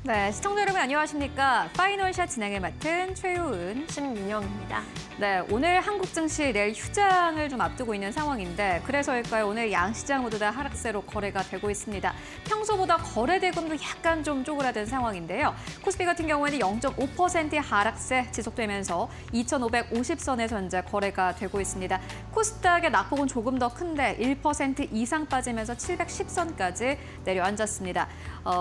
네, 시청자 여러분 안녕하십니까? 파이널샷 진행을 맡은 최효은, 신민영입니다. 네, 오늘 한국 증시 내일 휴장을 좀 앞두고 있는 상황인데 그래서일까요? 오늘 양시장 모두 다 하락세로 거래가 되고 있습니다. 평소보다 거래 대금도 약간 좀 쪼그라든 상황인데요. 코스피 같은 경우에는 0.5%의 하락세 지속되면서 2,550선에서 현재 거래가 되고 있습니다. 코스닥의 낙폭은 조금 더 큰데 1% 이상 빠지면서 710선까지 내려앉았습니다.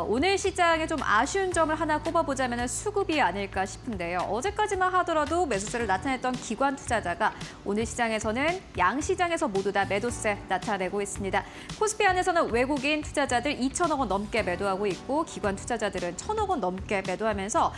오늘 시장에 좀 아쉬운 점을 하나 꼽아보자면 수급이 아닐까 싶은데요. 어제까지만 하더라도 매수세를 나타냈던 기관 투자자가 오늘 시장에서는 양시장에서 모두 다 매도세 나타내고 있습니다. 코스피 안에서는 외국인 투자자들 2천억 원 넘게 매도하고 있고 기관 투자자들은 1,000억 원 넘게 매도하면서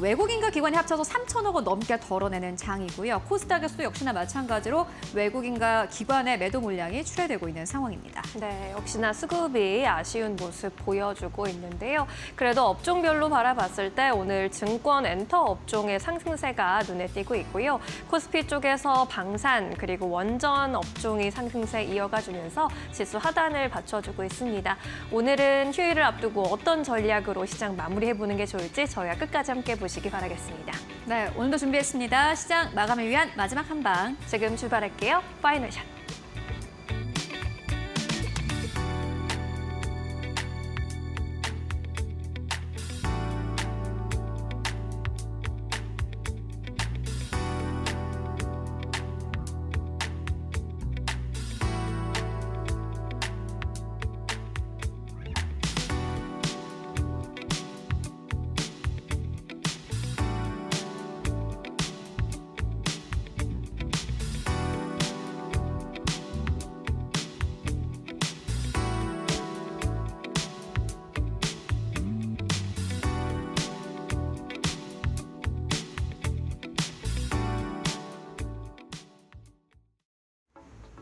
외국인과 기관이 합쳐서 3천억 원 넘게 덜어내는 장이고요. 코스닥에서도 역시나 마찬가지로 외국인과 기관의 매도 물량이 출회되고 있는 상황입니다. 네, 역시나 수급이 아쉬운 모습 보여주고 있는데요. 그래도 업종별로 바라봤을 때 오늘 증권 엔터 업종의 상승세가 눈에 띄고 있고요. 코스피 쪽에서 방산 그리고 원전 업종이 상승세 이어가주면서 지수 하단을 받쳐주고 있습니다. 오늘은 휴일을 앞두고 어떤 전략으로 시장 마무리해보는 게 좋을지 저희와 끝까지 함께 보시기 바라겠습니다. 네, 오늘도 준비했습니다. 시장 마감을 위한 마지막 한방. 지금 출발할게요. 파이널샷.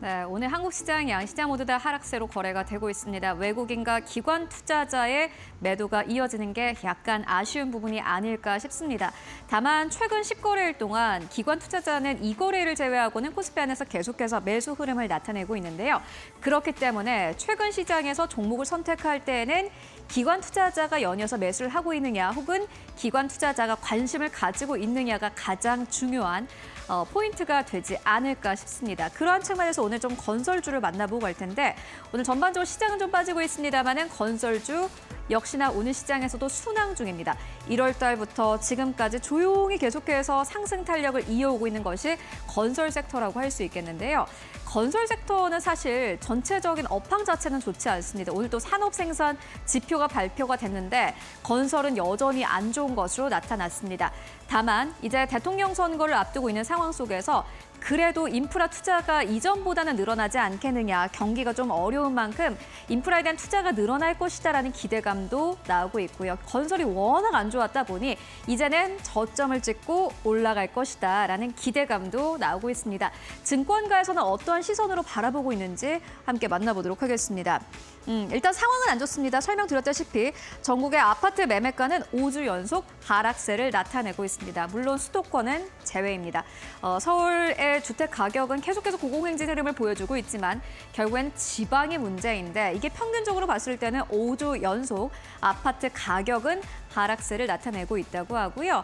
네, 오늘 한국 시장, 양시장 모두 다 하락세로 거래가 되고 있습니다. 외국인과 기관 투자자의 매도가 이어지는 게 약간 아쉬운 부분이 아닐까 싶습니다. 다만 최근 10거래일 동안 기관 투자자는 2거래일을 제외하고는 코스피 안에서 계속해서 매수 흐름을 나타내고 있는데요. 그렇기 때문에 최근 시장에서 종목을 선택할 때에는 기관 투자자가 연이어서 매수를 하고 있느냐 혹은 기관 투자자가 관심을 가지고 있느냐가 가장 중요한 포인트가 되지 않을까 싶습니다. 그러한 측면에서 오늘 좀 건설주를 만나보고 갈 텐데 오늘 전반적으로 시장은 좀 빠지고 있습니다만은 건설주 역시나 오늘 시장에서도 순항 중입니다. 1월 달부터 지금까지 조용히 계속해서 상승 탄력을 이어오고 있는 것이 건설 섹터라고 할 수 있겠는데요. 건설 섹터는 사실 전체적인 업황 자체는 좋지 않습니다. 오늘 또 산업 생산 지표가 발표가 됐는데 건설은 여전히 안 좋은 것으로 나타났습니다. 다만 이제 대통령 선거를 앞두고 있는 상황 속에서 그래도 인프라 투자가 이전보다는 늘어나지 않겠느냐, 경기가 좀 어려운 만큼 인프라에 대한 투자가 늘어날 것이다라는 기대감도 나오고 있고요. 건설이 워낙 안 좋았다 보니 이제는 저점을 찍고 올라갈 것이다라는 기대감도 나오고 있습니다. 증권가에서는 어떠한 시선으로 바라보고 있는지 함께 만나보도록 하겠습니다. 일단 상황은 안 좋습니다. 설명드렸다시피 전국의 아파트 매매가는 5주 연속 하락세를 나타내고 있습니다. 물론 수도권은 제외입니다. 서울의 주택 가격은 계속해서 고공행진 흐름을 보여주고 있지만 결국엔 지방이 문제인데 이게 평균적으로 봤을 때는 5주 연속 아파트 가격은 하락세를 나타내고 있다고 하고요.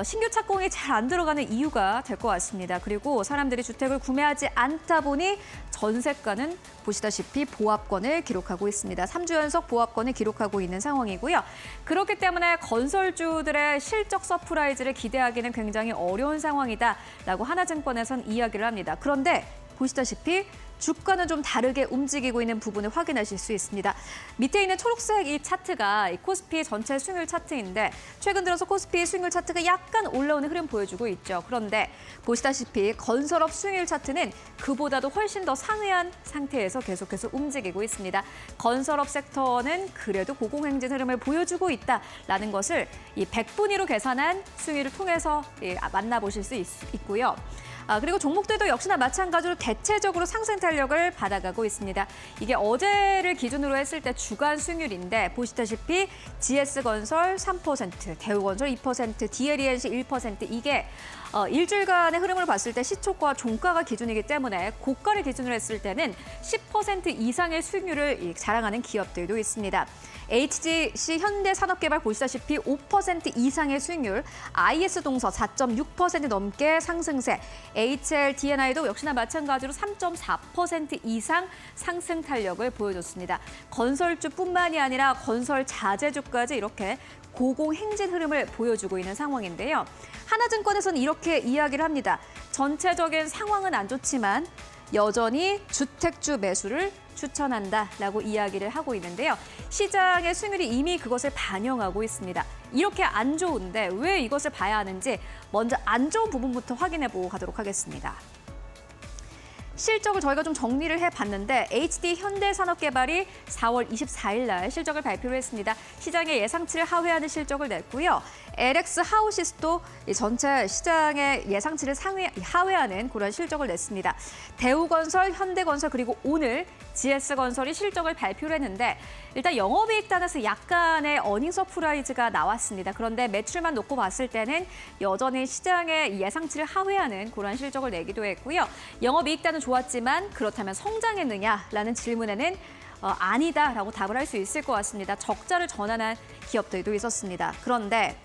신규 착공이 잘 안 들어가는 이유가 될 것 같습니다. 그리고 사람들이 주택을 구매하지 않다 보니 전세가는 보시다시피 보합권을 기록하고 있습니다. 3주 연속 보합권을 기록하고 있는 상황이고요. 그렇기 때문에 건설주들의 실적 서프라이즈를 기대하기는 굉장히 어려운 상황이다라고 하나증권에선 이야기를 합니다. 그런데 보시다시피 주가는 좀 다르게 움직이고 있는 부분을 확인하실 수 있습니다. 밑에 있는 초록색 이 차트가 이 코스피 전체 수익률 차트인데 최근 들어서 코스피 수익률 차트가 약간 올라오는 흐름 보여주고 있죠. 그런데 보시다시피 건설업 수익률 차트는 그보다도 훨씬 더 상회한 상태에서 계속해서 움직이고 있습니다. 건설업 섹터는 그래도 고공행진 흐름을 보여주고 있다라는 것을 이 100분위로 계산한 수익률을 통해서 만나보실 수 있고요. 그리고 종목들도 역시나 마찬가지로 대체적으로 상승 탄력을 받아가고 있습니다. 이게 어제를 기준으로 했을 때 주간 수익률인데 보시다시피 GS건설 3%, 대우건설 2%, DLENC 1% 이게 일주일간의 흐름을 봤을 때 시초가 종가가 기준이기 때문에 고가를 기준으로 했을 때는 10% 이상의 수익률을 자랑하는 기업들도 있습니다. HGC 현대산업개발 보시다시피 5% 이상의 수익률, IS동서 4.6% 넘게 상승세, HLDNI도 역시나 마찬가지로 3.4% 이상 상승 탄력을 보여줬습니다. 건설주뿐만이 아니라 건설 자재주까지 이렇게 고공행진 흐름을 보여주고 있는 상황인데요. 하나증권에서는 이렇게 이야기를 합니다. 전체적인 상황은 안 좋지만 여전히 주택주 매수를 추천한다라고 이야기를 하고 있는데요. 시장의 수익률이 이미 그것을 반영하고 있습니다. 이렇게 안 좋은데 왜 이것을 봐야 하는지 먼저 안 좋은 부분부터 확인해보고 가도록 하겠습니다. 실적을 저희가 좀 정리를 해봤는데 HD 현대산업개발이 4월 24일 날 실적을 발표를 했습니다. 시장의 예상치를 하회하는 실적을 냈고요. LX 하우시스도 전체 시장의 예상치를 하회하는 그런 실적을 냈습니다. 대우건설, 현대건설 그리고 오늘 GS건설이 실적을 발표를 했는데 일단 영업이익 단에서 약간의 어닝 서프라이즈가 나왔습니다. 그런데 매출만 놓고 봤을 때는 여전히 시장의 예상치를 하회하는 그런 실적을 내기도 했고요. 영업이익 단은 좋았지만 그렇다면 성장했느냐라는 질문에는 아니다라고 답을 할 수 있을 것 같습니다. 적자를 전환한 기업들도 있었습니다. 그런데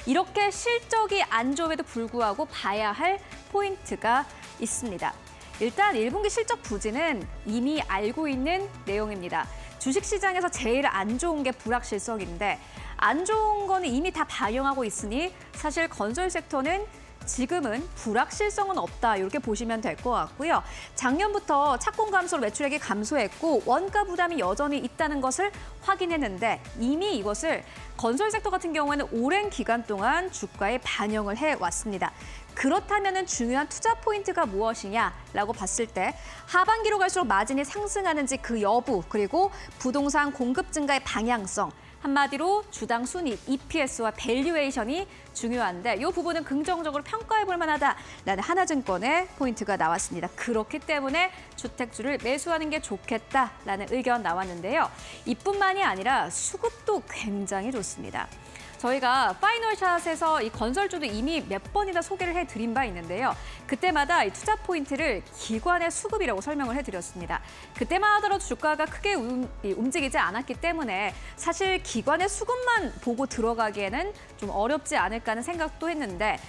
이렇게 실적이 안 좋음에도 불구하고 봐야 할 포인트가 있습니다. 일단 1분기 실적 부진은 이미 알고 있는 내용입니다. 주식시장에서 제일 안 좋은 게 불확실성인데 안 좋은 거는 이미 다 반영하고 있으니 사실 건설 섹터는 지금은 불확실성은 없다 이렇게 보시면 될 것 같고요. 작년부터 착공 감소로 매출액이 감소했고 원가 부담이 여전히 있다는 것을 확인했는데 이미 이것을 건설 섹터 같은 경우에는 오랜 기간 동안 주가에 반영을 해왔습니다. 그렇다면 중요한 투자 포인트가 무엇이냐라고 봤을 때 하반기로 갈수록 마진이 상승하는지 그 여부 그리고 부동산 공급 증가의 방향성 한마디로 주당 순이익, EPS와 밸류에이션이 중요한데 이 부분은 긍정적으로 평가해 볼 만하다라는 하나증권의 포인트가 나왔습니다. 그렇기 때문에 주택주를 매수하는 게 좋겠다라는 의견 나왔는데요. 이뿐만이 아니라 수급도 굉장히 좋습니다. 저희가 파이널샷에서 이 건설주도 이미 몇 번이나 소개를 해드린 바 있는데요. 그때마다 이 투자 포인트를 기관의 수급이라고 설명을 해드렸습니다. 그때만 하더라도 주가가 크게 움직이지 않았기 때문에 사실 기관의 수급만 보고 들어가기에는 좀 어렵지 않을까 하는 생각도 했는데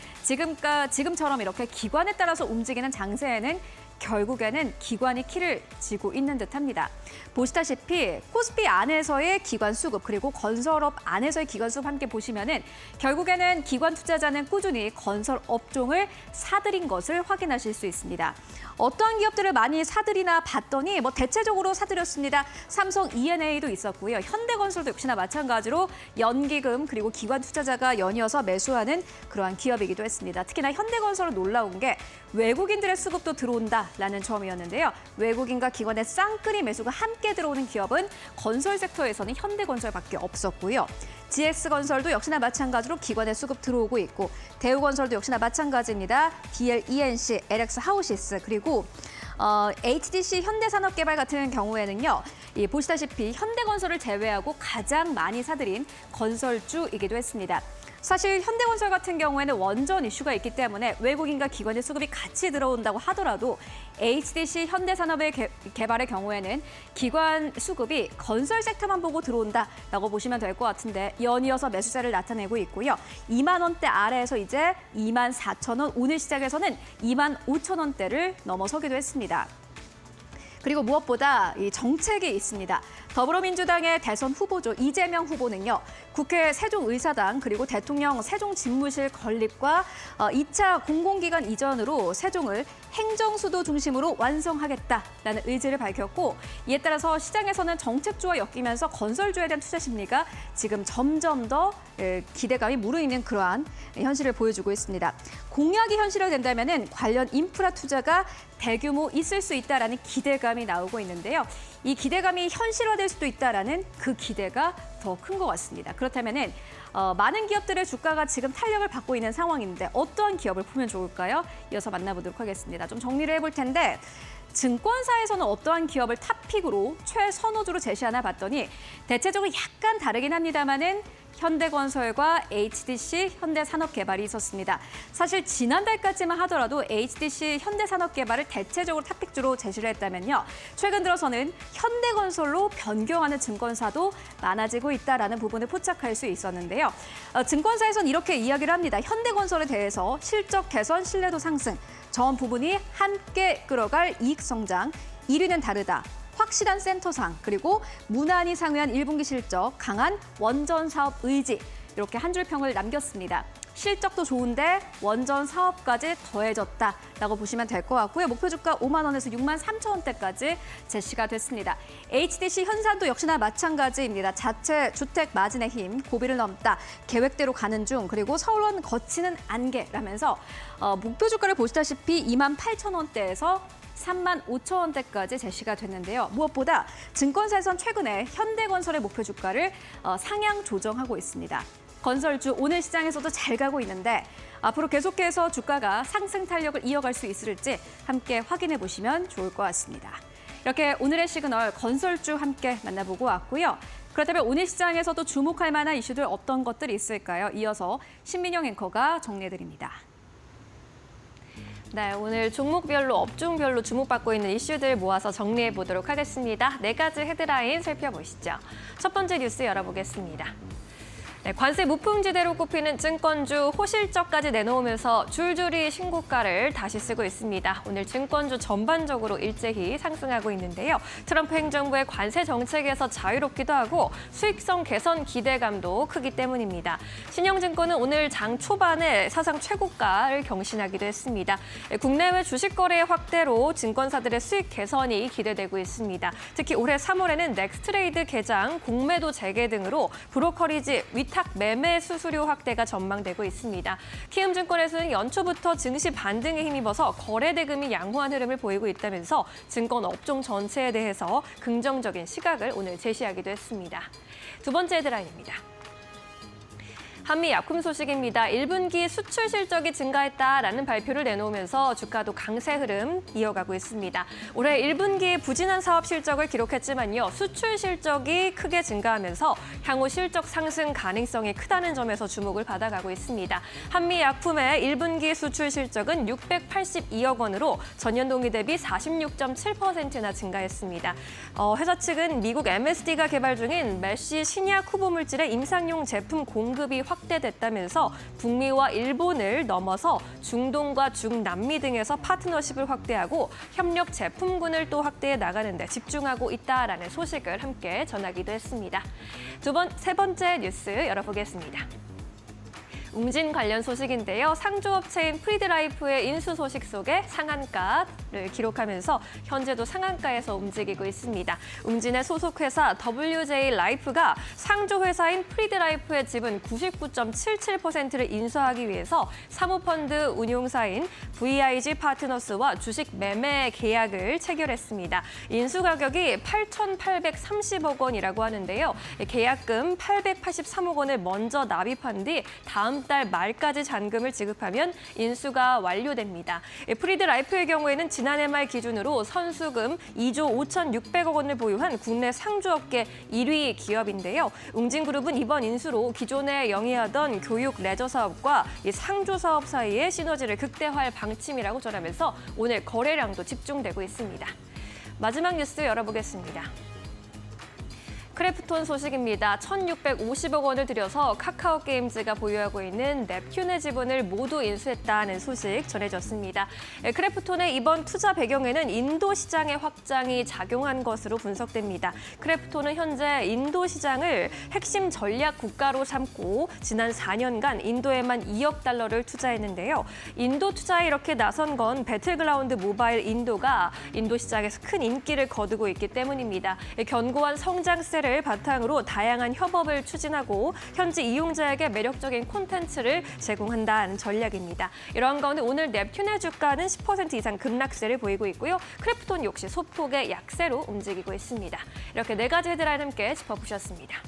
지금처럼 이렇게 기관에 따라서 움직이는 장세에는 결국에는 기관이 키를 쥐고 있는 듯합니다. 보시다시피 코스피 안에서의 기관 수급 그리고 건설업 안에서의 기관 수급 함께 보시면은 결국에는 기관 투자자는 꾸준히 건설 업종을 사들인 것을 확인하실 수 있습니다. 어떠한 기업들을 많이 사들이나 봤더니 대체적으로 사들였습니다. 삼성 E&A도 있었고요. 현대건설도 역시나 마찬가지로 연기금 그리고 기관 투자자가 연이어서 매수하는 그러한 기업이기도 했습니다. 특히나 현대건설은 놀라운 게 외국인들의 수급도 들어온다라는 점이었는데요. 외국인과 기관의 쌍끌이 매수가 함께 들어오는 기업은 건설 섹터에서는 현대건설밖에 없었고요. GS건설도 역시나 마찬가지로 기관의 수급 들어오고 있고 대우건설도 역시나 마찬가지입니다. DLENC, LX 하우시스 그리고 HDC 현대산업개발 같은 경우에는요. 보시다시피 현대건설을 제외하고 가장 많이 사들인 건설주이기도 했습니다. 사실 현대건설 같은 경우에는 원전 이슈가 있기 때문에 외국인과 기관의 수급이 같이 들어온다고 하더라도 HDC 현대산업의 개발의 경우에는 기관 수급이 건설 섹터만 보고 들어온다라고 보시면 될 것 같은데 연이어서 매수세를 나타내고 있고요. 2만 원대 아래에서 이제 2만 4천 원, 오늘 시작에서는 2만 5천 원대를 넘어서기도 했습니다. 그리고 무엇보다 이 정책이 있습니다. 더불어민주당의 대선 후보죠. 이재명 후보는요. 국회 세종의사당 그리고 대통령 세종집무실 건립과 2차 공공기관 이전으로 세종을 행정수도 중심으로 완성하겠다라는 의지를 밝혔고 이에 따라서 시장에서는 정책주와 엮이면서 건설주에 대한 투자 심리가 지금 점점 더 기대감이 무르익는 그러한 현실을 보여주고 있습니다. 공약이 현실화된다면 관련 인프라 투자가 대규모 있을 수 있다라는 기대감이 나오고 있는데요. 이 기대감이 현실화될 수도 있다라는 그 기대가 더 큰 것 같습니다. 그렇다면은 많은 기업들의 주가가 지금 탄력을 받고 있는 상황인데 어떠한 기업을 보면 좋을까요? 이어서 만나보도록 하겠습니다. 좀 정리를 해볼 텐데 증권사에서는 어떠한 기업을 탑픽으로 최선호주로 제시하나 봤더니 대체적으로 약간 다르긴 합니다만은 현대건설과 HDC, 현대산업개발이 있었습니다. 사실 지난달까지만 하더라도 HDC, 현대산업개발을 대체적으로 탑픽주로 제시를 했다면요. 최근 들어서는 현대건설로 변경하는 증권사도 많아지고 있다는 부분을 포착할 수 있었는데요. 증권사에서는 이렇게 이야기를 합니다. 현대건설에 대해서 실적 개선, 신뢰도 상승, 전 부분이 함께 끌어갈 이익 성장, 1위는 다르다. 확실한 센터상, 그리고 무난히 상회한 1분기 실적, 강한 원전 사업 의지, 이렇게 한 줄 평을 남겼습니다. 실적도 좋은데 원전 사업까지 더해졌다라고 보시면 될 것 같고요. 목표 주가 5만 원에서 6만 3천 원대까지 제시가 됐습니다. HDC 현산도 역시나 마찬가지입니다. 자체 주택 마진의 힘, 고비를 넘다, 계획대로 가는 중, 그리고 서울원 거치는 안개라면서 목표 주가를 보시다시피 2만 8천 원대에서 3만 5천 원대까지 제시가 됐는데요. 무엇보다 증권사에선 최근에 현대건설의 목표 주가를 상향 조정하고 있습니다. 건설주 오늘 시장에서도 잘 가고 있는데 앞으로 계속해서 주가가 상승 탄력을 이어갈 수 있을지 함께 확인해 보시면 좋을 것 같습니다. 이렇게 오늘의 시그널 건설주 함께 만나보고 왔고요. 그렇다면 오늘 시장에서도 주목할 만한 이슈들 어떤 것들이 있을까요? 이어서 신민영 앵커가 정리해드립니다. 네, 오늘 종목별로, 업종별로 주목받고 있는 이슈들 모아서 정리해 보도록 하겠습니다. 4가지 헤드라인 살펴보시죠. 첫 번째 뉴스 열어보겠습니다. 네, 관세 무풍지대로 꼽히는 증권주 호실적까지 내놓으면서 줄줄이 신고가를 다시 쓰고 있습니다. 오늘 증권주 전반적으로 일제히 상승하고 있는데요. 트럼프 행정부의 관세 정책에서 자유롭기도 하고 수익성 개선 기대감도 크기 때문입니다. 신영증권은 오늘 장 초반에 사상 최고가를 경신하기도 했습니다. 국내외 주식 거래 확대로 증권사들의 수익 개선이 기대되고 있습니다. 특히 올해 3월에는 넥스트레이드 개장, 공매도 재개 등으로 브로커리지 위탁 매매 수수료 확대가 전망되고 있습니다. 키움증권에서는 연초부터 증시 반등에 힘입어서 거래 대금이 양호한 흐름을 보이고 있다면서 증권 업종 전체에 대해서 긍정적인 시각을 오늘 제시하기도 했습니다. 두 번째 헤드라인입니다. 한미 약품 소식입니다. 1분기 수출 실적이 증가했다라는 발표를 내놓으면서 주가도 강세 흐름 이어가고 있습니다. 올해 1분기 부진한 사업 실적을 기록했지만요. 수출 실적이 크게 증가하면서 향후 실적 상승 가능성이 크다는 점에서 주목을 받아가고 있습니다. 한미 약품의 1분기 수출 실적은 682억 원으로 전년 동기 대비 46.7%나 증가했습니다. 회사 측은 미국 MSD가 개발 중인 메쉬 신약 후보 물질의 임상용 제품 공급이 확대됐다면서 북미와 일본을 넘어서 중동과 중남미 등에서 파트너십을 확대하고 협력 제품군을 또 확대해 나가는 데 집중하고 있다라는 소식을 함께 전하기도 했습니다. 세 번째 뉴스 열어보겠습니다. 웅진 관련 소식인데요. 상조업체인 프리드라이프의 인수 소식 속에 상한가를 기록하면서 현재도 상한가에서 움직이고 있습니다. 웅진의 소속 회사 WJ 라이프가 상조 회사인 프리드라이프의 지분 99.77%를 인수하기 위해서 사모펀드 운용사인 VIG 파트너스와 주식 매매 계약을 체결했습니다. 인수 가격이 8,830억 원이라고 하는데요. 계약금 883억 원을 먼저 납입한 뒤 다음 달 말까지 잔금을 지급하면 인수가 완료됩니다. 프리드라이프의 경우에는 지난해 말 기준으로 선수금 2조 5,600억 원을 보유한 국내 상조업계 1위 기업인데요. 웅진그룹은 이번 인수로 기존에 영위하던 교육 레저 사업과 이 상조 사업 사이의 시너지를 극대화할 방침이라고 전하면서 오늘 거래량도 집중되고 있습니다. 마지막 뉴스 열어보겠습니다. 크래프톤 소식입니다. 1,650억 원을 들여서 카카오 게임즈가 보유하고 있는 넵튠의 지분을 모두 인수했다는 소식 전해졌습니다. 크래프톤의 이번 투자 배경에는 인도 시장의 확장이 작용한 것으로 분석됩니다. 크래프톤은 현재 인도 시장을 핵심 전략 국가로 삼고 지난 4년간 인도에만 2억 달러를 투자했는데요. 인도 투자에 이렇게 나선 건 배틀그라운드 모바일 인도가 인도 시장에서 큰 인기를 거두고 있기 때문입니다. 견고한 성장세를 바탕으로 다양한 협업을 추진하고 현지 이용자에게 매력적인 콘텐츠를 제공한다는 전략입니다. 이러한 가운데 오늘 넵튠의 주가는 10% 이상 급락세를 보이고 있고요. 크래프톤 역시 소폭의 약세로 움직이고 있습니다. 이렇게 4가지 헤드라인 함께 짚어보셨습니다.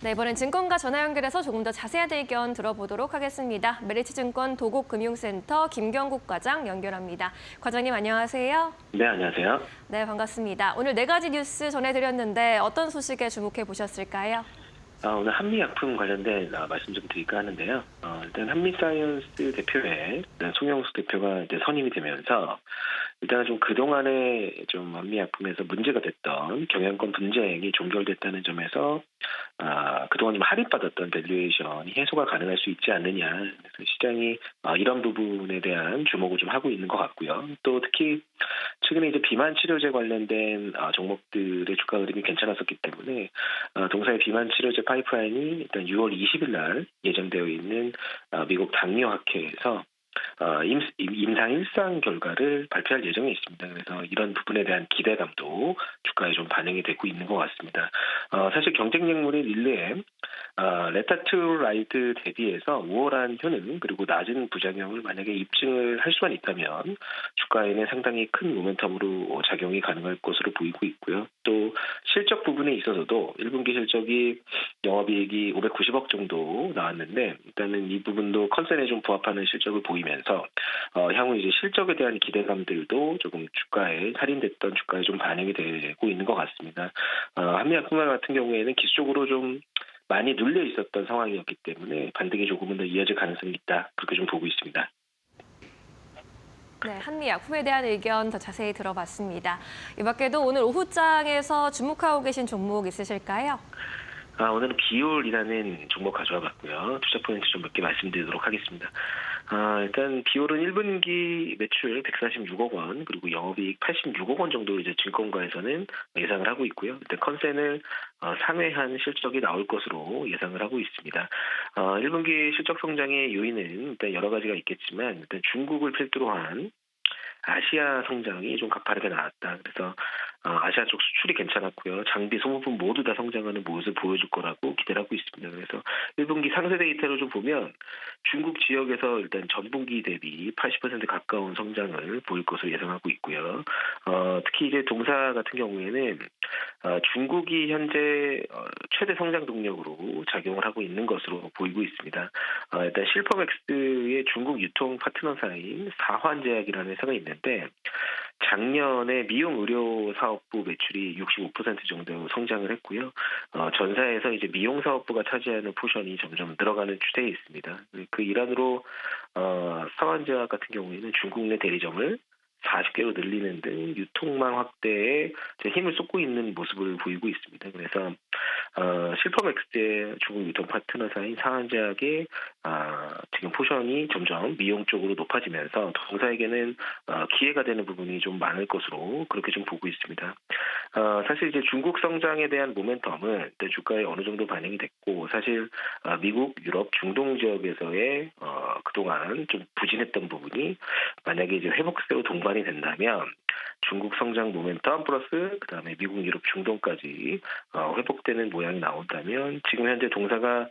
네, 이번엔 증권가 전화 연결해서 조금 더 자세한 의견 들어보도록 하겠습니다. 메리츠증권 도곡금융센터 김경국 과장 연결합니다. 과장님 안녕하세요. 네, 안녕하세요. 네, 반갑습니다. 오늘 4가지 뉴스 전해드렸는데 어떤 소식에 주목해 보셨을까요? 오늘 한미약품 관련된 말씀 좀 드릴까 하는데요. 일단 한미사이언스 대표에 일단 송영수 대표가 이제 선임이 되면서 일단 좀 그동안에 좀 한미약품에서 문제가 됐던 경영권 분쟁이 종결됐다는 점에서 그동안 좀 할인받았던 밸류에이션이 해소가 가능할 수 있지 않느냐. 그래서 시장이 이런 부분에 대한 주목을 좀 하고 있는 것 같고요. 또 특히 최근에 이제 비만 치료제 관련된 종목들의 주가 흐름이 괜찮았었기 때문에 동사의 비만 치료제 파이프라인이 일단 6월 20일 날 예정되어 있는 미국 당뇨학회에서 임상 일상 결과를 발표할 예정에 있습니다. 그래서 이런 부분에 대한 기대감도 주가에 좀 반영이 되고 있는 것 같습니다. 사실 경쟁력물인 릴레엠, 레타트라이드 대비해서 우월한 효능 그리고 낮은 부작용을 만약에 입증을 할 수만 있다면 주가에는 상당히 큰 모멘텀으로 작용이 가능할 것으로 보이고 있고요. 또 실적 부분에 있어서도 1분기 실적이 영업이익이 590억 정도 나왔는데 일단은 이 부분도 컨센에 좀 부합하는 실적을 보이면서 향후 이제 실적에 대한 기대감들도 조금 주가에 할인됐던 주가에 좀 반영이 되고 있는 것 같습니다. 한미약품 같은 경우에는 기술적으로 좀 많이 눌려 있었던 상황이었기 때문에 반등이 조금은 더 이어질 가능성이 있다. 그렇게 좀 보고 있습니다. 네, 한미약품에 대한 의견 더 자세히 들어봤습니다. 이 밖에도 오늘 오후장에서 주목하고 계신 종목 있으실까요? 오늘은 비올이라는 종목 가져와 봤고요. 투자 포인트 좀 몇 개 말씀드리도록 하겠습니다. 일단 비올은 1분기 매출 146억 원 그리고 영업이익 86억 원 정도 이제 증권가에서는 예상을 하고 있고요. 일단 컨센을 상회한 실적이 나올 것으로 예상을 하고 있습니다. 1분기 실적 성장의 요인은 일단 여러 가지가 있겠지만 일단 중국을 필두로 한 아시아 성장이 좀 가파르게 나왔다. 그래서 아시아 쪽 수출이 괜찮았고요. 장비, 소모품 모두 다 성장하는 모습을 보여줄 거라고 기대를 하고 있습니다. 그래서 1분기 상세 데이터를 좀 보면 중국 지역에서 일단 전분기 대비 80% 가까운 성장을 보일 것으로 예상하고 있고요. 특히 이제 동사 같은 경우에는 중국이 현재 최대 성장 동력으로 작용을 하고 있는 것으로 보이고 있습니다. 일단 실퍼맥스의 중국 유통 파트너사인 사환제약이라는 회사가 있는데 작년에 미용 의료 사업부 매출이 65% 정도 성장을 했고요. 전사에서 이제 미용 사업부가 차지하는 포션이 점점 늘어가는 추세에 있습니다. 그 일환으로 사환제약 같은 경우에는 중국 내 대리점을 40개로 늘리는 등 유통망 확대에 힘을 쏟고 있는 모습을 보이고 있습니다. 그래서 실퍼맥스의 중국 유통 파트너사인 사한제약의 지금 포션이 점점 미용 쪽으로 높아지면서 동사에게는 기회가 되는 부분이 좀 많을 것으로 그렇게 좀 보고 있습니다. 사실 이제 중국 성장에 대한 모멘텀은 주가에 어느 정도 반영이 됐고 사실 미국, 유럽, 중동 지역에서의 그동안 좀 부진했던 부분이 만약에 이제 회복세로 동반이 된다면 중국 성장 모멘텀 플러스 그다음에 미국, 유럽, 중동까지 회복되는 모양이 나온다면 지금 현재 동사가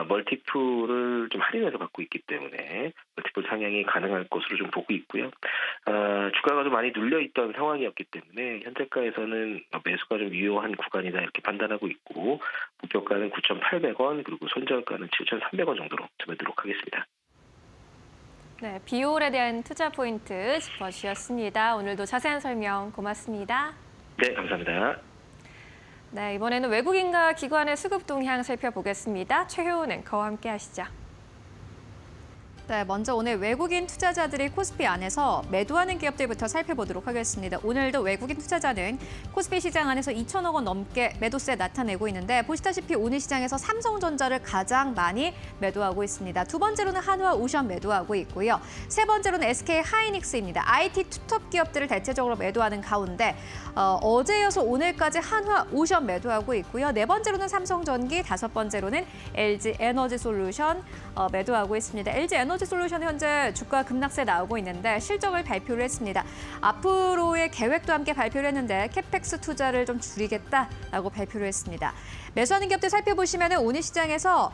멀티플을 좀 할인해서 갖고 있기 때문에 멀티플 상향이 가능할 것으로 좀 보고 있고요. 주가가 좀 많이 눌려있던 상황이었기 때문에 현재가에서는 매수가 좀 유효한 구간이다 이렇게 판단하고 있고 목표가는 9,800원 그리고 손절가는 7,300원 정도로 잡아두도록 하겠습니다. 네, 비올에 대한 투자 포인트 짚어주셨습니다. 오늘도 자세한 설명 고맙습니다. 네, 감사합니다. 네, 이번에는 외국인과 기관의 수급 동향 살펴보겠습니다. 최효은 앵커와 함께 하시죠. 네, 먼저 오늘 외국인 투자자들이 코스피 안에서 매도하는 기업들부터 살펴보도록 하겠습니다. 오늘도 외국인 투자자는 코스피 시장 안에서 2천억 원 넘게 매도세 나타내고 있는데 보시다시피 오늘 시장에서 삼성전자를 가장 많이 매도하고 있습니다. 두 번째로는 한화 오션 매도하고 있고요. 세 번째로는 SK 하이닉스입니다. IT 투톱 기업들을 대체적으로 매도하는 가운데 어제 이어서 오늘까지 한화 오션 매도하고 있고요. 네 번째로는 삼성전기, 다섯 번째로는 LG 에너지 솔루션 매도하고 있습니다. LG 에너지 솔루션 현재 주가 급락세 나오고 있는데 실적을 발표를 했습니다. 앞으로의 계획도 함께 발표를 했는데 캐펙스 투자를 좀 줄이겠다라고 발표를 했습니다. 매수하는 기업들 살펴보시면 오늘 시장에서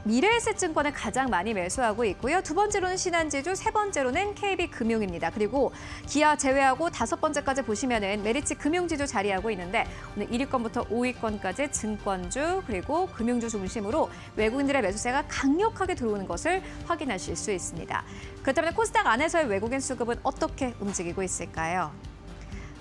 미래에셋증권을 가장 많이 매수하고 있고요. 두 번째로는 신한지주, 세 번째로는 KB금융입니다. 그리고 기아 제외하고 다섯 번째까지 보시면은 메리츠 금융지주 자리하고 있는데 오늘 1위권부터 5위권까지 증권주 그리고 금융주 중심으로 외국인들의 매수세가 강력하게 들어오는 것을 확인하실 수 있습니다. 그렇다면 코스닥 안에서의 외국인 수급은 어떻게 움직이고 있을까요?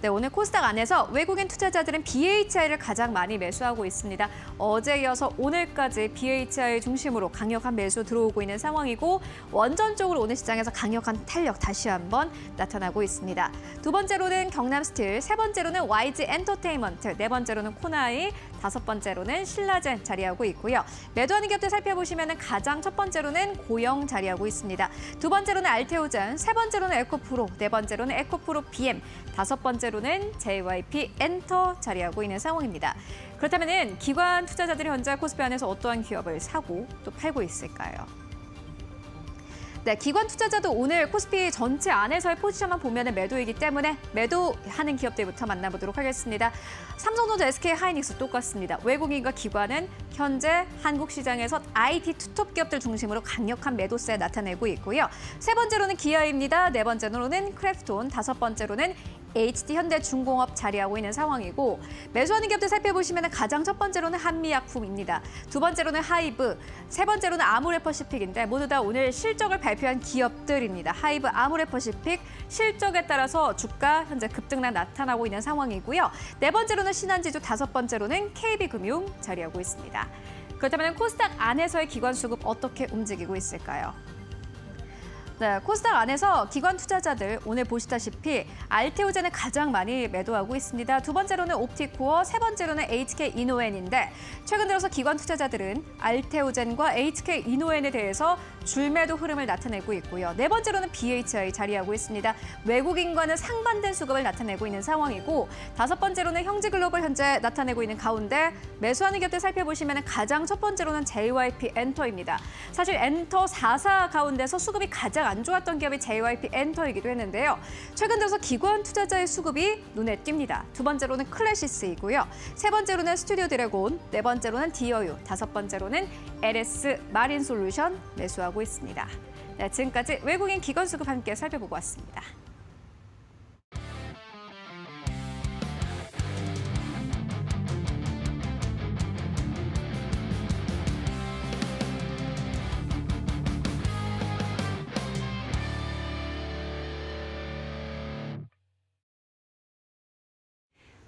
네, 오늘 코스닥 안에서 외국인 투자자들은 BHI를 가장 많이 매수하고 있습니다. 어제 이어서 오늘까지 BHI 중심으로 강력한 매수 들어오고 있는 상황이고 원전적으로 오늘 시장에서 강력한 탄력 다시 한번 나타나고 있습니다. 두 번째로는 경남스틸, 세 번째로는 YG 엔터테인먼트, 네 번째로는 코나이, 다섯 번째로는 신라젠 자리하고 있고요. 매도하는 기업들 살펴보시면 가장 첫 번째로는 고영 자리하고 있습니다. 두 번째로는 알테오젠, 세 번째로는 에코프로, 네 번째로는 에코프로 BM, 다섯 번째로는 JYP 엔터 자리하고 있는 상황입니다. 그렇다면 기관 투자자들이 현재 코스피 안에서 어떠한 기업을 사고 또 팔고 있을까요? 네, 기관 투자자도 오늘 코스피 전체 안에서의 포지션만 보면 매도이기 때문에 매도하는 기업들부터 만나보도록 하겠습니다. 삼성전자, SK하이닉스 똑같습니다. 외국인과 기관은 현재 한국 시장에서 IT 투톱 기업들 중심으로 강력한 매도세 나타내고 있고요. 세 번째로는 기아입니다. 네 번째로는 크래프톤, 다섯 번째로는 HD 현대중공업 자리하고 있는 상황이고 매수하는 기업들 살펴보시면 가장 첫 번째로는 한미약품입니다. 두 번째로는 하이브, 세 번째로는 아모레퍼시픽인데 모두 다 오늘 실적을 발표한 기업들입니다. 하이브, 아모레퍼시픽 실적에 따라서 주가 현재 급등락 나타나고 있는 상황이고요. 네 번째로는 신한지주, 다섯 번째로는 KB금융 자리하고 있습니다. 그렇다면 코스닥 안에서의 기관 수급 어떻게 움직이고 있을까요? 네, 코스닥 안에서 기관 투자자들 오늘 보시다시피 알테오젠을 가장 많이 매도하고 있습니다. 두 번째로는 옵티코어, 세 번째로는 HK이노엔인데 최근 들어서 기관 투자자들은 알테오젠과 HK이노엔에 대해서 줄매도 흐름을 나타내고 있고요. 네 번째로는 BHI 자리하고 있습니다. 외국인과는 상반된 수급을 나타내고 있는 상황이고 다섯 번째로는 형지글로벌 현재 나타내고 있는 가운데 매수하는 기업들 살펴보시면 가장 첫 번째로는 JYP 엔터입니다. 사실 엔터 4사 가운데서 수급이 가장 안 좋았던 기업이 JYP 엔터이기도 했는데요. 최근 들어서 기관 투자자의 수급이 눈에 띕니다. 두 번째로는 클래시스이고요. 세 번째로는 스튜디오 드래곤, 네 번째로는 디어유, 다섯 번째로는 LS 마린솔루션 매수하고 있습니다. 네, 지금까지 외국인 기관 수급 함께 살펴보고 왔습니다.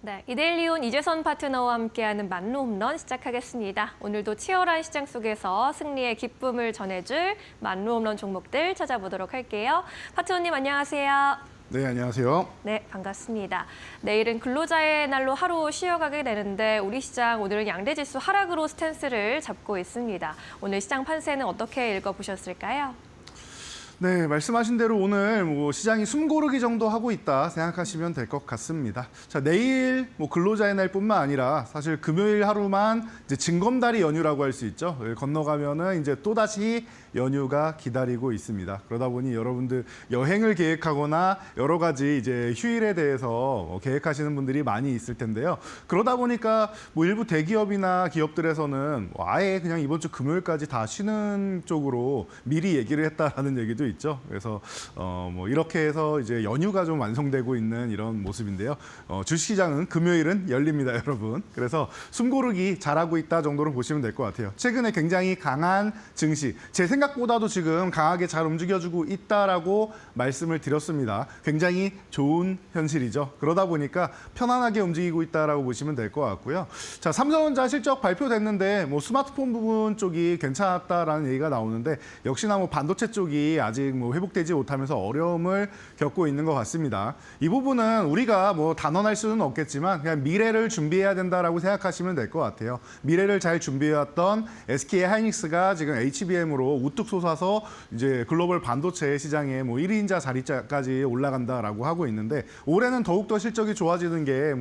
네, 이데일리온 이재선 파트너와 함께하는 만루 홈런 시작하겠습니다. 오늘도 치열한 시장 속에서 승리의 기쁨을 전해줄 만루 홈런 종목들 찾아보도록 할게요. 파트너님 안녕하세요. 네, 안녕하세요. 네, 반갑습니다. 내일은 근로자의 날로 하루 쉬어가게 되는데 우리 시장 오늘은 양대지수 하락으로 스탠스를 잡고 있습니다. 오늘 시장 판세는 어떻게 읽어보셨을까요? 네, 말씀하신 대로 오늘 시장이 숨고르기 정도 하고 있다 생각하시면 될 것 같습니다. 자, 내일 근로자의 날뿐만 아니라 사실 금요일 하루만 이제 징검다리 연휴라고 할 수 있죠. 건너가면은 이제 또 다시 연휴가 기다리고 있습니다. 그러다 보니 여러분들 여행을 계획하거나 여러 가지 이제 휴일에 대해서 계획하시는 분들이 많이 있을 텐데요. 그러다 보니까 일부 대기업이나 기업들에서는 아예 그냥 이번 주 금요일까지 다 쉬는 쪽으로 미리 얘기를 했다라는 얘기도 있죠. 그래서 이렇게 해서 이제 연휴가 좀 완성되고 있는 이런 모습인데요. 주식시장은 금요일은 열립니다, 여러분. 그래서 숨고르기 잘하고 있다 정도로 보시면 될 것 같아요. 최근에 굉장히 강한 증시, 제 생각보다도 지금 강하게 잘 움직여주고 있다라고 말씀을 드렸습니다. 굉장히 좋은 현실이죠. 그러다 보니까 편안하게 움직이고 있다라고 보시면 될 것 같고요. 자, 삼성전자 실적 발표됐는데 스마트폰 부분 쪽이 괜찮았다라는 얘기가 나오는데 역시나 반도체 쪽이 아직 회복되지 못하면서 어려움을 겪고 있는 것 같습니다. 이 부분은 우리가 단언할 수는 없겠지만 그냥 미래를 준비해야 된다라고 생각하시면 될 것 같아요. 미래를 잘 준비해왔던 SK하이닉스가 지금 HBM으로 우뚝 솟아서 이제 글로벌 반도체 시장에 1인자 자리까지 올라간다라고 하고 있는데 올해는 더욱더 실적이 좋아지는 게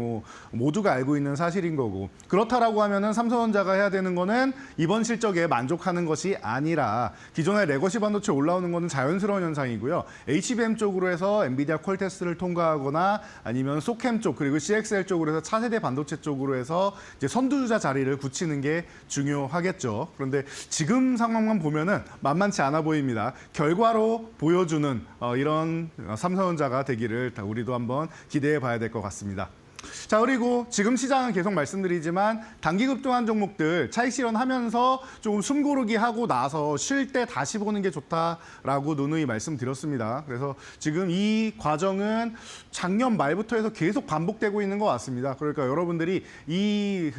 모두가 알고 있는 사실인 거고 그렇다라고 하면은 삼성전자가 해야 되는 거는 이번 실적에 만족하는 것이 아니라 기존의 레거시 반도체 올라오는 거는 잘 자연스러운 현상이고요. HBM 쪽으로 해서 엔비디아 퀄테스트를 통과하거나 아니면 소캠 쪽 그리고 CXL 쪽으로 해서 차세대 반도체 쪽으로 해서 이제 선두주자 자리를 굳히는 게 중요하겠죠. 그런데 지금 상황만 보면은 만만치 않아 보입니다. 결과로 보여주는 이런 삼성전자가 되기를 우리도 한번 기대해 봐야 될 것 같습니다. 자, 그리고 지금 시장은 계속 말씀드리지만 단기 급등한 종목들 차익 실현하면서 조금 숨고르기 하고 나서 쉴 때 다시 보는 게 좋다라고 누누이 말씀드렸습니다. 그래서 지금 이 과정은 작년 말부터 해서 계속 반복되고 있는 것 같습니다. 그러니까 여러분들이 이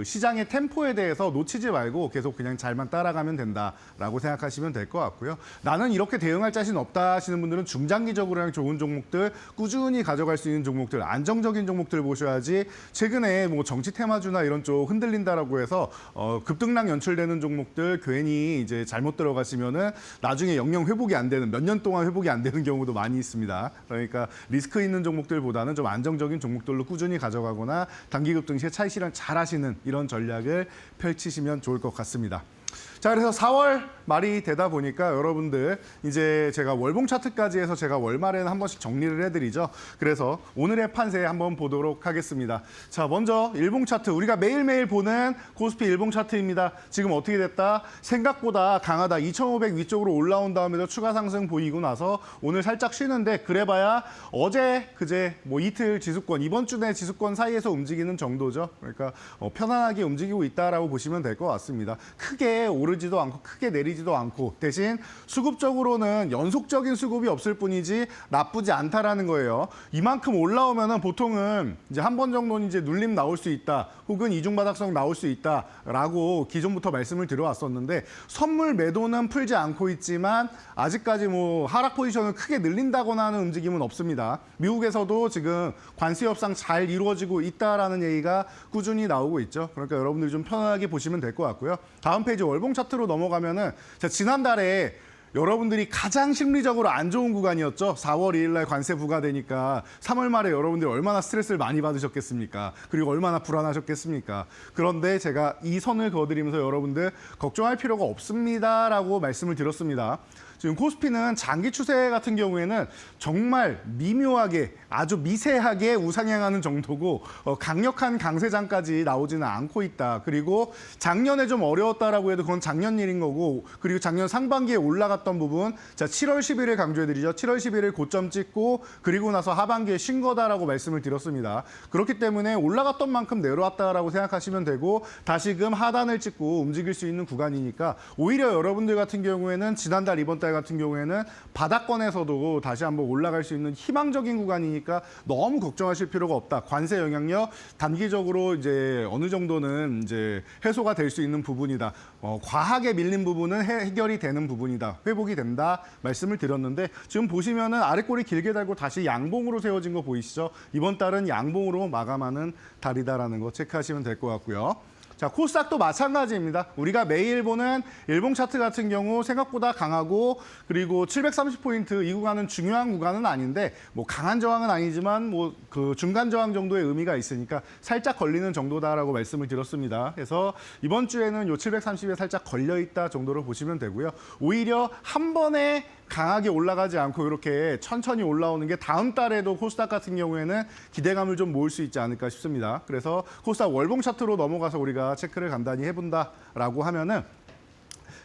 시장의 템포에 대해서 놓치지 말고 계속 그냥 잘만 따라가면 된다라고 생각하시면 될 것 같고요. 나는 이렇게 대응할 자신 없다 하시는 분들은 중장기적으로 그냥 좋은 종목들, 꾸준히 가져갈 수 있는 종목들, 안정적인 종목들 보셔야지 최근에 뭐 정치 테마주나 이런 쪽 흔들린다라고 해서 급등락 연출되는 종목들 괜히 이제 잘못 들어가시면은 나중에 영영 회복이 안 되는 몇 년 동안 회복이 안 되는 경우도 많이 있습니다. 그러니까 리스크 있는 종목들보다는 좀 안정적인 종목들로 꾸준히 가져가거나 단기 급등 시에 차익 실현 잘 하시는 이런 전략을 펼치시면 좋을 것 같습니다. 자, 그래서 4월 말이 되다 보니까 여러분들 이제 제가 월봉 차트까지 해서 제가 월말에는 한 번씩 정리를 해드리죠. 그래서 오늘의 판세 한번 보도록 하겠습니다. 자, 먼저 일봉 차트, 우리가 매일매일 보는 코스피 일봉 차트입니다. 지금 어떻게 됐다? 생각보다 강하다. 2,500 위쪽으로 올라온 다음에도 추가 상승 보이고 나서 오늘 살짝 쉬는데 그래봐야 어제, 그제 뭐 이틀 지수권, 이번 주 내 지수권 사이에서 움직이는 정도죠. 그러니까 편안하게 움직이고 있다라고 보시면 될 것 같습니다. 크게 오르지도 않고 크게 내리지도 않고 대신 수급적으로는 연속적인 수급이 없을 뿐이지 나쁘지 않다라는 거예요. 이만큼 올라오면은 보통은 이제 한 번 정도는 이제 눌림 나올 수 있다. 혹은 이중바닥성 나올 수 있다라고 기존부터 말씀을 드려왔었는데 선물 매도는 풀지 않고 있지만 아직까지 뭐 하락 포지션을 크게 늘린다거나 하는 움직임은 없습니다. 미국에서도 지금 관세 협상 잘 이루어지고 있다라는 얘기가 꾸준히 나오고 있죠. 그러니까 여러분들이 좀 편안하게 보시면 될 것 같고요. 다음 페이지 월봉 차트로 넘어가면은 지난달에 여러분들이 가장 심리적으로 안 좋은 구간이었죠. 4월 2일 날 관세 부과되니까 3월 말에 여러분들이 얼마나 스트레스를 많이 받으셨겠습니까? 그리고 얼마나 불안하셨겠습니까? 그런데 제가 이 선을 그어드리면서 여러분들 걱정할 필요가 없습니다라고 말씀을 드렸습니다. 지금 코스피는 장기 추세 같은 경우에는 정말 미묘하게 아주 미세하게 우상향하는 정도고 강력한 강세장까지 나오지는 않고 있다. 그리고 작년에 좀 어려웠다라고 해도 그건 작년 일인 거고 그리고 작년 상반기에 올라갔던 부분 자 7월 10일을 강조해드리죠. 7월 10일을 고점 찍고 그리고 나서 하반기에 쉰 거다라고 말씀을 드렸습니다. 그렇기 때문에 올라갔던 만큼 내려왔다라고 생각하시면 되고 다시금 하단을 찍고 움직일 수 있는 구간이니까 오히려 여러분들 같은 경우에는 지난달 이번 달 같은 경우에는 바닥권에서도 다시 한번 올라갈 수 있는 희망적인 구간이니까 너무 걱정하실 필요가 없다. 관세 영향력 단기적으로 이제 어느 정도는 이제 해소가 될 수 있는 부분이다. 과하게 밀린 부분은 해결이 되는 부분이다. 회복이 된다. 말씀을 드렸는데 지금 보시면은 아랫골이 길게 달고 다시 양봉으로 세워진 거 보이시죠? 이번 달은 양봉으로 마감하는 달이다라는 거 체크하시면 될 것 같고요. 자, 코스닥도 마찬가지입니다. 우리가 매일 보는 일봉 차트 같은 경우 생각보다 강하고 그리고 730포인트 이 구간은 중요한 구간은 아닌데 뭐 강한 저항은 아니지만 뭐 그 중간 저항 정도의 의미가 있으니까 살짝 걸리는 정도다라고 말씀을 드렸습니다. 그래서 이번 주에는 요 730에 살짝 걸려 있다 정도로 보시면 되고요. 오히려 한 번에 강하게 올라가지 않고 이렇게 천천히 올라오는 게 다음 달에도 코스닥 같은 경우에는 기대감을 좀 모을 수 있지 않을까 싶습니다. 그래서 코스닥 월봉 차트로 넘어가서 우리가 체크를 간단히 해본다라고 하면은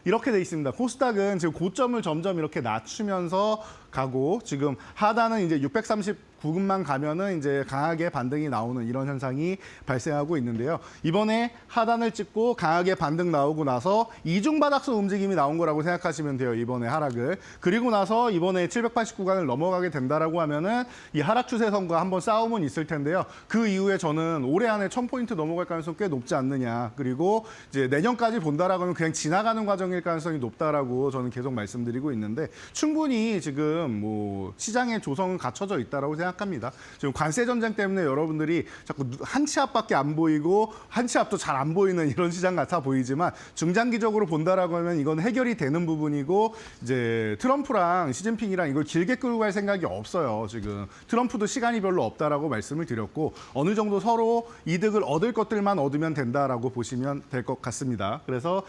이렇게 돼 있습니다. 코스닥은 지금 고점을 점점 이렇게 낮추면서 가고 지금 하단은 이제 639금만 가면은 이제 강하게 반등이 나오는 이런 현상이 발생하고 있는데요. 이번에 하단을 찍고 강하게 반등 나오고 나서 이중바닥성 움직임이 나온 거라고 생각하시면 돼요. 이번에 하락을. 그리고 나서 이번에 789간을 넘어가게 된다라고 하면은 이 하락 추세선과 한번 싸움은 있을 텐데요. 그 이후에 저는 올해 안에 1000포인트 넘어갈 가능성이 꽤 높지 않느냐. 그리고 이제 내년까지 본다라고 하면 그냥 지나가는 과정일 가능성이 높다라고 저는 계속 말씀드리고 있는데 충분히 지금 뭐 시장의 조성은 갖춰져 있다라고 생각합니다. 생각합니다. 지금 관세 전쟁 때문에 여러분들이 자꾸 한 치 앞밖에 안 보이고 한 치 앞도 잘 안 보이는 이런 시장 같아 보이지만 중장기적으로 본다라고 하면 이건 해결이 되는 부분이고 이제 트럼프랑 시진핑이랑 이걸 길게 끌고 갈 생각이 없어요. 지금 트럼프도 시간이 별로 없다라고 말씀을 드렸고 어느 정도 서로 이득을 얻을 것들만 얻으면 된다라고 보시면 될 것 같습니다. 그래서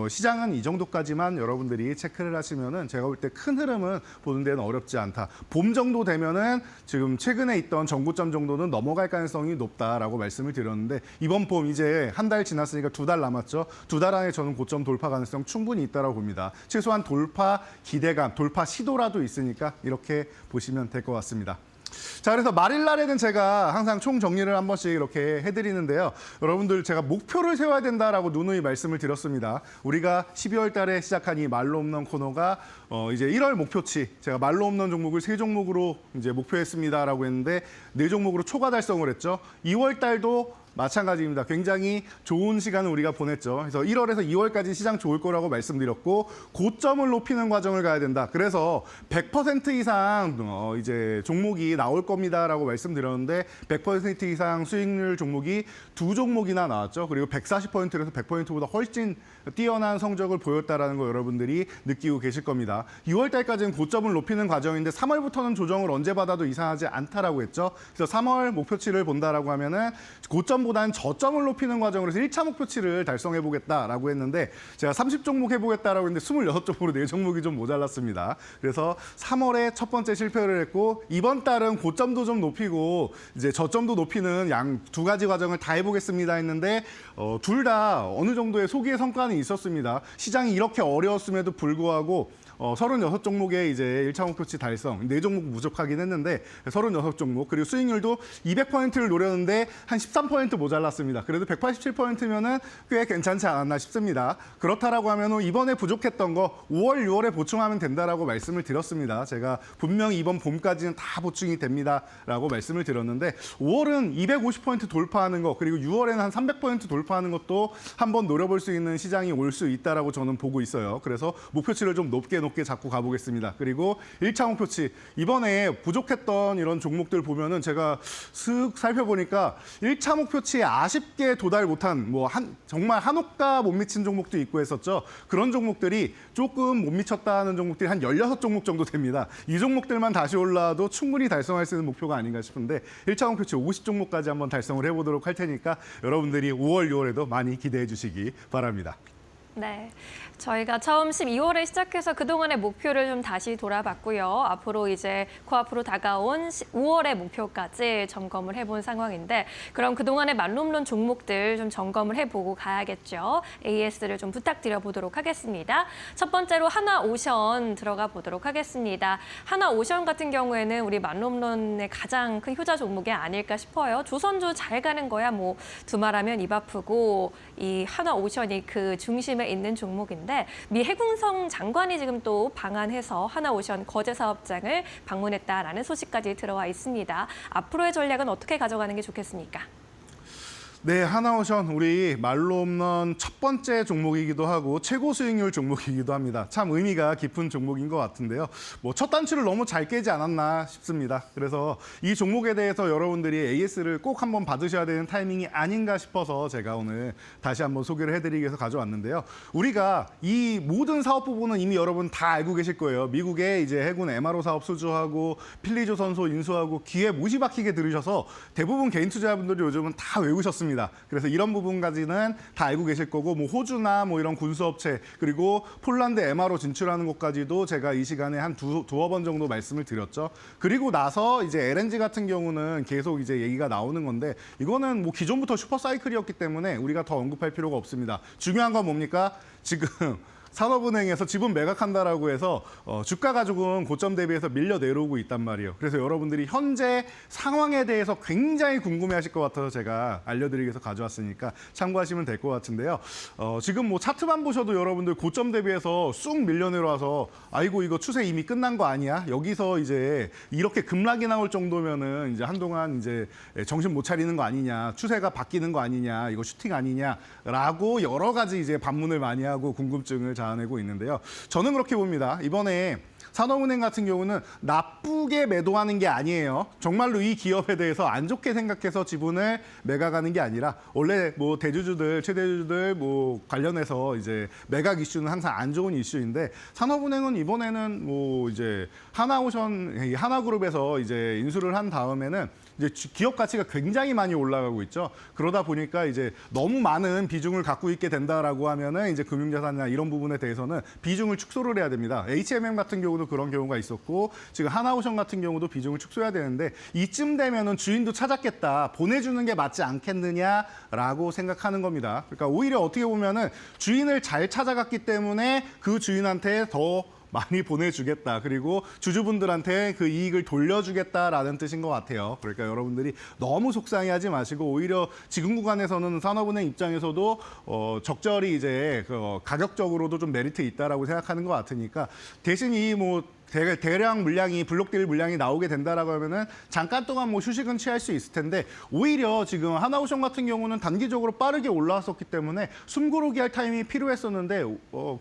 시장은 이 정도까지만 여러분들이 체크를 하시면은 제가 볼 때 큰 흐름은 보는 데는 어렵지 않다. 봄 정도 되면은 지금 최근에 있던 전고점 정도는 넘어갈 가능성이 높다라고 말씀을 드렸는데 이번 봄 이제 한 달 지났으니까 2달 남았죠. 2달 안에 저는 고점 돌파 가능성 충분히 있다라고 봅니다. 최소한 돌파 기대감, 돌파 시도라도 있으니까 이렇게 보시면 될 것 같습니다. 자, 그래서 말일 날에는 제가 항상 총 정리를 한 번씩 이렇게 해드리는데요. 여러분들 제가 목표를 세워야 된다라고 누누이 말씀을 드렸습니다. 우리가 12월 달에 시작한 이 말로 홈런 코너가 이제 1월 목표치 제가 말로 홈런 종목을 3종목으로 이제 목표했습니다라고 했는데 4종목으로 초과 달성을 했죠. 2월 달도 마찬가지입니다. 굉장히 좋은 시간을 우리가 보냈죠. 그래서 1월에서 2월까지 시장 좋을 거라고 말씀드렸고 고점을 높이는 과정을 가야 된다. 그래서 100% 이상 이제 종목이 나올 겁니다라고 말씀드렸는데 100% 이상 수익률 종목이 2종목이나 나왔죠. 그리고 140%에서 100%보다 훨씬 뛰어난 성적을 보였다라는 거 여러분들이 느끼고 계실 겁니다. 6월 달까지는 고점을 높이는 과정인데 3월부터는 조정을 언제 받아도 이상하지 않다라고 했죠. 그래서 3월 목표치를 본다라고 하면은 고점보다는 저점을 높이는 과정으로 해서 1차 목표치를 달성해 보겠다라고 했는데 제가 30종목 해보겠다라고 했는데 26종목으로 4종목이 좀 모자랐습니다. 그래서 3월에 첫 번째 실패를 했고 이번 달은 고점도 좀 높이고 이제 저점도 높이는 양 2가지 과정을 다 해보겠습니다 했는데 둘 다 어느 정도의 소기의 성과는 있었습니다. 시장이 이렇게 어려웠음에도 불구하고 36종목의 이제 1차 목표치 달성, 4종목 부족하긴 했는데 36종목 그리고 수익률도 200%를 노렸는데 한 13% 모자랐습니다. 그래도 187%면은 꽤 괜찮지 않았나 싶습니다. 그렇다라고 하면 이번에 부족했던 거 5월, 6월에 보충하면 된다라고 말씀을 드렸습니다. 제가 분명히 이번 봄까지는 다 보충이 됩니다라고 말씀을 드렸는데 5월은 250% 돌파하는 거 그리고 6월에는 한 300% 돌파하는 것도 한번 노려볼 수 있는 시장이 올 수 있다라고 저는 보고 있어요. 그래서 목표치를 좀 높게 잡고 가보겠습니다. 그리고 1차 목표치 이번에 부족했던 이런 종목들 보면은 제가 슥 살펴보니까 1차 목표치에 아쉽게 도달 못한 정말 한옥가 못 미친 종목도 있고 했었죠. 그런 종목들이 조금 못 미쳤다는 종목들이 한 16종목 정도 됩니다. 이 종목들만 다시 올라와도 충분히 달성할 수 있는 목표가 아닌가 싶은데 1차 목표치 50종목까지 한번 달성을 해보도록 할 테니까 여러분들이 5월, 6월에도 많이 기대해 주시기 바랍니다. 네, 저희가 처음 12월에 시작해서 그동안의 목표를 좀 다시 돌아봤고요. 앞으로 이제 코앞으로 다가온 5월의 목표까지 점검을 해본 상황인데 그럼 그동안의 말홈런 종목들 좀 점검을 해보고 가야겠죠. AS를 좀 부탁드려 보도록 하겠습니다. 첫 번째로 하나오션 들어가 보도록 하겠습니다. 하나오션 같은 경우에는 우리 말홈런의 가장 큰 효자 종목이 아닐까 싶어요. 조선주 잘 가는 거야 뭐 두말하면 입 아프고 이 하나오션이 그 중심에 있는 종목인데 미 해군성 장관이 지금 또 방한해서 하나오션 거제 사업장을 방문했다라는 소식까지 들어와 있습니다. 앞으로의 전략은 어떻게 가져가는 게 좋겠습니까? 네, 하나오션 우리 말로 없는 첫 번째 종목이기도 하고 최고 수익률 종목이기도 합니다. 참 의미가 깊은 종목인 것 같은데요. 첫 단추를 너무 잘 깨지 않았나 싶습니다. 그래서 이 종목에 대해서 여러분들이 AS를 꼭 한번 받으셔야 되는 타이밍이 아닌가 싶어서 제가 오늘 다시 한번 소개를 해드리기 위해서 가져왔는데요. 우리가 이 모든 사업 부분은 이미 여러분 다 알고 계실 거예요. 미국의 이제 해군 MRO 사업 수주하고 필리조선소 인수하고 귀에 못이 박히게 들으셔서 대부분 개인 투자자분들이 요즘은 다 외우셨습니다. 그래서 이런 부분까지는 다 알고 계실 거고 호주나 이런 군수업체 그리고 폴란드 MRO 진출하는 것까지도 제가 이 시간에 한 두어 번 정도 말씀을 드렸죠. 그리고 나서 이제 LNG 같은 경우는 계속 이제 얘기가 나오는 건데 이거는 기존부터 슈퍼사이클이었기 때문에 우리가 더 언급할 필요가 없습니다. 중요한 건 뭡니까? 지금 산업은행에서 지분 매각한다라고 해서 주가 가지고는 고점 대비해서 밀려 내려오고 있단 말이에요. 그래서 여러분들이 현재 상황에 대해서 굉장히 궁금해하실 것 같아서 제가 알려드리기 위해서 가져왔으니까 참고하시면 될 것 같은데요. 지금 차트만 보셔도 여러분들 고점 대비해서 쑥 밀려 내려와서 아이고 이거 추세 이미 끝난 거 아니야? 여기서 이제 이렇게 급락이 나올 정도면은 이제 한동안 이제 정신 못 차리는 거 아니냐? 추세가 바뀌는 거 아니냐? 이거 슈팅 아니냐라고 여러 가지 이제 반문을 많이 하고 궁금증을 자아내고 있는데요. 저는 그렇게 봅니다. 이번에 산업은행 같은 경우는 나쁘게 매도하는 게 아니에요. 정말로 이 기업에 대해서 안 좋게 생각해서 지분을 매각하는 게 아니라 원래 뭐 대주주들, 최대주주들 뭐 관련해서 이제 매각 이슈는 항상 안 좋은 이슈인데 산업은행은 이번에는 뭐 이제 하나오션, 하나그룹에서 이제 인수를 한 다음에는 이제 기업 가치가 굉장히 많이 올라가고 있죠. 그러다 보니까 이제 너무 많은 비중을 갖고 있게 된다라고 하면은 이제 금융자산이나 이런 부분에 대해서는 비중을 축소를 해야 됩니다. HMM 같은 경우도 그런 경우가 있었고 지금 하나오션 같은 경우도 비중을 축소해야 되는데 이쯤 되면은 주인도 찾았겠다. 보내주는 게 맞지 않겠느냐라고 생각하는 겁니다. 그러니까 오히려 어떻게 보면은 주인을 잘 찾아갔기 때문에 그 주인한테 더 많이 보내주겠다. 그리고 주주분들한테 그 이익을 돌려주겠다라는 뜻인 것 같아요. 그러니까 여러분들이 너무 속상해하지 마시고 오히려 지금 구간에서는 산업은행 입장에서도 적절히 이제 가격적으로도 좀 메리트 있다라고 생각하는 것 같으니까 대신 이 뭐 대량 물량이 블록딜 물량이 나오게 된다라고 하면은 잠깐 동안 뭐 휴식은 취할 수 있을 텐데 오히려 지금 하나오션 같은 경우는 단기적으로 빠르게 올라왔었기 때문에 숨고르기 할 타임이 필요했었는데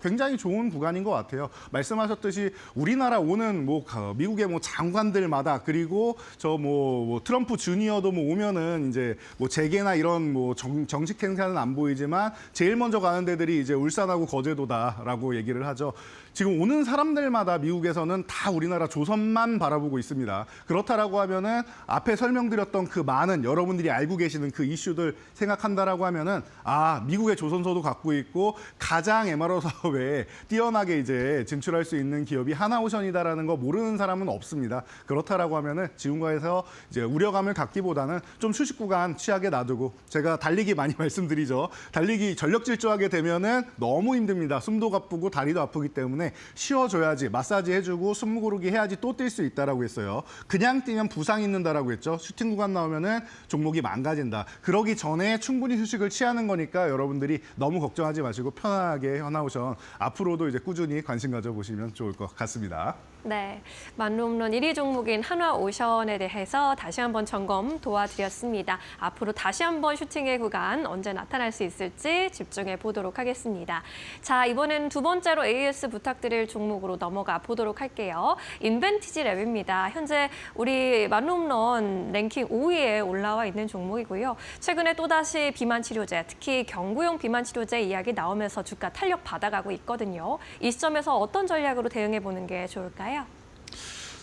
굉장히 좋은 구간인 것 같아요. 말씀하셨듯이 우리나라 오는 뭐 미국의 뭐 장관들마다 그리고 저 뭐 트럼프 주니어도 뭐 오면은 이제 뭐 재계나 이런 뭐 정식 행사는 안 보이지만 제일 먼저 가는 데들이 이제 울산하고 거제도다라고 얘기를 하죠. 지금 오는 사람들마다 미국에서는 다 우리나라 조선만 바라보고 있습니다. 그렇다라고 하면은 앞에 설명드렸던 그 많은 여러분들이 알고 계시는 그 이슈들 생각한다라고 하면은 미국의 조선소도 갖고 있고 가장 MRO 사업에 뛰어나게 이제 진출할 수 있는 기업이 하나오션이다라는 거 모르는 사람은 없습니다. 그렇다라고 하면은 지금과에서 이제 우려감을 갖기보다는 좀 휴식 구간 취하게 놔두고 제가 달리기 많이 말씀드리죠. 달리기 전력 질주하게 되면은 너무 힘듭니다. 숨도 가쁘고 다리도 아프기 때문에 쉬어줘야지 마사지 해주고 숨 고르기 해야지 또 뛸 수 있다라고 했어요. 그냥 뛰면 부상 있는다라고 했죠. 슈팅 구간 나오면은 종목이 망가진다. 그러기 전에 충분히 휴식을 취하는 거니까 여러분들이 너무 걱정하지 마시고 편하게 하나오션 앞으로도 이제 꾸준히 관심 가져보시면 좋을 것 같습니다. 네, 만룸론 1위 종목인 한화오션에 대해서 다시 한번 점검 도와드렸습니다. 앞으로 다시 한번 슈팅의 구간 언제 나타날 수 있을지 집중해 보도록 하겠습니다. 자, 이번엔 두 번째로 AS 부탁드릴 종목으로 넘어가 보도록 할게요. 인벤티지 랩입니다. 현재 우리 만룸론 랭킹 5위에 올라와 있는 종목이고요. 최근에 또다시 비만 치료제, 특히 경구용 비만 치료제 이야기 나오면서 주가 탄력 받아가고 있거든요. 이 시점에서 어떤 전략으로 대응해 보는 게 좋을까요?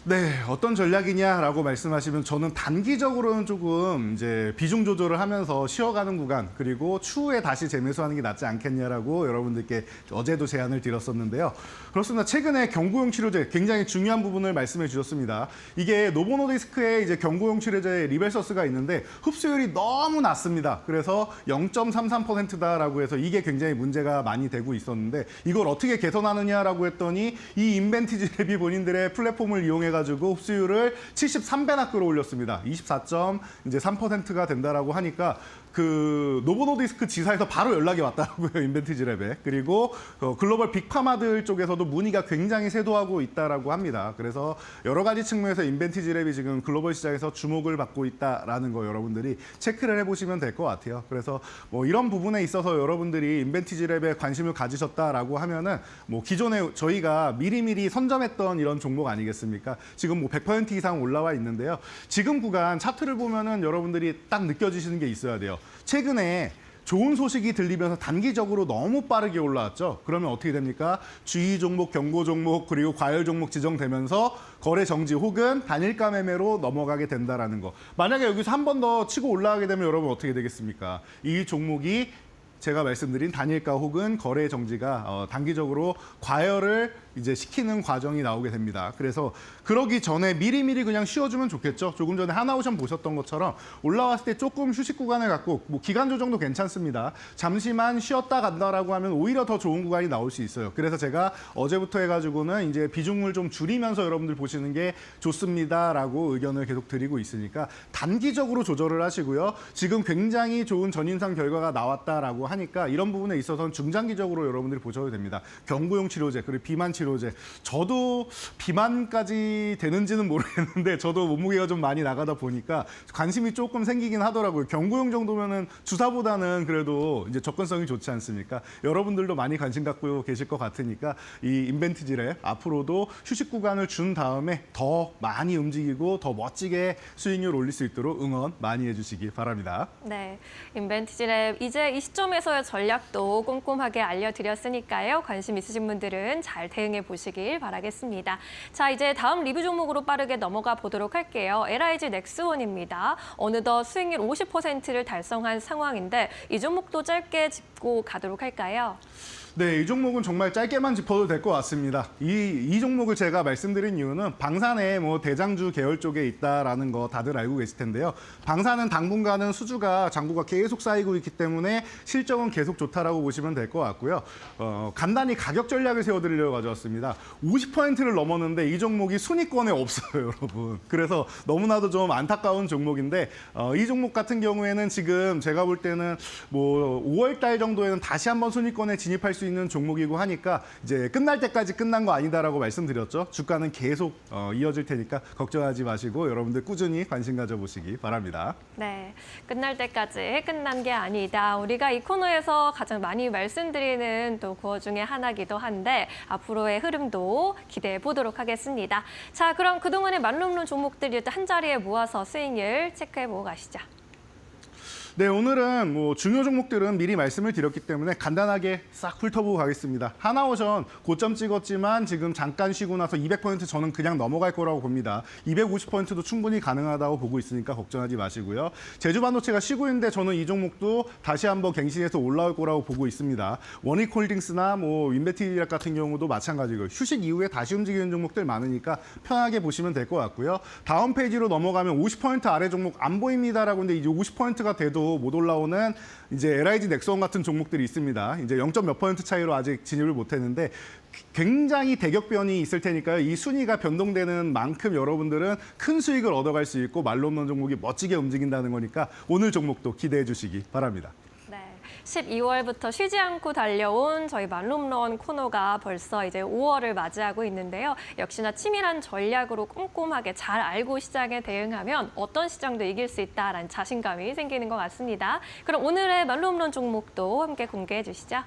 네, 어떤 전략이냐라고 말씀하시면 저는 단기적으로는 조금 이제 비중 조절을 하면서 쉬어가는 구간 그리고 추후에 다시 재매수하는 게 낫지 않겠냐라고 여러분들께 어제도 제안을 드렸었는데요. 그렇습니다. 최근에 경구용 치료제 굉장히 중요한 부분을 말씀해 주셨습니다. 이게 노보노디스크에 이제 경구용 치료제 리벨서스가 있는데 흡수율이 너무 낮습니다. 그래서 0.33%다라고 해서 이게 굉장히 문제가 많이 되고 있었는데 이걸 어떻게 개선하느냐라고 했더니 이 인벤티지 랩이 본인들의 플랫폼을 이용해 가지고 흡수율을 73배나 끌어올렸습니다. 24.3%가 된다라고 하니까 그 노보노디스크 지사에서 바로 연락이 왔다고요. 인벤티지 랩에. 그리고 글로벌 빅파마들 쪽에서도 문의가 굉장히 쇄도하고 있다라고 합니다. 그래서 여러 가지 측면에서 인벤티지 랩이 지금 글로벌 시장에서 주목을 받고 있다라는 거 여러분들이 체크를 해보시면 될 것 같아요. 그래서 뭐 이런 부분에 있어서 여러분들이 인벤티지 랩에 관심을 가지셨다라고 하면은 뭐 기존에 저희가 미리미리 선점했던 이런 종목 아니겠습니까? 지금 뭐 100% 이상 올라와 있는데요. 지금 구간 차트를 보면은 여러분들이 딱 느껴지시는 게 있어야 돼요. 최근에 좋은 소식이 들리면서 단기적으로 너무 빠르게 올라왔죠. 그러면 어떻게 됩니까? 주의 종목, 경고 종목, 그리고 과열 종목 지정되면서 거래 정지 혹은 단일가 매매로 넘어가게 된다라는 거. 만약에 여기서 한 번 더 치고 올라가게 되면 여러분 어떻게 되겠습니까? 이 종목이 제가 말씀드린 단일가 혹은 거래 정지가 단기적으로 과열을 이제 시키는 과정이 나오게 됩니다. 그래서 그러기 전에 미리미리 그냥 쉬어주면 좋겠죠. 조금 전에 하나오션 보셨던 것처럼 올라왔을 때 조금 휴식 구간을 갖고 뭐 기간 조정도 괜찮습니다. 잠시만 쉬었다 간다라고 하면 오히려 더 좋은 구간이 나올 수 있어요. 그래서 제가 어제부터 해가지고는 이제 비중을 좀 줄이면서 여러분들 보시는 게 좋습니다라고 의견을 계속 드리고 있으니까 단기적으로 조절을 하시고요. 지금 굉장히 좋은 전인상 결과가 나왔다라고 하니까 이런 부분에 있어서는 중장기적으로 여러분들이 보셔도 됩니다. 경구용 치료제 그리고 비만 치료제 근로제. 저도 비만까지 되는지는 모르겠는데 저도 몸무게가 좀 많이 나가다 보니까 관심이 조금 생기긴 하더라고요. 경구용 정도면은 주사보다는 그래도 이제 접근성이 좋지 않습니까? 여러분들도 많이 관심 갖고 계실 것 같으니까 이 인벤티지랩 앞으로도 휴식 구간을 준 다음에 더 많이 움직이고 더 멋지게 수익률 올릴 수 있도록 응원 많이 해주시기 바랍니다. 네, 인벤티지랩 이제 이 시점에서의 전략도 꼼꼼하게 알려드렸으니까요. 관심 있으신 분들은 잘 대응해 보시길 바라겠습니다. 자, 이제 다음 리뷰 종목으로 빠르게 넘어가 보도록 할게요. LIG 넥스원입니다. 어느덧 수익률 50%를 달성한 상황인데 이 종목도 짧게 짚고 가도록 할까요? 네, 이 종목은 정말 짧게만 짚어도 될 것 같습니다. 이 종목을 제가 말씀드린 이유는 방산의 대장주 계열 쪽에 있다라는 거 다들 알고 계실 텐데요. 방산은 당분간은 수주가 장부가 계속 쌓이고 있기 때문에 실적은 계속 좋다라고 보시면 될 것 같고요. 간단히 가격 전략을 세워드리려고 가져왔습니다. 50%를 넘었는데 이 종목이 순위권에 없어요, 여러분. 그래서 너무나도 좀 안타까운 종목인데 이 종목 같은 경우에는 지금 제가 볼 때는 5월 달 정도에는 다시 한번 순위권에 진입할 수 있는 종목이고 하니까 이제 끝날 때까지 끝난 거 아니다라고 말씀드렸죠. 주가는 계속 이어질 테니까 걱정하지 마시고 여러분들 꾸준히 관심 가져보시기 바랍니다. 네, 끝날 때까지 끝난 게 아니다. 우리가 이 코너에서 가장 많이 말씀드리는 또 그거 중에 하나기도 한데 앞으로의 흐름도 기대해 보도록 하겠습니다. 자, 그럼 그동안의 말로없는 종목들 일단 한 자리에 모아서 수익률 체크해 보고 가시죠. 네, 오늘은 중요 종목들은 미리 말씀을 드렸기 때문에 간단하게 싹 훑어보고 가겠습니다. 하나오션 고점 찍었지만 지금 잠깐 쉬고 나서 200% 저는 그냥 넘어갈 거라고 봅니다. 250%도 충분히 가능하다고 보고 있으니까 걱정하지 마시고요. 제주반도체가 쉬고 있는데 저는 이 종목도 다시 한번 갱신해서 올라올 거라고 보고 있습니다. 원익홀딩스나 인베티랩 같은 경우도 마찬가지고요. 휴식 이후에 다시 움직이는 종목들 많으니까 편하게 보시면 될 것 같고요. 다음 페이지로 넘어가면 50% 아래 종목 안 보입니다라고 하는데 이제 50%가 돼도 못 올라오는 이제 LIG 넥스원 같은 종목들이 있습니다. 이제 0.몇 % 차이로 아직 진입을 못했는데 굉장히 대격변이 있을 테니까요. 이 순위가 변동되는 만큼 여러분들은 큰 수익을 얻어갈 수 있고 말로 없는 종목이 멋지게 움직인다는 거니까 오늘 종목도 기대해 주시기 바랍니다. 12월부터 쉬지 않고 달려온 저희 말룸런 코너가 벌써 이제 5월을 맞이하고 있는데요. 역시나 치밀한 전략으로 꼼꼼하게 잘 알고 시장에 대응하면 어떤 시장도 이길 수 있다라는 자신감이 생기는 것 같습니다. 그럼 오늘의 말룸런 종목도 함께 공개해 주시죠.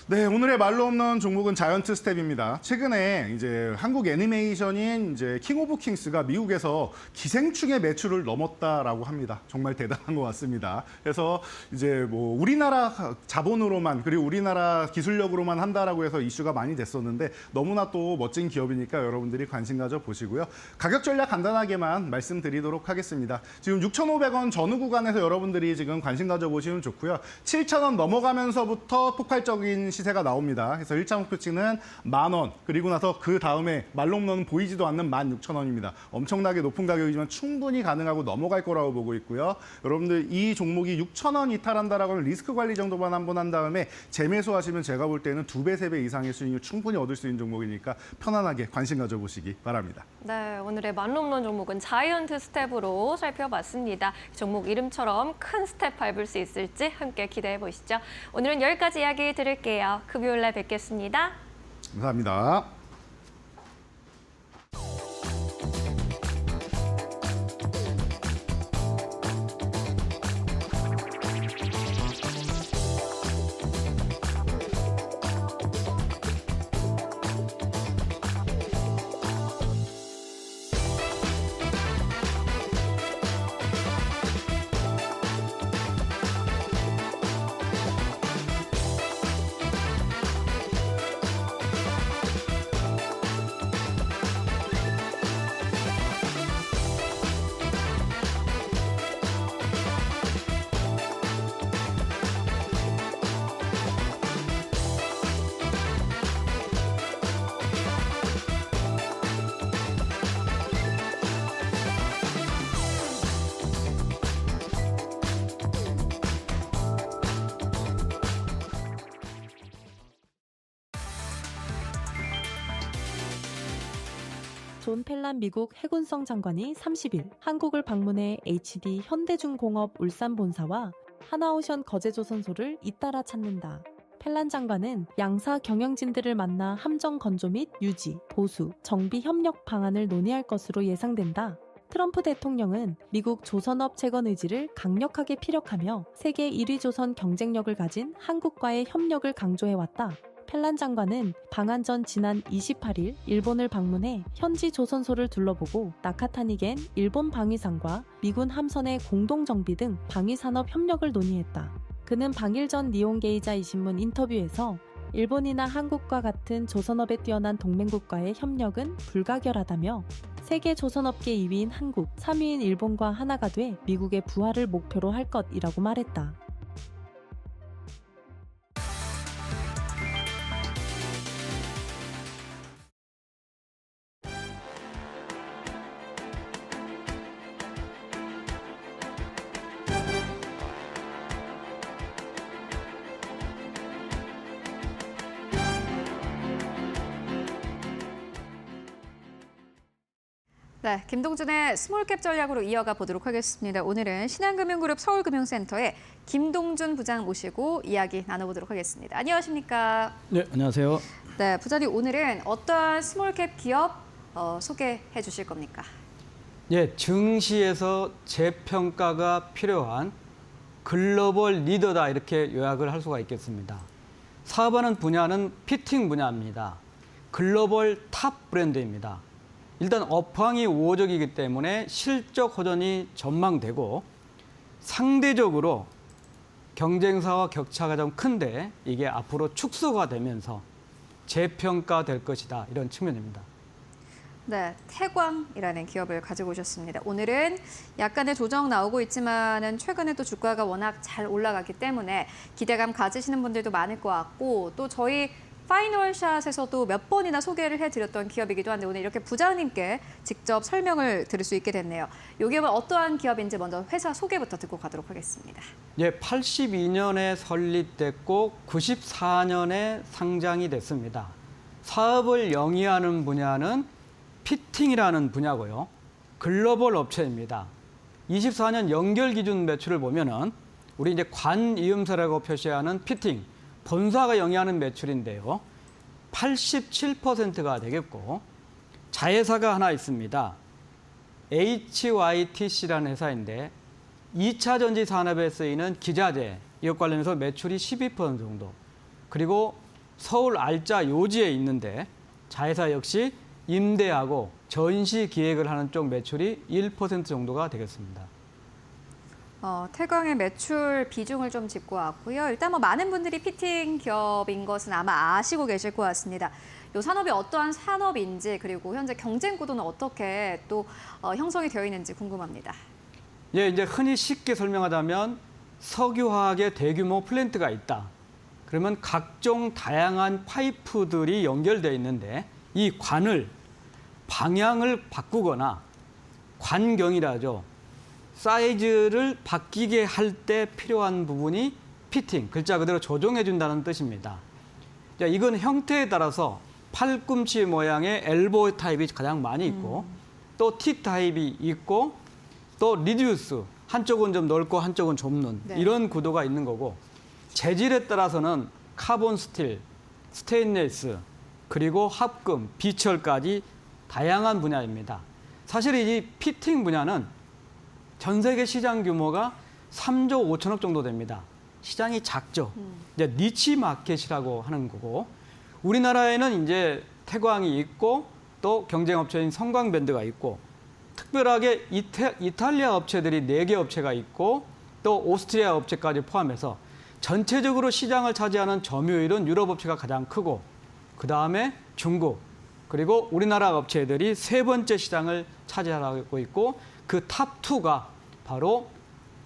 네, 오늘의 말로 없는 종목은 자이언트 스텝입니다. 최근에 이제 한국 애니메이션인 이제 킹 오브 킹스가 미국에서 기생충의 매출을 넘었다라고 합니다. 정말 대단한 것 같습니다. 그래서 이제 우리나라 자본으로만 그리고 우리나라 기술력으로만 한다라고 해서 이슈가 많이 됐었는데 너무나 또 멋진 기업이니까 여러분들이 관심 가져 보시고요. 가격 전략 간단하게만 말씀드리도록 하겠습니다. 지금 6,500원 전후 구간에서 여러분들이 지금 관심 가져 보시면 좋고요. 7,000원 넘어가면서부터 폭발적인 시세가 나옵니다. 그래서 1차 목표치는 10,000원, 그리고 나서 그 다음에 말로는 보이지도 않는 16,000원입니다. 엄청나게 높은 가격이지만 충분히 가능하고 넘어갈 거라고 보고 있고요. 여러분들 이 종목이 6,000원 이탈한다라고 하면 리스크 관리 정도만 한번 한 다음에 재매수하시면 제가 볼 때는 2배, 3배 이상의 수익을 충분히 얻을 수 있는 종목이니까 편안하게 관심 가져보시기 바랍니다. 네, 오늘의 말룸런 종목은 자이언트 스텝으로 살펴봤습니다. 종목 이름처럼 큰 스텝 밟을 수 있을지 함께 기대해 보시죠. 오늘은 여기까지 이야기 드릴게요. 금요일에 뵙겠습니다. 감사합니다. 존 펠란 미국 해군성 장관이 30일 한국을 방문해 HD 현대중공업 울산 본사와 하나오션 거제조선소를 잇따라 찾는다. 펠란 장관은 양사 경영진들을 만나 함정 건조 및 유지, 보수, 정비 협력 방안을 논의할 것으로 예상된다. 트럼프 대통령은 미국 조선업 재건 의지를 강력하게 피력하며 세계 1위 조선 경쟁력을 가진 한국과의 협력을 강조해왔다. 펠란 장관은 방한 전 지난 28일 일본을 방문해 현지 조선소를 둘러보고 나카타니겐 일본 방위상과 미군 함선의 공동 정비 등 방위산업 협력을 논의했다. 그는 방일 전 니혼게이자 이신문 인터뷰에서 일본이나 한국과 같은 조선업에 뛰어난 동맹국과의 협력은 불가결하다며 세계 조선업계 2위인 한국, 3위인 일본과 하나가 돼 미국의 부활을 목표로 할 것이라고 말했다. 네, 김동준의 스몰캡 전략으로 이어가 보도록 하겠습니다. 오늘은 신한금융그룹 서울금융센터의 김동준 부장 모시고 이야기 나눠보도록 하겠습니다. 안녕하십니까? 네, 안녕하세요. 네, 부장님 오늘은 어떠한 스몰캡 기업 소개해 주실 겁니까? 예, 증시에서 재평가가 필요한 글로벌 리더다 이렇게 요약을 할 수가 있겠습니다. 사업하는 분야는 피팅 분야입니다. 글로벌 탑 브랜드입니다. 일단 업황이 우호적이기 때문에 실적 호전이 전망되고 상대적으로 경쟁사와 격차가 좀 큰데 이게 앞으로 축소가 되면서 재평가될 것이다 이런 측면입니다. 네, 태광이라는 기업을 가지고 오셨습니다. 오늘은 약간의 조정 나오고 있지만은 최근에 또 주가가 워낙 잘 올라가기 때문에 기대감 가지시는 분들도 많을 것 같고 또 저희 파이널샷에서도 몇 번이나 소개를 해드렸던 기업이기도 한데 오늘 이렇게 부장님께 직접 설명을 들을 수 있게 됐네요. 이 기업은 어떠한 기업인지 먼저 회사 소개부터 듣고 가도록 하겠습니다. 예, 82년에 설립됐고 94년에 상장이 됐습니다. 사업을 영위하는 분야는 피팅이라는 분야고요. 글로벌 업체입니다. 24년 연결 기준 매출을 보면은 우리 이제 관이음사라고 표시하는 피팅, 본사가 영위하는 매출인데요. 87%가 되겠고 자회사가 하나 있습니다. HYTC라는 회사인데 2차 전지 산업에 쓰이는 기자재, 이것 관련해서 매출이 12% 정도. 그리고 서울 알짜 요지에 있는데 자회사 역시 임대하고 전시 기획을 하는 쪽 매출이 1% 정도가 되겠습니다. 태광의 매출 비중을 좀 짚고 왔고요. 일단 뭐 많은 분들이 피팅 기업인 것은 아마 아시고 계실 것 같습니다. 이 산업이 어떠한 산업인지 그리고 현재 경쟁 구도는 어떻게 또 형성이 되어 있는지 궁금합니다. 예, 이제 흔히 쉽게 설명하자면 석유화학의 대규모 플랜트가 있다. 그러면 각종 다양한 파이프들이 연결되어 있는데 이 관을 방향을 바꾸거나 관경이라죠. 사이즈를 바뀌게 할 때 필요한 부분이 피팅, 글자 그대로 조정해준다는 뜻입니다. 자, 이건 형태에 따라서 팔꿈치 모양의 엘보 타입이 가장 많이 있고 또 T 타입이 있고 또 리듀스, 한쪽은 좀 넓고 한쪽은 좁는 네. 이런 구도가 있는 거고 재질에 따라서는 카본 스틸, 스테인레스, 그리고 합금, 비철까지 다양한 분야입니다. 사실 이 피팅 분야는 전 세계 시장 규모가 3조 5천억 정도 됩니다. 시장이 작죠. 이제 니치 마켓이라고 하는 거고 우리나라에는 이제 태광이 있고 또 경쟁업체인 성광밴드가 있고 특별하게 이탈리아 업체들이 4개 업체가 있고 또 오스트리아 업체까지 포함해서 전체적으로 시장을 차지하는 점유율은 유럽 업체가 가장 크고 그다음에 중국 그리고 우리나라 업체들이 3번째 시장을 차지하고 있고 그 탑2가 바로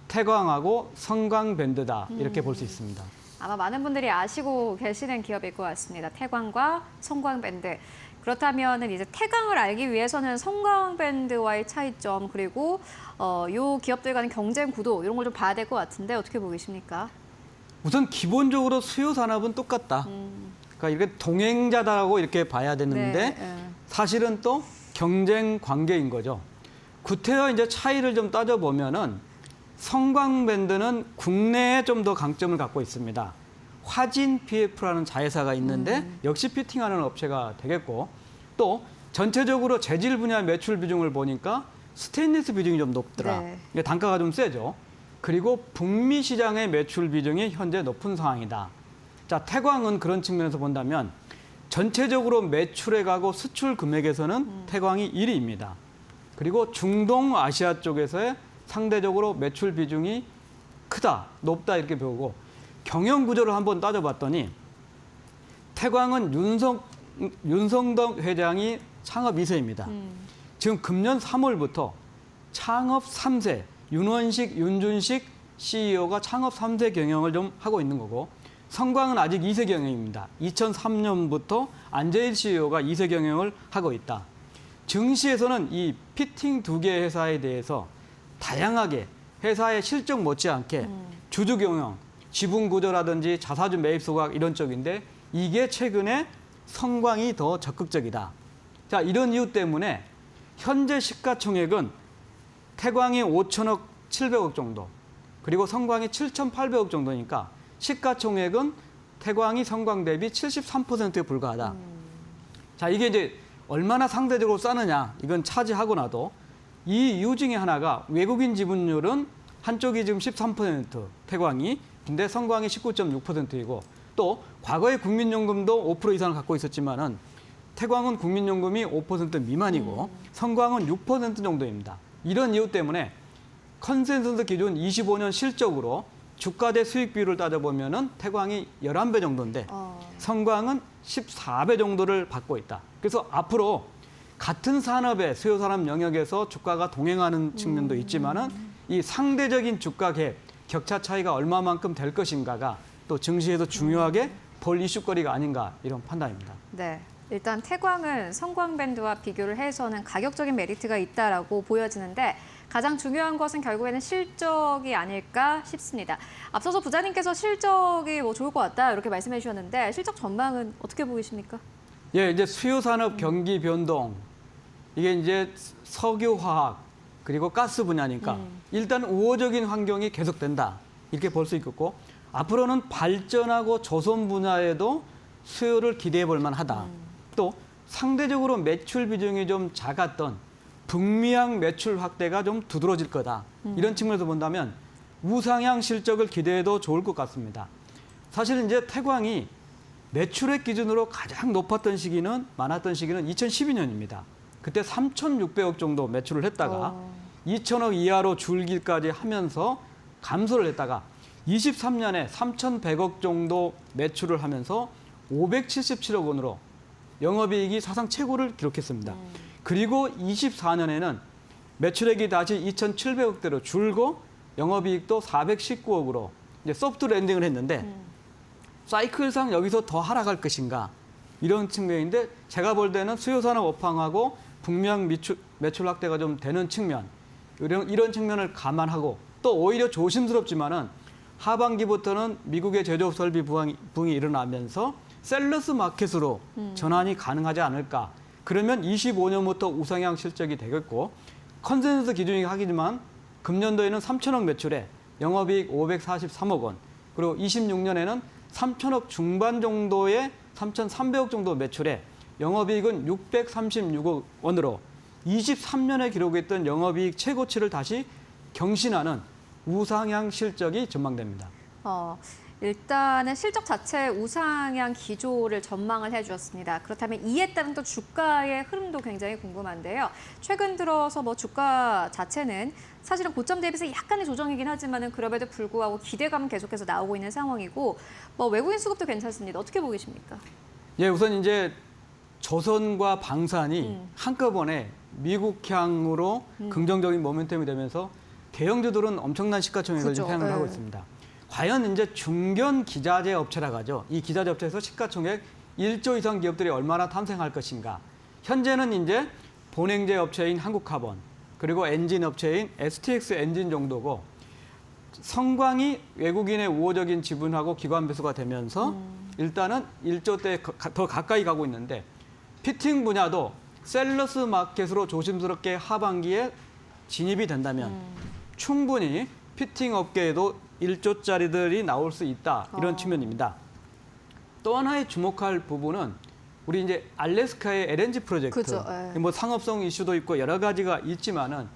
태광하고 성광밴드다 이렇게 볼 수 있습니다. 아마 많은 분들이 아시고 계시는 기업일 것 같습니다. 태광과 성광밴드. 그렇다면 이제 태광을 알기 위해서는 성광밴드와의 차이점 그리고 이 기업들 간의 경쟁 구도 이런 걸 좀 봐야 될 것 같은데 어떻게 보고 계십니까? 우선 기본적으로 수요 산업은 똑같다. 그러니까 이렇게 동행자다라고 이렇게 봐야 되는데 네. 사실은 또 경쟁 관계인 거죠. 구태여 이제 차이를 좀 따져보면은 성광밴드는 국내에 좀 더 강점을 갖고 있습니다. 화진 PF라는 자회사가 있는데 역시 피팅하는 업체가 되겠고 또 전체적으로 재질 분야 매출 비중을 보니까 스테인리스 비중이 좀 높더라. 네. 이게 단가가 좀 세죠. 그리고 북미 시장의 매출 비중이 현재 높은 상황이다. 자, 태광은 그런 측면에서 본다면 전체적으로 매출액하고 수출 금액에서는 태광이 1위입니다. 그리고 중동 아시아 쪽에서의 상대적으로 매출 비중이 크다, 높다 이렇게 보고 경영 구조를 한번 따져봤더니 태광은 윤성덕 회장이 창업 2세입니다. 지금 금년 3월부터 창업 3세, 윤원식, 윤준식 CEO가 창업 3세 경영을 좀 하고 있는 거고 성광은 아직 2세 경영입니다. 2003년부터 안재일 CEO가 2세 경영을 하고 있다. 증시에서는 이 피팅 2개 회사에 대해서 다양하게 회사의 실적 못지않게 주주 경영, 지분 구조라든지 자사주 매입 소각 이런 쪽인데 이게 최근에 성광이 더 적극적이다. 자, 이런 이유 때문에 현재 시가총액은 태광이 5천억 700억 정도, 그리고 성광이 7,800억 정도니까 시가총액은 태광이 성광 대비 73%에 불과하다. 자, 이게 이제 얼마나 상대적으로 싸느냐, 이건 차지하고 나도 이 이유 중에 하나가 외국인 지분율은 한쪽이 지금 13%, 태광이, 근데 성광이 19.6%이고 또 과거에 국민연금도 5% 이상을 갖고 있었지만은 태광은 국민연금이 5% 미만이고 성광은 6% 정도입니다. 이런 이유 때문에 컨센서스 기준 25년 실적으로 주가 대 수익 비율을 따져보면은 태광이 11배 정도인데 성광은 14배 정도를 받고 있다. 그래서 앞으로 같은 산업의 수요 산업 영역에서 주가가 동행하는 측면도 있지만은 이 상대적인 주가 갭, 격차 차이가 얼마만큼 될 것인가가 또 증시에서 중요하게 볼 이슈거리가 아닌가 이런 판단입니다. 네. 일단 태광은 성광밴드와 비교를 해서는 가격적인 메리트가 있다라고 보여지는데 가장 중요한 것은 결국에는 실적이 아닐까 싶습니다. 앞서서 부자님께서 실적이 뭐 좋을 것 같다 이렇게 말씀해 주셨는데 실적 전망은 어떻게 보이십니까? 예, 이제 수요 산업 경기 변동 이게 이제 석유화학 그리고 가스 분야니까 일단 우호적인 환경이 계속된다 이렇게 볼 수 있겠고 앞으로는 발전하고 조선 분야에도 수요를 기대해 볼 만하다. 또 상대적으로 매출 비중이 좀 작았던 북미향 매출 확대가 좀 두드러질 거다. 이런 측면에서 본다면 우상향 실적을 기대해도 좋을 것 같습니다. 사실 이제 태광이 매출액 기준으로 가장 높았던 시기는 많았던 시기는 2012년입니다. 그때 3,600억 정도 매출을 했다가 2,000억 이하로 줄기까지 하면서 감소를 했다가 23년에 3,100억 정도 매출을 하면서 577억 원으로 영업이익이 사상 최고를 기록했습니다. 그리고 24년에는 매출액이 다시 2,700억대로 줄고 영업이익도 419억으로 이제 소프트 랜딩을 했는데 사이클상 여기서 더 하락할 것인가 이런 측면인데 제가 볼 때는 수요산업 업황하고 북미향 매출 확대가 좀 되는 측면 이런 측면을 감안하고 또 오히려 조심스럽지만은 하반기부터는 미국의 제조업 설비 부흥이 일어나면서 셀러스 마켓으로 전환이 가능하지 않을까. 그러면 25년부터 우상향 실적이 되겠고 컨센서스 기준이긴 하지만 금년도에는 3천억 매출에 영업이익 543억 원 그리고 26년에는 3천억 중반 정도의 3,300억 정도 매출에 영업이익은 636억 원으로 23년에 기록했던 영업이익 최고치를 다시 경신하는 우상향 실적이 전망됩니다. 일단은 실적 자체 우상향 기조를 전망을 해주었습니다. 그렇다면 이에 따른 또 주가의 흐름도 굉장히 궁금한데요. 최근 들어서 뭐 주가 자체는 사실은 고점 대비해서 약간의 조정이긴 하지만은 그럼에도 불구하고 기대감은 계속해서 나오고 있는 상황이고 뭐 외국인 수급도 괜찮습니다. 어떻게 보고 계십니까? 예, 우선 이제 조선과 방산이 한꺼번에 미국향으로 긍정적인 모멘텀이 되면서 대형주들은 엄청난 시가총액을 그죠. 횡행을 하고 있습니다. 과연 이제 중견 기자재 업체라고 하죠. 이 기자재 업체에서 시가총액 1조 이상 기업들이 얼마나 탐색할 것인가. 현재는 이제 본행제 업체인 한국카본 그리고 엔진 업체인 STX 엔진 정도고 성광이 외국인의 우호적인 지분하고 기관 배수가 되면서 일단은 1조대 더 가까이 가고 있는데 피팅 분야도 셀러스 마켓으로 조심스럽게 하반기에 진입이 된다면 충분히 피팅 업계에도 1조짜리들이 나올 수 있다 이런 측면입니다. 또 하나의 주목할 부분은 우리 이제 알래스카의 LNG 프로젝트, 그죠, 예. 뭐 상업성 이슈도 있고 여러 가지가 있지만은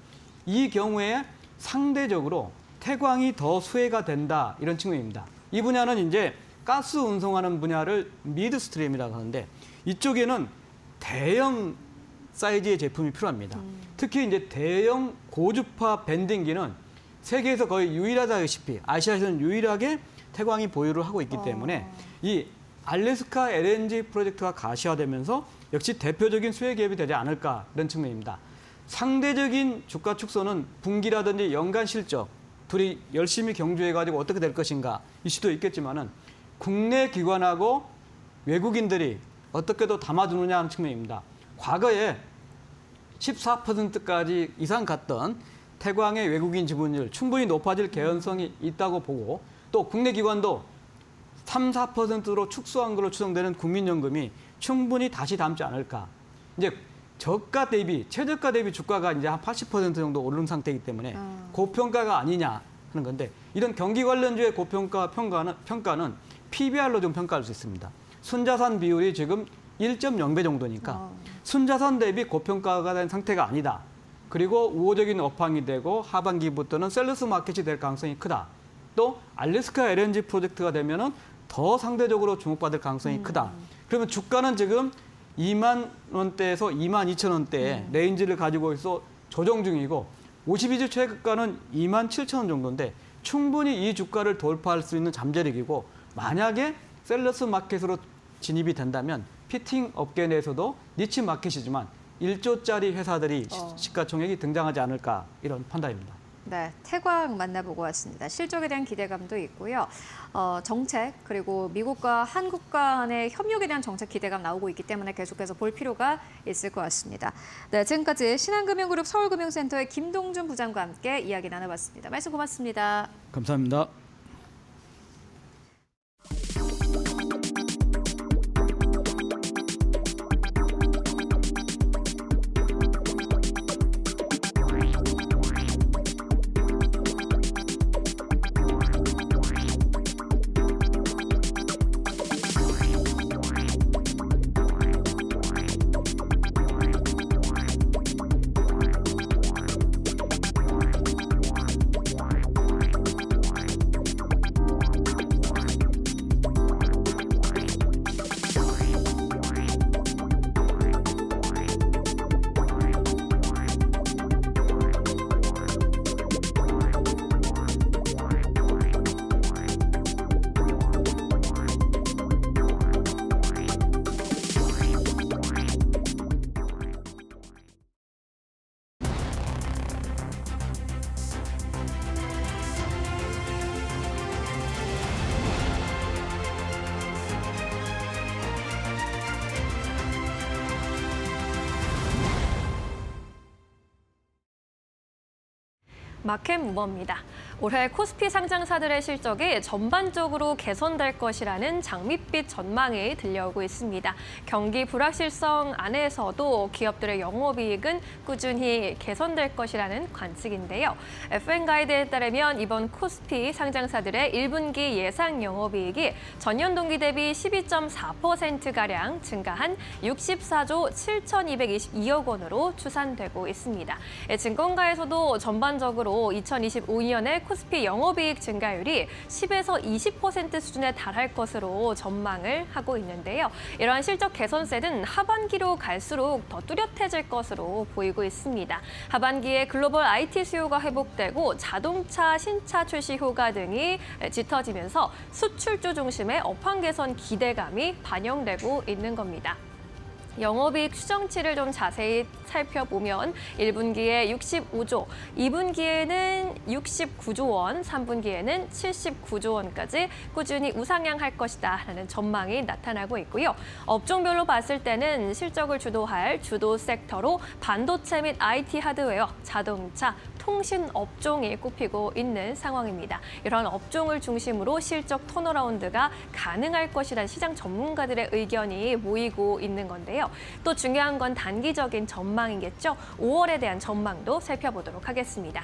이 경우에 상대적으로 태광이 더 수혜가 된다 이런 측면입니다. 이 분야는 이제 가스 운송하는 분야를 미드스트림이라고 하는데 이쪽에는 대형 사이즈의 제품이 필요합니다. 특히 이제 대형 고주파 밴딩기는 세계에서 거의 유일하다시피 아시아에서는 유일하게 태광이 보유를 하고 있기 때문에 이 알래스카 LNG 프로젝트가 가시화되면서 역시 대표적인 수혜 기업이 되지 않을까 이런 측면입니다. 상대적인 주가 축소는 분기라든지 연간 실적 둘이 열심히 경주해가지고 어떻게 될 것인가 이슈도 있겠지만은 국내 기관하고 외국인들이 어떻게 더 담아주느냐 하는 측면입니다. 과거에 14%까지 이상 갔던 태광의 외국인 지분율 충분히 높아질 개연성이 있다고 보고 또 국내 기관도 3, 4%로 축소한 걸로 추정되는 국민연금이 충분히 다시 담지 않을까. 이제 저가 대비, 최저가 대비 주가가 이제 한 80% 정도 오른 상태이기 때문에 고평가가 아니냐 하는 건데 이런 경기 관련주의 고평가 평가는 PBR로 좀 평가할 수 있습니다. 순자산 비율이 지금 1.0배 정도니까 순자산 대비 고평가가 된 상태가 아니다. 그리고 우호적인 업황이 되고 하반기부터는 셀러스 마켓이 될 가능성이 크다. 또 알래스카 LNG 프로젝트가 되면은 더 상대적으로 주목받을 가능성이 크다. 그러면 주가는 지금 2만 원대에서 2만 2천 원대의 레인지를 가지고 있어 조정 중이고 52주 최고가는 2만 7천 원 정도인데 충분히 이 주가를 돌파할 수 있는 잠재력이고 만약에 셀러스 마켓으로 진입이 된다면 피팅 업계 내에서도 니치 마켓이지만 1조짜리 회사들이 시가총액이 등장하지 않을까 이런 판단입니다. 네, 태광 만나보고 왔습니다. 실적에 대한 기대감도 있고요. 정책 그리고 미국과 한국 간의 협력에 대한 정책 기대감 나오고 있기 때문에 계속해서 볼 필요가 있을 것 같습니다. 네, 지금까지 신한금융그룹 서울금융센터의 김동준 부장과 함께 이야기 나눠봤습니다. 말씀 고맙습니다. 감사합니다. 마켓 무버입니다. 올해 코스피 상장사들의 실적이 전반적으로 개선될 것이라는 장밋빛 전망이 들려오고 있습니다. 경기 불확실성 안에서도 기업들의 영업이익은 꾸준히 개선될 것이라는 관측인데요. FN 가이드에 따르면 이번 코스피 상장사들의 1분기 예상 영업이익이 전년 동기 대비 12.4%가량 증가한 64조 7,222억 원으로 추산되고 있습니다. 증권가에서도 전반적으로 2025년에 코스피 영업이익 증가율이 10에서 20% 수준에 달할 것으로 전망을 하고 있는데요. 이러한 실적 개선세는 하반기로 갈수록 더 뚜렷해질 것으로 보이고 있습니다. 하반기에 글로벌 IT 수요가 회복되고 자동차 신차 출시 효과 등이 짙어지면서 수출주 중심의 업황 개선 기대감이 반영되고 있는 겁니다. 영업이익 추정치를 좀 자세히 살펴보면 1분기에 65조, 2분기에는 69조 원, 3분기에는 79조 원까지 꾸준히 우상향할 것이다라는 전망이 나타나고 있고요. 업종별로 봤을 때는 실적을 주도할 주도 섹터로 반도체 및 IT 하드웨어, 자동차, 통신 업종이 꼽히고 있는 상황입니다. 이런 업종을 중심으로 실적 턴어라운드가 가능할 것이란 시장 전문가들의 의견이 모이고 있는 건데요. 또 중요한 건 단기적인 전망이겠죠. 5월에 대한 전망도 살펴보도록 하겠습니다.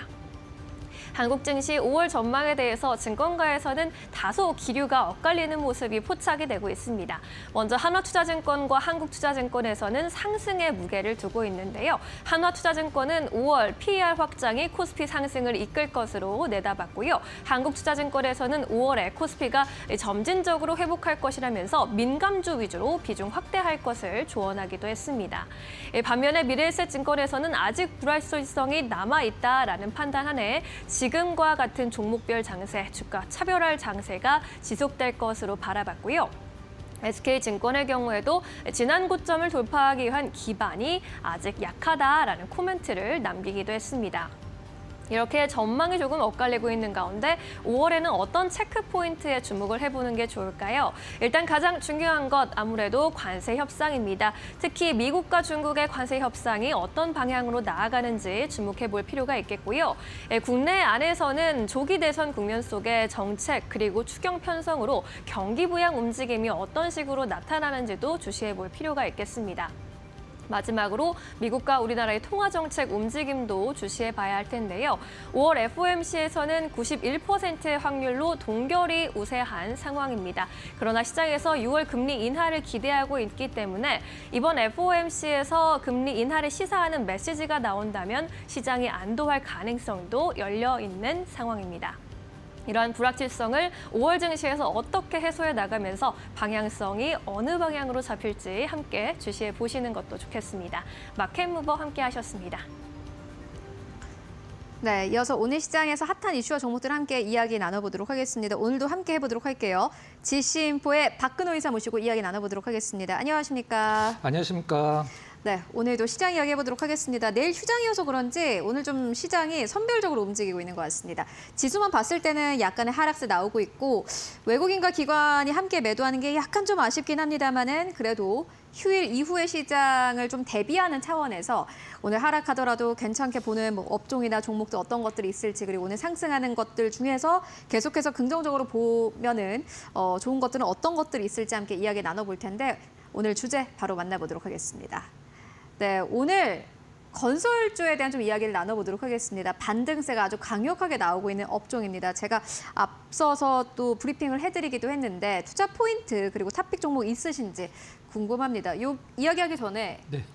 한국 증시 5월 전망에 대해서 증권가에서는 다소 기류가 엇갈리는 모습이 포착이 되고 있습니다. 먼저 한화투자증권과 한국투자증권에서는 상승의 무게를 두고 있는데요. 한화투자증권은 5월 PER 확장이 코스피 상승을 이끌 것으로 내다봤고요. 한국투자증권에서는 5월에 코스피가 점진적으로 회복할 것이라면서 민감주 위주로 비중 확대할 것을 조언하기도 했습니다. 반면에 미래에셋증권에서는 아직 불확실성이 남아있다라는 판단하에 지금과 같은 종목별 장세, 주가 차별할 장세가 지속될 것으로 바라봤고요. SK증권의 경우에도 지난 고점을 돌파하기 위한 기반이 아직 약하다라는 코멘트를 남기기도 했습니다. 이렇게 전망이 조금 엇갈리고 있는 가운데 5월에는 어떤 체크 포인트에 주목을 해보는 게 좋을까요? 일단 가장 중요한 것 아무래도 관세 협상입니다. 특히 미국과 중국의 관세 협상이 어떤 방향으로 나아가는지 주목해 볼 필요가 있겠고요. 국내 안에서는 조기 대선 국면 속에 정책 그리고 추경 편성으로 경기 부양 움직임이 어떤 식으로 나타나는지도 주시해 볼 필요가 있겠습니다. 마지막으로 미국과 우리나라의 통화정책 움직임도 주시해 봐야 할 텐데요. 5월 FOMC에서는 91%의 확률로 동결이 우세한 상황입니다. 그러나 시장에서 6월 금리 인하를 기대하고 있기 때문에 이번 FOMC에서 금리 인하를 시사하는 메시지가 나온다면 시장이 안도할 가능성도 열려 있는 상황입니다. 이러한 불확실성을 5월 증시에서 어떻게 해소해 나가면서 방향성이 어느 방향으로 잡힐지 함께 주시해 보시는 것도 좋겠습니다. 마켓무버 함께 하셨습니다. 네, 이어서 오늘 시장에서 핫한 이슈와 종목들 함께 이야기 나눠보도록 하겠습니다. 오늘도 함께 해보도록 할게요. GC인포의 박근호 이사 모시고 이야기 나눠보도록 하겠습니다. 안녕하십니까? 안녕하십니까? 네, 오늘도 시장 이야기 해보도록 하겠습니다. 내일 휴장이어서 그런지 오늘 좀 시장이 선별적으로 움직이고 있는 것 같습니다. 지수만 봤을 때는 약간의 하락세 나오고 있고 외국인과 기관이 함께 매도하는 게 약간 좀 아쉽긴 합니다만은 그래도 휴일 이후의 시장을 좀 대비하는 차원에서 오늘 하락하더라도 괜찮게 보는 뭐 업종이나 종목들 어떤 것들이 있을지 그리고 오늘 상승하는 것들 중에서 계속해서 긍정적으로 보면은 좋은 것들은 어떤 것들이 있을지 함께 이야기 나눠볼 텐데 오늘 주제 바로 만나보도록 하겠습니다. 네, 오늘 건설주에 대한 좀 이야기를 나눠보도록 하겠습니다. 반등세가 아주 강력하게 나오고 있는 업종입니다. 제가 앞서서 또 브리핑을 해드리기도 했는데 투자 포인트 그리고 탑픽 종목 있으신지 궁금합니다. 이야기하기 전에 네.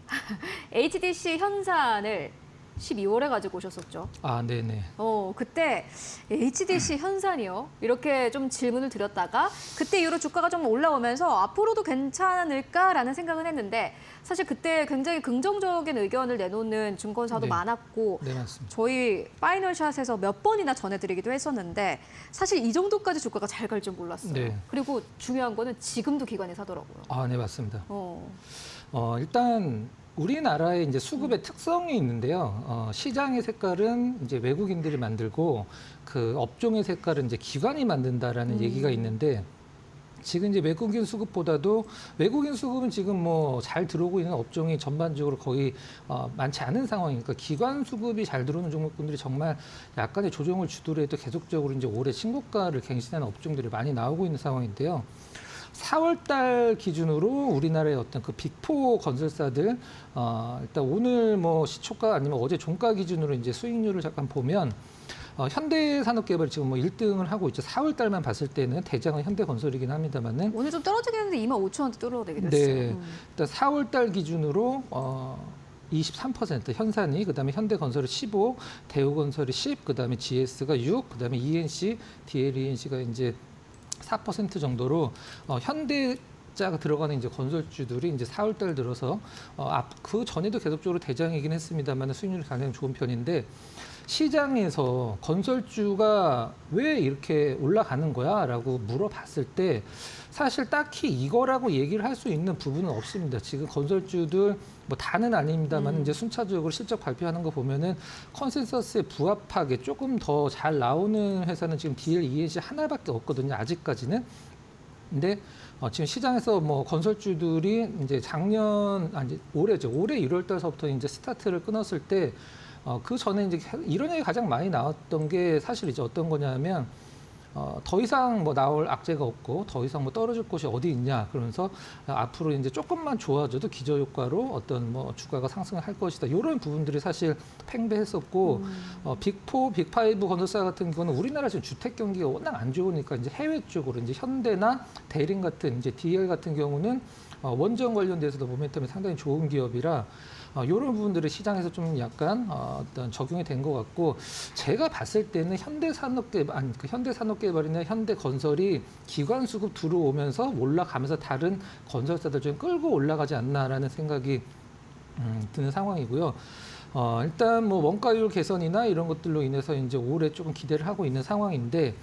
HDC 현산을 12월에 가지고 오셨었죠. 아, 네네. 그때 HDC 현산이요? 이렇게 좀 질문을 드렸다가 그때 이후로 주가가 좀 올라오면서 앞으로도 괜찮을까라는 생각은 했는데 사실 그때 굉장히 긍정적인 의견을 내놓는 증권사도 네. 많았고 네, 맞습니다. 저희 파이널샷에서 몇 번이나 전해드리기도 했었는데 사실 이 정도까지 주가가 잘 갈 줄 몰랐어요. 네. 그리고 중요한 거는 지금도 기관이 사더라고요. 아, 네, 맞습니다. 일단 우리나라의 이제 수급의 특성이 있는데요. 시장의 색깔은 이제 외국인들이 만들고 그 업종의 색깔은 이제 기관이 만든다라는 얘기가 있는데 지금 이제 외국인 수급보다도 외국인 수급은 지금 뭐 잘 들어오고 있는 업종이 전반적으로 거의 많지 않은 상황이니까 기관 수급이 잘 들어오는 종목군들이 정말 약간의 조정을 주더라도 계속적으로 이제 올해 신고가를 갱신하는 업종들이 많이 나오고 있는 상황인데요. 4월 달 기준으로 우리나라의 어떤 그 빅4 건설사들 일단 오늘 뭐 시초가 아니면 어제 종가 기준으로 이제 수익률을 잠깐 보면 현대산업개발이 지금 뭐 1등을 하고 있죠. 4월 달만 봤을 때는 대장은 현대건설이긴 합니다만은 오늘 좀 떨어지긴 했는데 25,000원대 뚫어내기도 네, 했어요. 일단 4월 달 기준으로 23% 현산이 그다음에 현대건설이 15, 대우건설이 10, 그다음에 GS가 6, 그다음에 ENC, DLENC가 이제 4% 정도로 현대자가 들어가는 이제 건설주들이 이제 4월 달 들어서 그 전에도 계속적으로 대장이긴 했습니다만 수익률이 가장 좋은 편인데 시장에서 건설주가 왜 이렇게 올라가는 거야라고 물어봤을 때 사실 딱히 이거라고 얘기를 할 수 있는 부분은 없습니다. 지금 건설주들 뭐 다는 아닙니다만 이제 순차적으로 실적 발표하는 거 보면은 컨센서스에 부합하게 조금 더 잘 나오는 회사는 지금 DLENC 하나밖에 없거든요. 아직까지는. 근데 지금 시장에서 뭐 건설주들이 이제 올해죠. 올해 1월 달서부터 이제 스타트를 끊었을 때 그 전에 이제 이런 얘기 가장 많이 나왔던 게 사실 이제 어떤 거냐면 더 이상 뭐 나올 악재가 없고 더 이상 뭐 떨어질 곳이 어디 있냐 그러면서 앞으로 이제 조금만 좋아져도 기저효과로 어떤 뭐 주가가 상승할 것이다. 이런 부분들이 사실 팽배했었고 빅4, 빅5 건설사 같은 경우는 우리나라 지금 주택 경기가 워낙 안 좋으니까 이제 해외 쪽으로 이제 현대나 대림 같은 이제 DL 같은 경우는 원전 관련돼서도 모멘텀이 상당히 좋은 기업이라 이런 부분들이 시장에서 좀 약간 어떤 적용이 된 것 같고 제가 봤을 때는 현대산업개발이나 현대건설이 기관 수급 들어오면서 올라가면서 다른 건설사들 좀 끌고 올라가지 않나라는 생각이 드는 상황이고요. 일단 뭐 원가율 개선이나 이런 것들로 인해서 이제 올해 조금 기대를 하고 있는 상황인데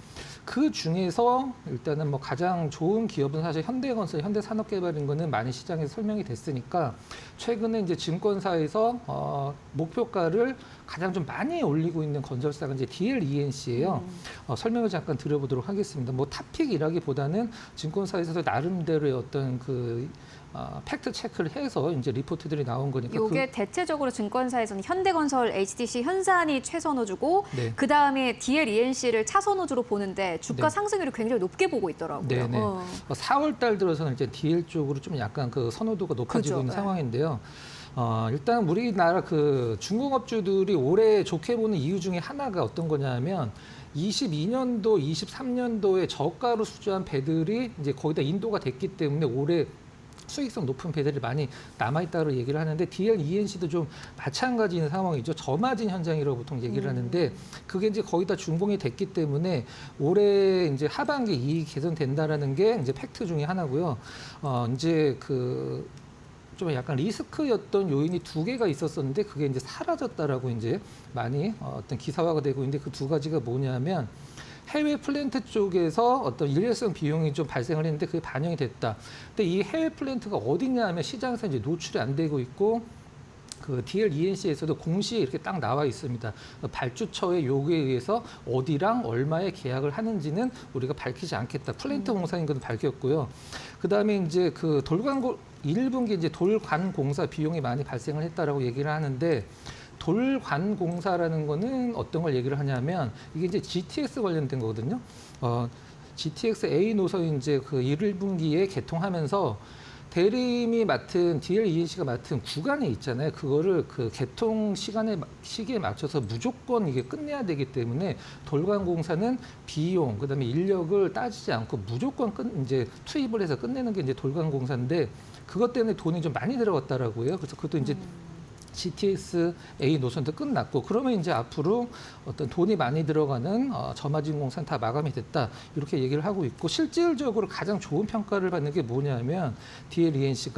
그 중에서 일단은 뭐 가장 좋은 기업은 사실 현대건설, 현대산업개발인 거는 많이 시장에서 설명이 됐으니까 최근에 이제 증권사에서 목표가를 가장 좀 많이 올리고 있는 건설사가 이제 DLENC예요. 설명을 잠깐 드려보도록 하겠습니다. 뭐 탑픽이라기보다는 증권사에서도 나름대로의 어떤 그 팩트 체크를 해서 이제 리포트들이 나온 거니까. 이게 대체적으로 증권사에서는 현대건설, HDC, 현산이 최선호주고 네. 그 다음에 DLENC를 차선호주로 보는데 주가 네. 상승률을 굉장히 높게 보고 있더라고요. 네네. 4월 달 들어서는 이제 DL 쪽으로 좀 약간 그 선호도가 높아지고 그죠. 있는 네. 상황인데요. 일단 우리나라 그 중공업주들이 올해 좋게 보는 이유 중에 하나가 어떤 거냐면 22년도, 23년도에 저가로 수주한 배들이 이제 거의 다 인도가 됐기 때문에 올해 수익성 높은 배들이 많이 남아있다고 얘기를 하는데 DLENC도 좀 마찬가지인 상황이죠. 저마진 현장이라고 보통 얘기를 하는데 그게 이제 거의 다 준공이 됐기 때문에 올해 이제 하반기 이익이 개선된다라는 게 이제 팩트 중에 하나고요. 이제 그 좀 약간 리스크였던 요인이 두 개가 있었었는데 그게 이제 사라졌다라고 이제 많이 어떤 기사화가 되고 있는데 그 두 가지가 뭐냐면 해외 플랜트 쪽에서 어떤 일회성 비용이 좀 발생을 했는데 그게 반영이 됐다. 근데 이 해외 플랜트가 어디냐 하면 시장에서 이제 노출이 안 되고 있고 그 DLENC에서도 공시에 이렇게 딱 나와 있습니다. 발주처의 요구에 의해서 어디랑 얼마의 계약을 하는지는 우리가 밝히지 않겠다. 플랜트 공사인 건 밝혔고요. 그 다음에 이제 그 1분기 이제 돌관공사 비용이 많이 발생을 했다라고 얘기를 하는데 돌관공사라는 거는 어떤 걸 얘기를 하냐면 이게 이제 GTX 관련된 거거든요. GTX A 노선 이제 그 1분기에 개통하면서 대림이 맡은 DLENC가 맡은 구간이 있잖아요. 그거를 그 개통 시기에 맞춰서 무조건 이게 끝내야 되기 때문에 돌관공사는 비용, 그다음에 인력을 따지지 않고 무조건 이제 투입을 해서 끝내는 게 이제 돌관공사인데 그것 때문에 돈이 좀 많이 들어갔다라고요. 그래서 그것도 이제 GTX A 노선도 끝났고 그러면 이제 앞으로 어떤 돈이 많이 들어가는 저마진 공사는 다 마감이 됐다 이렇게 얘기를 하고 있고 실질적으로 가장 좋은 평가를 받는 게 뭐냐면 DLENC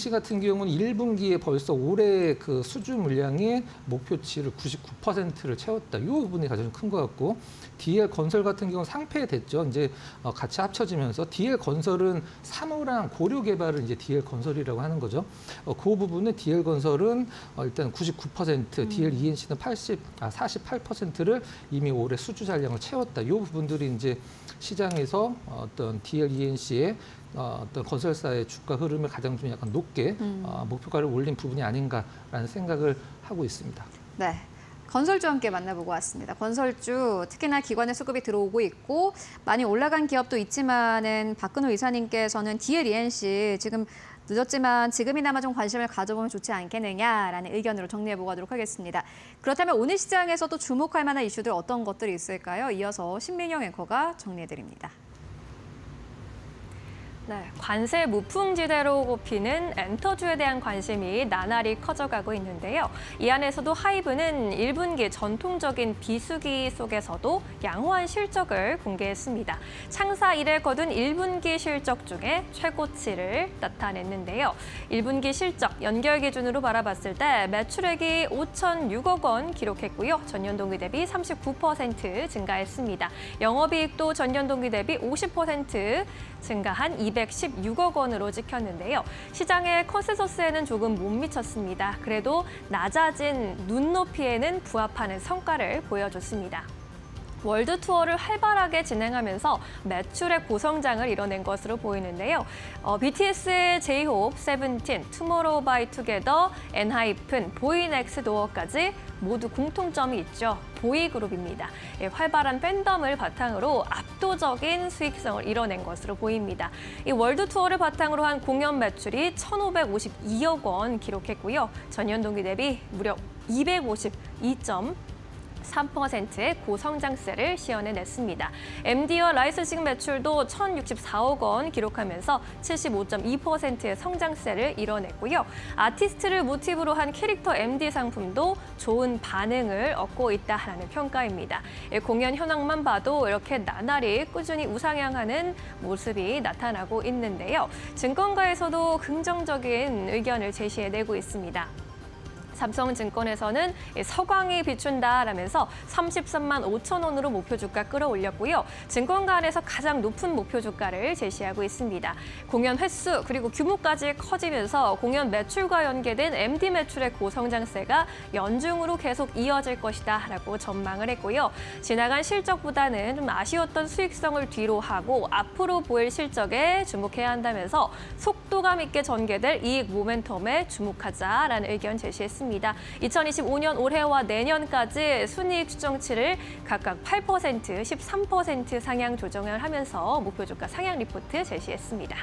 같은 경우는 1분기에 벌써 올해 그 수주 물량의 목표치를 99%를 채웠다. 이 부분이 가장 큰 것 같고 DL건설 같은 경우는 상폐됐죠. 이제 같이 합쳐지면서 DL건설은 산호랑 고려개발을 이제 DL건설이라고 하는 거죠. 그 부분은 DL건설은 일단 99%, DLENC는 48%를 이미 올해 수주 잔량을 채웠다. 이 부분들이 이제 시장에서 어떤 DLENC의 어떤 건설사의 주가 흐름을 가장 좀 약간 높게 목표가를 올린 부분이 아닌가라는 생각을 하고 있습니다. 네. 건설주 함께 만나보고 왔습니다. 건설주 특히나 기관의 수급이 들어오고 있고 많이 올라간 기업도 있지만은 박근호 이사님께서는 DLENC 지금 늦었지만 지금이나마 좀 관심을 가져보면 좋지 않겠느냐라는 의견으로 정리해보고 하도록 하겠습니다. 그렇다면 오늘 시장에서도 주목할 만한 이슈들 어떤 것들이 있을까요? 이어서 신민영 앵커가 정리해드립니다. 네, 관세 무풍지대로 꼽히는 엔터주에 대한 관심이 나날이 커져가고 있는데요. 이 안에서도 하이브는 1분기 전통적인 비수기 속에서도 양호한 실적을 공개했습니다. 창사 이래 거둔 1분기 실적 중에 최고치를 나타냈는데요. 1분기 실적 연결 기준으로 바라봤을 때 매출액이 5,006억 원 기록했고요. 전년 동기 대비 39% 증가했습니다. 영업이익도 전년 동기 대비 50% 증가한 216억 원으로 찍혔는데요. 시장의 컨센서스에는 조금 못 미쳤습니다. 그래도 낮아진 눈높이에는 부합하는 성과를 보여줬습니다. 월드 투어를 활발하게 진행하면서 매출의 고성장을 이뤄낸 것으로 보이는데요. BTS의 J-Hope, 세븐틴, 투모로우 바이 투게더, 엔하이픈, 보이넥스 도어까지 모두 공통점이 있죠. 보이그룹입니다. 활발한 팬덤을 바탕으로 압도적인 수익성을 이뤄낸 것으로 보입니다. 이 월드 투어를 바탕으로 한 공연 매출이 1,552억 원 기록했고요. 전년 동기 대비 무려 252.3%의 고성장세를 시현해냈습니다. MD와 라이선싱 매출도 1,064억 원 기록하면서 75.2%의 성장세를 이뤄냈고요. 아티스트를 모티브로 한 캐릭터 MD 상품도 좋은 반응을 얻고 있다라는 평가입니다. 공연 현황만 봐도 이렇게 나날이 꾸준히 우상향하는 모습이 나타나고 있는데요. 증권가에서도 긍정적인 의견을 제시해내고 있습니다. 삼성증권에서는 서광이 비춘다라면서 33만 5천 원으로 목표 주가 끌어올렸고요. 증권가 안에서 가장 높은 목표 주가를 제시하고 있습니다. 공연 횟수 그리고 규모까지 커지면서 공연 매출과 연계된 MD 매출의 고성장세가 연중으로 계속 이어질 것이다라고 전망을 했고요. 지나간 실적보다는 좀 아쉬웠던 수익성을 뒤로 하고 앞으로 보일 실적에 주목해야 한다면서 속도감 있게 전개될 이익 모멘텀에 주목하자라는 의견 제시했습니다. 2025년 올해와 내년까지 순이익 추정치를 각각 8%, 13% 상향 조정을 하면서 목표 주가 상향 리포트 제시했습니다.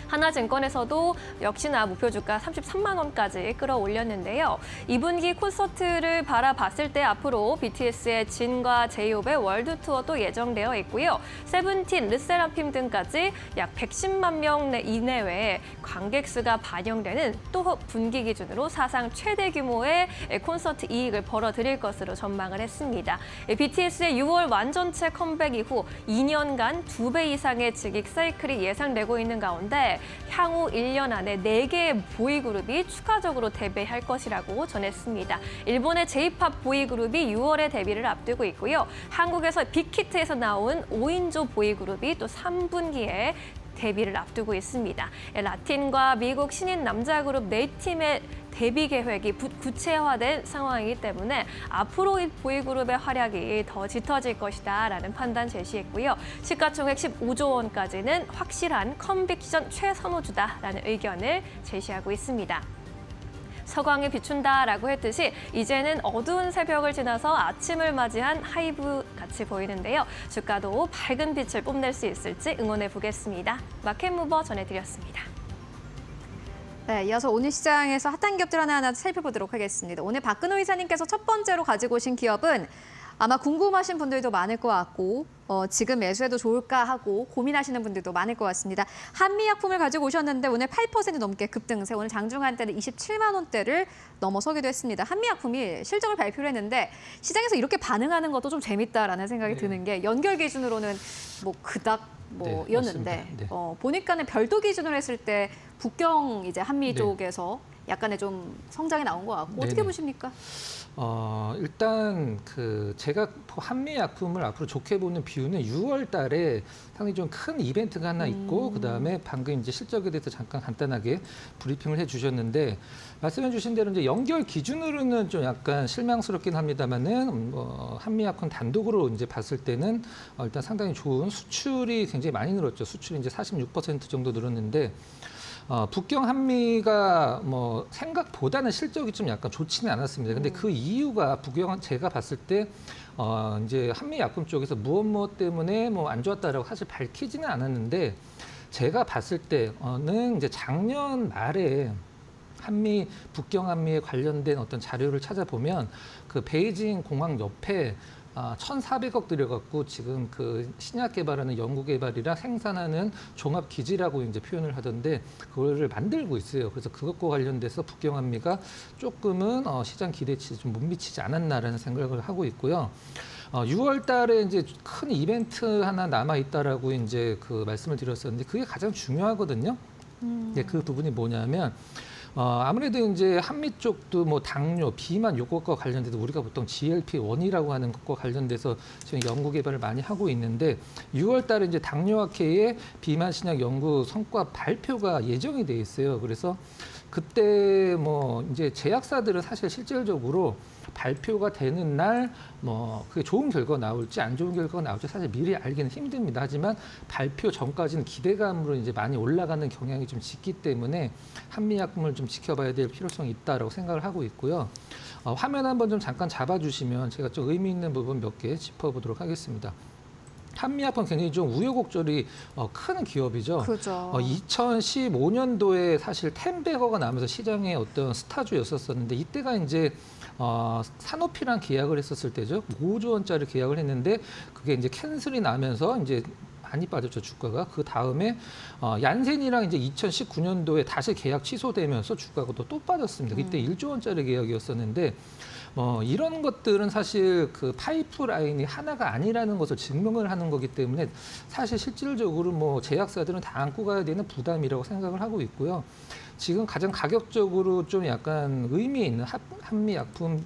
하나증권에서도 역시나 목표 주가 33만 원까지 끌어올렸는데요. 2분기 콘서트를 바라봤을 때 앞으로 BTS의 진과 제이홉의 월드 투어도 예정되어 있고요. 세븐틴, 르세라핌 등까지 약 110만 명 이내외에 관객 수가 반영되는 또 분기 기준으로 사상 최대 규모의 콘서트 이익을 벌어들일 것으로 전망을 했습니다. BTS의 6월 완전체 컴백 이후 2년간 2배 이상의 직익 사이클이 예상되고 있는 가운데 향후 1년 안에 4개의 보이그룹이 추가적으로 데뷔할 것이라고 전했습니다. 일본의 J-팝 보이그룹이 6월에 데뷔를 앞두고 있고요. 한국에서 빅히트에서 나온 5인조 보이그룹이 또 3분기에 데뷔를 앞두고 있습니다. 라틴과 미국 신인 남자 그룹 4팀의 데뷔 계획이 구체화된 상황이기 때문에 앞으로 이 보이그룹의 활약이 더 짙어질 것이다라는 판단 제시했고요. 시가총액 15조 원까지는 확실한 컨빅션 최선호주다라는 의견을 제시하고 있습니다. 서광이 비춘다라고 했듯이 이제는 어두운 새벽을 지나서 아침을 맞이한 하이브 같이 보이는데요. 주가도 밝은 빛을 뽐낼 수 있을지 응원해 보겠습니다. 마켓무버 전해드렸습니다. 네, 이어서 오늘 시장에서 핫한 기업들 하나하나 살펴보도록 하겠습니다. 오늘 박근호 이사님께서 첫 번째로 가지고 오신 기업은 아마 궁금하신 분들도 많을 것 같고 지금 매수해도 좋을까 하고 고민하시는 분들도 많을 것 같습니다. 한미약품을 가지고 오셨는데 오늘 8% 넘게 급등세, 오늘 장중한 때는 27만 원대를 넘어서기도 했습니다. 한미약품이 실적을 발표를 했는데 시장에서 이렇게 반응하는 것도 좀 재밌다라는 생각이 드는 게 연결 기준으로는 뭐 그닥 이었는데 네. 보니까는 별도 기준으로 했을 때 북경 이제 한미 네. 쪽에서 약간의 좀 성장이 나온 것 같고 어떻게 네네. 보십니까? 일단 제가 한미약품을 앞으로 좋게 보는 비유는 6월 달에 상당히 좀 큰 이벤트가 하나 있고 그다음에 방금 이제 실적에 대해서 잠깐 간단하게 브리핑을 해 주셨는데 말씀해 주신 대로 이제 연결 기준으로는 좀 약간 실망스럽긴 합니다만은 한미약품 단독으로 이제 봤을 때는 일단 상당히 좋은 수출이 굉장히 많이 늘었죠. 수출이 이제 46% 정도 늘었는데 북경 한미가 생각보다는 실적이 좀 약간 좋지는 않았습니다. 근데 그 이유가 북경 제가 봤을 때 이제 한미약품 쪽에서 무엇 때문에 안 좋았다라고 사실 밝히지는 않았는데 제가 봤을 때는 이제 작년 말에 북경 한미에 관련된 어떤 자료를 찾아보면 그 베이징 공항 옆에 1,400억 들여갖고 지금 그 신약 개발하는 연구 개발이랑 생산하는 종합 기지라고 이제 표현을 하던데 그거를 만들고 있어요. 그래서 그것과 관련돼서 북경 한미가 조금은 시장 기대치에 좀 못 미치지 않았나라는 생각을 하고 있고요. 6월 달에 이제 큰 이벤트 하나 남아 있다라고 이제 그 말씀을 드렸었는데 그게 가장 중요하거든요. 근데 그 부분이 뭐냐면 아무래도 이제 한미 쪽도 당뇨, 비만 요것과 관련돼서 우리가 보통 GLP-1이라고 하는 것과 관련돼서 지금 연구 개발을 많이 하고 있는데 6월 달에 이제 당뇨학회의 비만 신약 연구 성과 발표가 예정이 돼 있어요. 그래서 그때 뭐 이제 제약사들은 사실 실질적으로 발표가 되는 날 뭐 그게 좋은 결과가 나올지 안 좋은 결과가 나올지 사실 미리 알기는 힘듭니다. 하지만 발표 전까지는 기대감으로 이제 많이 올라가는 경향이 좀 짙기 때문에 한미약품을 좀 지켜봐야 될 필요성이 있다라고 생각을 하고 있고요. 화면 한번 좀 잠깐 잡아주시면 제가 좀 의미 있는 부분 몇 개 짚어보도록 하겠습니다. 한미약품 굉장히 좀 우여곡절이 큰 기업이죠. 그죠. 2015년도에 사실 템베거가 나면서 시장의 어떤 스타주였었는데 이때가 이제 산오피랑 계약을 했었을 때죠. 5조 원짜리 계약을 했는데 그게 이제 캔슬이 나면서 이제 많이 빠졌죠, 주가가. 그 다음에 얀센이랑 이제 2019년도에 다시 계약 취소되면서 주가가 또 빠졌습니다. 그때 1조 원짜리 계약이었었는데 이런 것들은 사실 그 파이프라인이 하나가 아니라는 것을 증명을 하는 거기 때문에 사실 실질적으로 뭐 제약사들은 다 안고 가야 되는 부담이라고 생각을 하고 있고요. 지금 가장 가격적으로 좀 약간 의미 있는 한미약품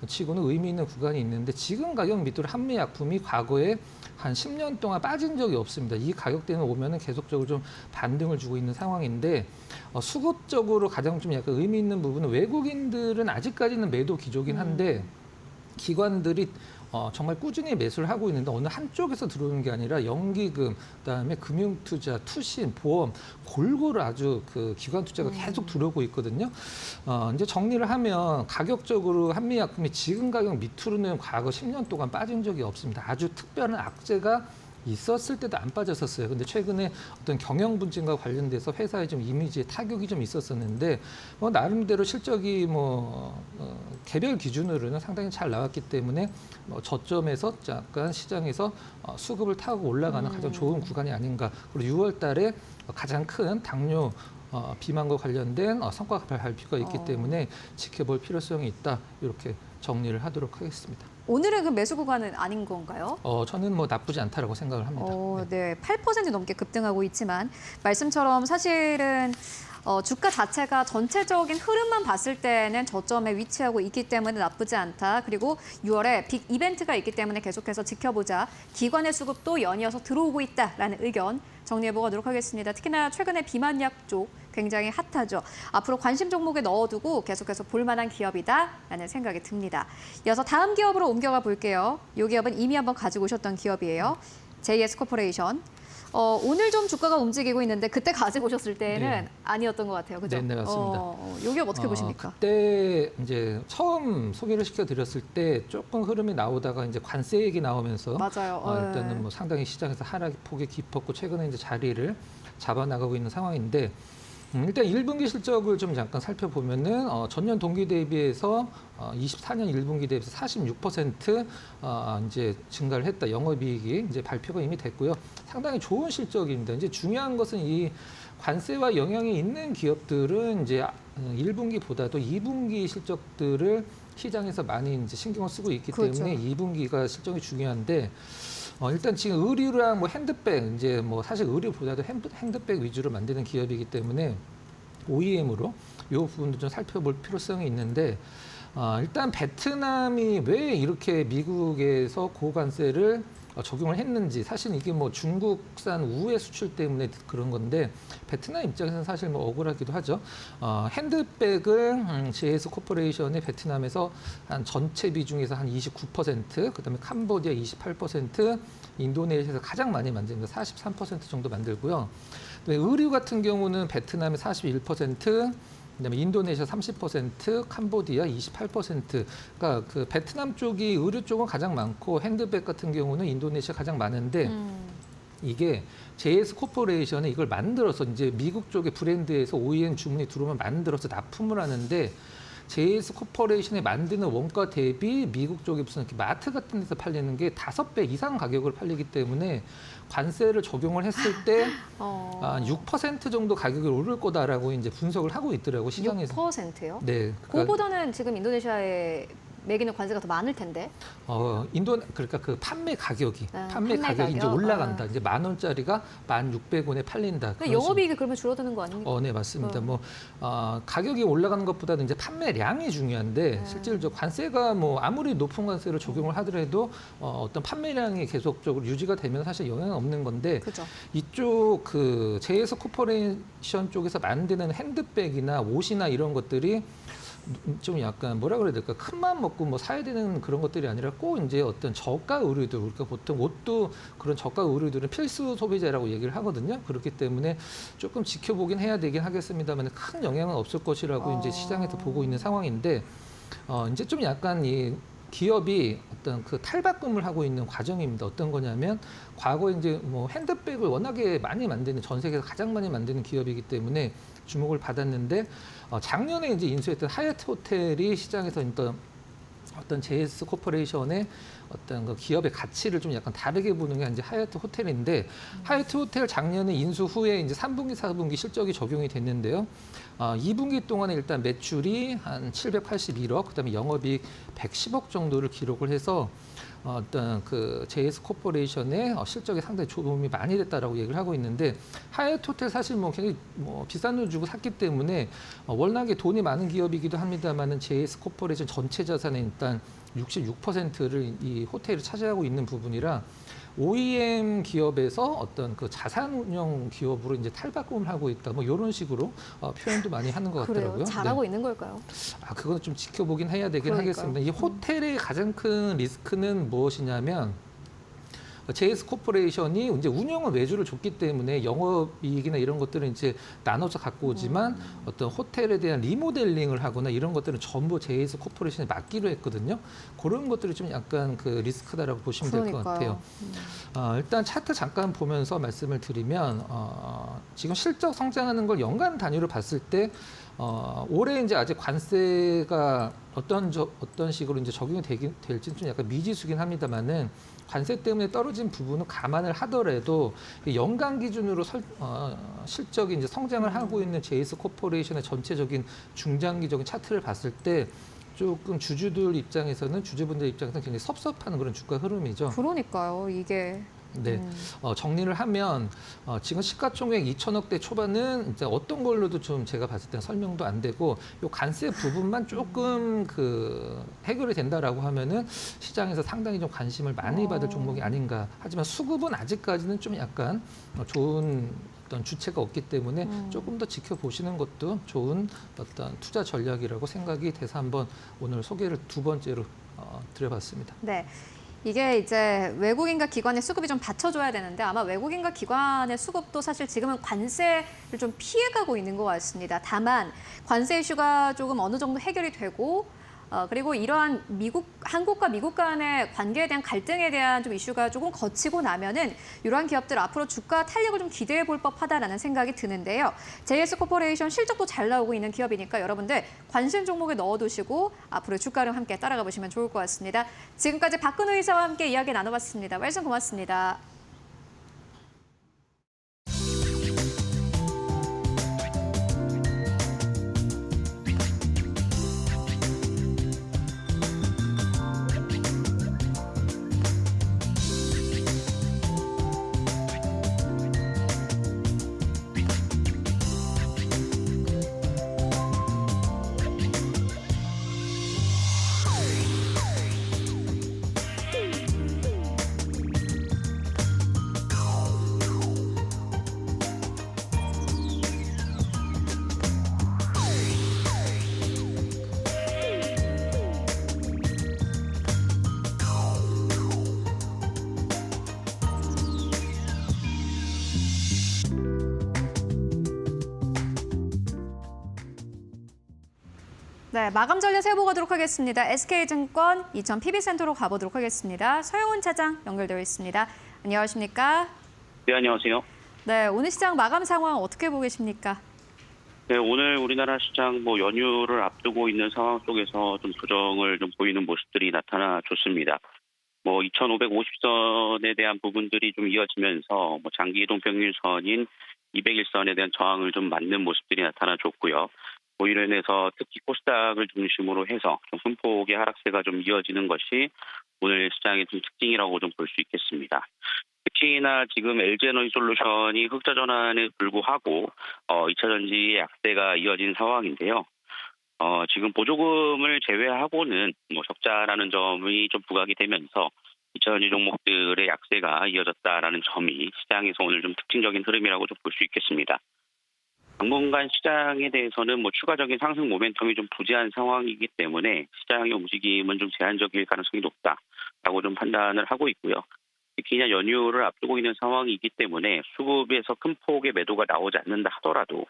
치고는 의미 있는 구간이 있는데 지금 가격 밑으로 한미약품이 과거에 한 10년 동안 빠진 적이 없습니다. 이 가격대는 오면은 계속적으로 좀 반등을 주고 있는 상황인데 수급적으로 가장 좀 약간 의미 있는 부분은 외국인들은 아직까지는 매도 기조긴 한데 기관들이 정말 꾸준히 매수를 하고 있는데 어느 한쪽에서 들어오는 게 아니라 연기금, 그다음에 금융투자, 투신, 보험 골고루 아주 그 기관 투자가 계속 들어오고 있거든요. 이제 정리를 하면 가격적으로 한미약품이 지금 가격 밑으로는 과거 10년 동안 빠진 적이 없습니다. 아주 특별한 악재가 있었을 때도 안 빠졌었어요. 근데 최근에 어떤 경영 분진과 관련돼서 회사의 좀 이미지에 타격이 좀 있었었는데 나름대로 실적이 개별 기준으로는 상당히 잘 나왔기 때문에 저점에서 약간 시장에서 수급을 타고 올라가는 가장 좋은 구간이 아닌가. 그리고 6월달에 가장 큰 당뇨 비만과 관련된 성과 발표가 있기 때문에 지켜볼 필요성이 있다. 이렇게 정리를 하도록 하겠습니다. 오늘은 그 매수 구간은 아닌 건가요? 저는 뭐 나쁘지 않다라고 생각을 합니다. 네, 8% 넘게 급등하고 있지만 말씀처럼 사실은 주가 자체가 전체적인 흐름만 봤을 때는 저점에 위치하고 있기 때문에 나쁘지 않다. 그리고 6월에 빅 이벤트가 있기 때문에 계속해서 지켜보자. 기관의 수급도 연이어서 들어오고 있다라는 의견 정리해보도록 하겠습니다. 특히나 최근에 비만약 쪽 굉장히 핫하죠. 앞으로 관심 종목에 넣어두고 계속해서 볼만한 기업이다라는 생각이 듭니다. 이어서 다음 기업으로 옮겨가 볼게요. 이 기업은 이미 한번 가지고 오셨던 기업이에요. JS코퍼레이션. 오늘 좀 주가가 움직이고 있는데 그때 가지고 오셨을 때는 아니었던 것 같아요. 그죠? 네, 맞습니다. 이 기업 어떻게 보십니까? 그때 이제 처음 소개를 시켜드렸을 때 조금 흐름이 나오다가 이제 관세 얘기 나오면서 맞아요. 일단은 뭐 상당히 시장에서 하락 폭이 깊었고 최근에 이제 자리를 잡아나가고 있는 상황인데 일단 1분기 실적을 좀 잠깐 살펴보면은 전년 동기 대비해서 24년 1분기 대비해서 46% 이제 증가를 했다. 영업이익이 이제 발표가 이미 됐고요. 상당히 좋은 실적입니다. 이제 중요한 것은 이 관세와 영향이 있는 기업들은 이제 1분기보다도 2분기 실적들을 시장에서 많이 이제 신경을 쓰고 있기 그렇죠. 때문에 2분기가 실적이 중요한데 일단 지금 의류랑 뭐 핸드백 이제 뭐 사실 의류보다도 핸드백 위주로 만드는 기업이기 때문에 OEM으로 이 부분도 좀 살펴볼 필요성이 있는데 일단 베트남이 왜 이렇게 미국에서 고관세를 적용을 했는지 사실 이게 뭐 중국산 우회 수출 때문에 그런 건데 베트남 입장에서는 사실 뭐 억울하기도 하죠. 핸드백을 JS 코퍼레이션이 베트남에서 한 전체 비중에서 한 29%, 그다음에 캄보디아 28%, 인도네시아에서 가장 많이 만듭니다. 43% 정도 만들고요. 의류 같은 경우는 베트남이 41%, 그다음에 인도네시아 30%, 캄보디아 28%. 그러니까 그 베트남 쪽이 의류 쪽은 가장 많고 핸드백 같은 경우는 인도네시아 가장 많은데 이게 JS 코퍼레이션이 이걸 만들어서 이제 미국 쪽의 브랜드에서 OEM 주문이 들어오면 만들어서 납품을 하는데 JS 코퍼레이션이 만드는 원가 대비 미국 쪽에 무슨 이렇게 마트 같은 데서 팔리는 게 5배 이상 가격을 팔리기 때문에 관세를 적용을 했을 때 6% 정도 가격이 오를 거다라고 이제 분석을 하고 있더라고 시장에서. 6%요? 네. 그거보다는 지금 인도네시아의 매기는 관세가 더 많을 텐데. 그러니까 그 판매 가격이 판매 가격이 이제 가격? 올라간다. 이제 10,000원짜리가 1,600원에 팔린다. 근데 영업이익이 그러면 줄어드는 거 아닙니까? 네, 맞습니다. 가격이 올라가는 것보다는 이제 판매량이 중요한데 실제로 저 관세가 아무리 높은 관세를 적용을 하더라도 어떤 판매량이 계속적으로 유지가 되면 사실 영향은 없는 건데 그죠. 이쪽 그 JS 코퍼레이션 쪽에서 만드는 핸드백이나 옷이나 이런 것들이 좀 약간 뭐라 그래야 될까, 큰맘 먹고 사야 되는 그런 것들이 아니라 꼭 이제 어떤 저가 의류들, 우리가 보통 옷도 그런 저가 의류들은 필수 소비재라고 얘기를 하거든요. 그렇기 때문에 조금 지켜보긴 해야 되긴 하겠습니다만 큰 영향은 없을 것이라고 이제 시장에서 보고 있는 상황인데 이제 좀 약간 이 기업이 어떤 그 탈바꿈을 하고 있는 과정입니다. 어떤 거냐면 과거 이제 핸드백을 워낙에 많이 만드는, 전 세계에서 가장 많이 만드는 기업이기 때문에 주목을 받았는데 작년에 이제 인수했던 하얏트 호텔이 시장에서 어떤 JS 코퍼레이션의 어떤 그 기업의 가치를 좀 약간 다르게 보는 게 이제 하얏트 호텔인데 하얏트 호텔 작년에 인수 후에 이제 3분기, 4분기 실적이 적용이 됐는데요. 2분기 동안에 일단 매출이 한 781억, 그다음에 영업이익 110억 정도를 기록을 해서 어떤 그 JS 코퍼레이션의 실적에 상당히 도움이 많이 됐다라고 얘기를 하고 있는데 하얏트 호텔 사실 굉장히 비싼 돈 주고 샀기 때문에 워낙에 돈이 많은 기업이기도 합니다만은 JS 코퍼레이션 전체 자산의 일단 66%를 이 호텔이 차지하고 있는 부분이라 OEM 기업에서 어떤 그 자산 운영 기업으로 이제 탈바꿈을 하고 있다. 이런 식으로 표현도 많이 하는 것 같더라고요. 그래요? 잘하고 있는 걸까요? 그건 좀 지켜보긴 해야 되긴 그러니까요. 하겠습니다. 이 호텔의 가장 큰 리스크는 무엇이냐면 JS 코퍼레이션이 이제 운영은 외주를 줬기 때문에 영업이익이나 이런 것들은 이제 나눠서 갖고 오지만 어떤 호텔에 대한 리모델링을 하거나 이런 것들은 전부 JS 코퍼레이션에 맡기로 했거든요. 그런 것들이 좀 약간 그 리스크다라고 보시면 될 것 같아요. 일단 차트 잠깐 보면서 말씀을 드리면 지금 실적 성장하는 걸 연간 단위로 봤을 때 올해 이제 아직 관세가 어떤 식으로 이제 적용이 될지는 좀 약간 미지수긴 합니다만은 관세 때문에 떨어진 부분은 감안을 하더라도 연간 기준으로 실적이 이제 성장을 하고 있는 JS 코퍼레이션의 전체적인 중장기적인 차트를 봤을 때 조금 주주분들 입장에서는 굉장히 섭섭한 그런 주가 흐름이죠. 그러니까요. 이게. 네, 정리를 하면 지금 시가총액 2천억대 초반은 이제 어떤 걸로도 좀 제가 봤을 때는 설명도 안 되고 요 관세 부분만 조금 그 해결이 된다라고 하면은 시장에서 상당히 좀 관심을 많이 받을 종목이 아닌가. 하지만 수급은 아직까지는 좀 약간 좋은 어떤 주체가 없기 때문에 조금 더 지켜보시는 것도 좋은 어떤 투자 전략이라고 생각이 돼서 한번 오늘 소개를 두 번째로 드려봤습니다. 네. 이게 이제 외국인과 기관의 수급이 좀 받쳐줘야 되는데 아마 외국인과 기관의 수급도 사실 지금은 관세를 좀 피해가고 있는 것 같습니다. 다만 관세 이슈가 조금 어느 정도 해결이 되고 그리고 이러한 한국과 미국 간의 관계에 대한 갈등에 대한 좀 이슈가 조금 거치고 나면은 이러한 기업들 앞으로 주가 탄력을 좀 기대해 볼 법하다라는 생각이 드는데요. JS 코퍼레이션 실적도 잘 나오고 있는 기업이니까 여러분들 관심 종목에 넣어두시고 앞으로 주가를 함께 따라가 보시면 좋을 것 같습니다. 지금까지 박근우 이사와 함께 이야기 나눠봤습니다. 말씀 고맙습니다. 네, 마감 전략 세워보도록 하겠습니다. SK증권 이천 PB센터로 가보도록 하겠습니다. 서영훈 차장 연결되어 있습니다. 안녕하십니까? 네, 안녕하세요. 네, 오늘 시장 마감 상황 어떻게 보고 계십니까? 네, 오늘 우리나라 시장 연휴를 앞두고 있는 상황 속에서 좀 조정을 좀 보이는 모습들이 나타나 줬습니다. 2,550선에 대한 부분들이 좀 이어지면서 장기 이동 평균선인 200일선에 대한 저항을 좀 맞는 모습들이 나타나 줬고요. 이로 인해서 특히 코스닥을 중심으로 해서 좀 큰 폭의 하락세가 좀 이어지는 것이 오늘 시장의 좀 특징이라고 좀 볼 수 있겠습니다. 특히나 지금 LG에너지솔루션이 흑자 전환에 불구하고 2차 전지의 약세가 이어진 상황인데요. 지금 보조금을 제외하고는 적자라는 점이 좀 부각이 되면서 2차 전지 종목들의 약세가 이어졌다라는 점이 시장에서 오늘 좀 특징적인 흐름이라고 좀 볼 수 있겠습니다. 당분간 시장에 대해서는 추가적인 상승 모멘텀이 좀 부재한 상황이기 때문에 시장의 움직임은 좀 제한적일 가능성이 높다라고 좀 판단을 하고 있고요. 특히나 연휴를 앞두고 있는 상황이기 때문에 수급에서 큰 폭의 매도가 나오지 않는다 하더라도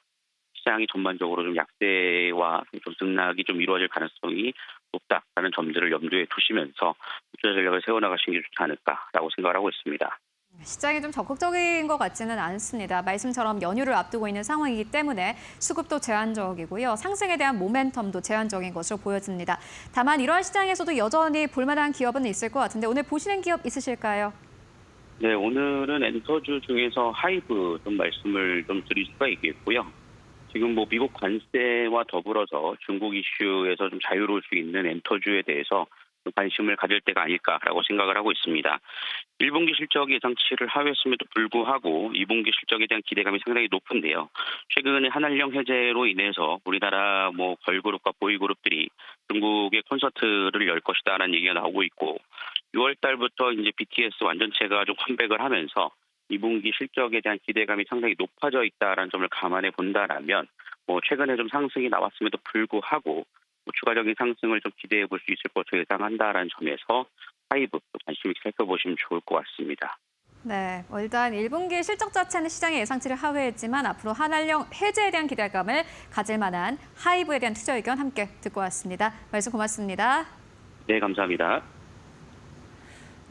시장이 전반적으로 좀 약세와 좀 등락이 좀 이루어질 가능성이 높다라는 점들을 염두에 두시면서 투자 전략을 세워나가시는 게 좋지 않을까라고 생각을 하고 있습니다. 시장이 좀 적극적인 것 같지는 않습니다. 말씀처럼 연휴를 앞두고 있는 상황이기 때문에 수급도 제한적이고요. 상승에 대한 모멘텀도 제한적인 것으로 보여집니다. 다만 이러한 시장에서도 여전히 볼만한 기업은 있을 것 같은데 오늘 보시는 기업 있으실까요? 네, 오늘은 엔터주 중에서 하이브 좀 말씀을 좀 드릴 수가 있겠고요. 지금 미국 관세와 더불어서 중국 이슈에서 좀 자유로울 수 있는 엔터주에 대해서 관심을 가질 때가 아닐까라고 생각을 하고 있습니다. 1분기 실적 예상치를 하회했음에도 불구하고 2분기 실적에 대한 기대감이 상당히 높은데요. 최근에 한한령 해제로 인해서 우리나라 걸그룹과 보이그룹들이 중국의 콘서트를 열 것이다라는 얘기가 나오고 있고 6월 달부터 이제 BTS 완전체가 좀 컴백을 하면서 2분기 실적에 대한 기대감이 상당히 높아져 있다라는 점을 감안해 본다라면 최근에 좀 상승이 나왔음에도 불구하고 추가적인 상승을 좀 기대해 볼 수 있을 것으로 예상한다라는 점에서 하이브 관심 있게 살펴보시면 좋을 것 같습니다. 네, 일단 1분기 실적 자체는 시장의 예상치를 하회했지만 앞으로 한한령 해제에 대한 기대감을 가질 만한 하이브에 대한 투자 의견 함께 듣고 왔습니다. 말씀 고맙습니다. 네, 감사합니다.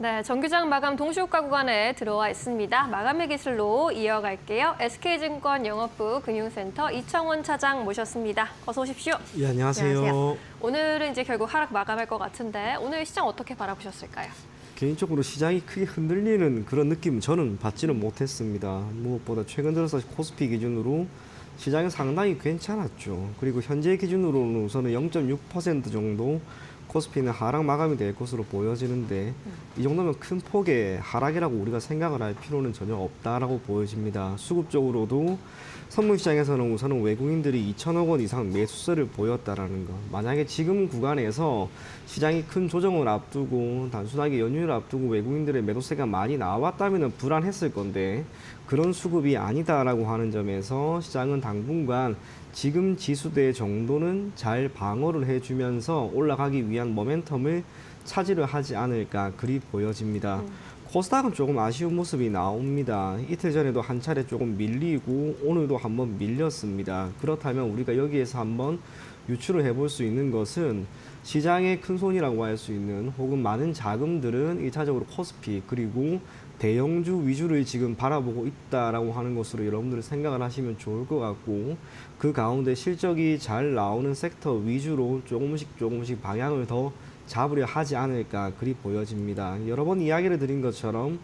네, 정규장 마감 동시효과 구간에 들어와 있습니다. 마감의 기술로 이어갈게요. SK증권 영업부 금융센터 이청원 차장 모셨습니다. 어서 오십시오. 예, 안녕하세요. 오늘은 이제 결국 하락 마감할 것 같은데 오늘 시장 어떻게 바라보셨을까요? 개인적으로 시장이 크게 흔들리는 그런 느낌 저는 받지는 못했습니다. 무엇보다 최근 들어서 코스피 기준으로 시장이 상당히 괜찮았죠. 그리고 현재 기준으로는 우선은 0.6% 정도 코스피는 하락 마감이 될 것으로 보여지는데 이 정도면 큰 폭의 하락이라고 우리가 생각을 할 필요는 전혀 없다라고 보여집니다. 수급적으로도 선물시장에서는 우선은 외국인들이 2천억 원 이상 매수세를 보였다라는 것. 만약에 지금 구간에서 시장이 큰 조정을 앞두고 단순하게 연휴를 앞두고 외국인들의 매도세가 많이 나왔다면 불안했을 건데 그런 수급이 아니다라고 하는 점에서 시장은 당분간 지금 지수대 정도는 잘 방어를 해주면서 올라가기 위한 모멘텀을 차지를 하지 않을까 그리 보여집니다. 코스닥은 조금 아쉬운 모습이 나옵니다. 이틀 전에도 한 차례 조금 밀리고 오늘도 한번 밀렸습니다. 그렇다면 우리가 여기에서 한번 유추를 해볼 수 있는 것은 시장의 큰손이라고 할 수 있는 혹은 많은 자금들은 1차적으로 코스피 그리고 대형주 위주를 지금 바라보고 있다라고 하는 것으로 여러분들이 생각을 하시면 좋을 것 같고 그 가운데 실적이 잘 나오는 섹터 위주로 조금씩 방향을 더 잡으려 하지 않을까 그리 보여집니다. 여러 번 이야기를 드린 것처럼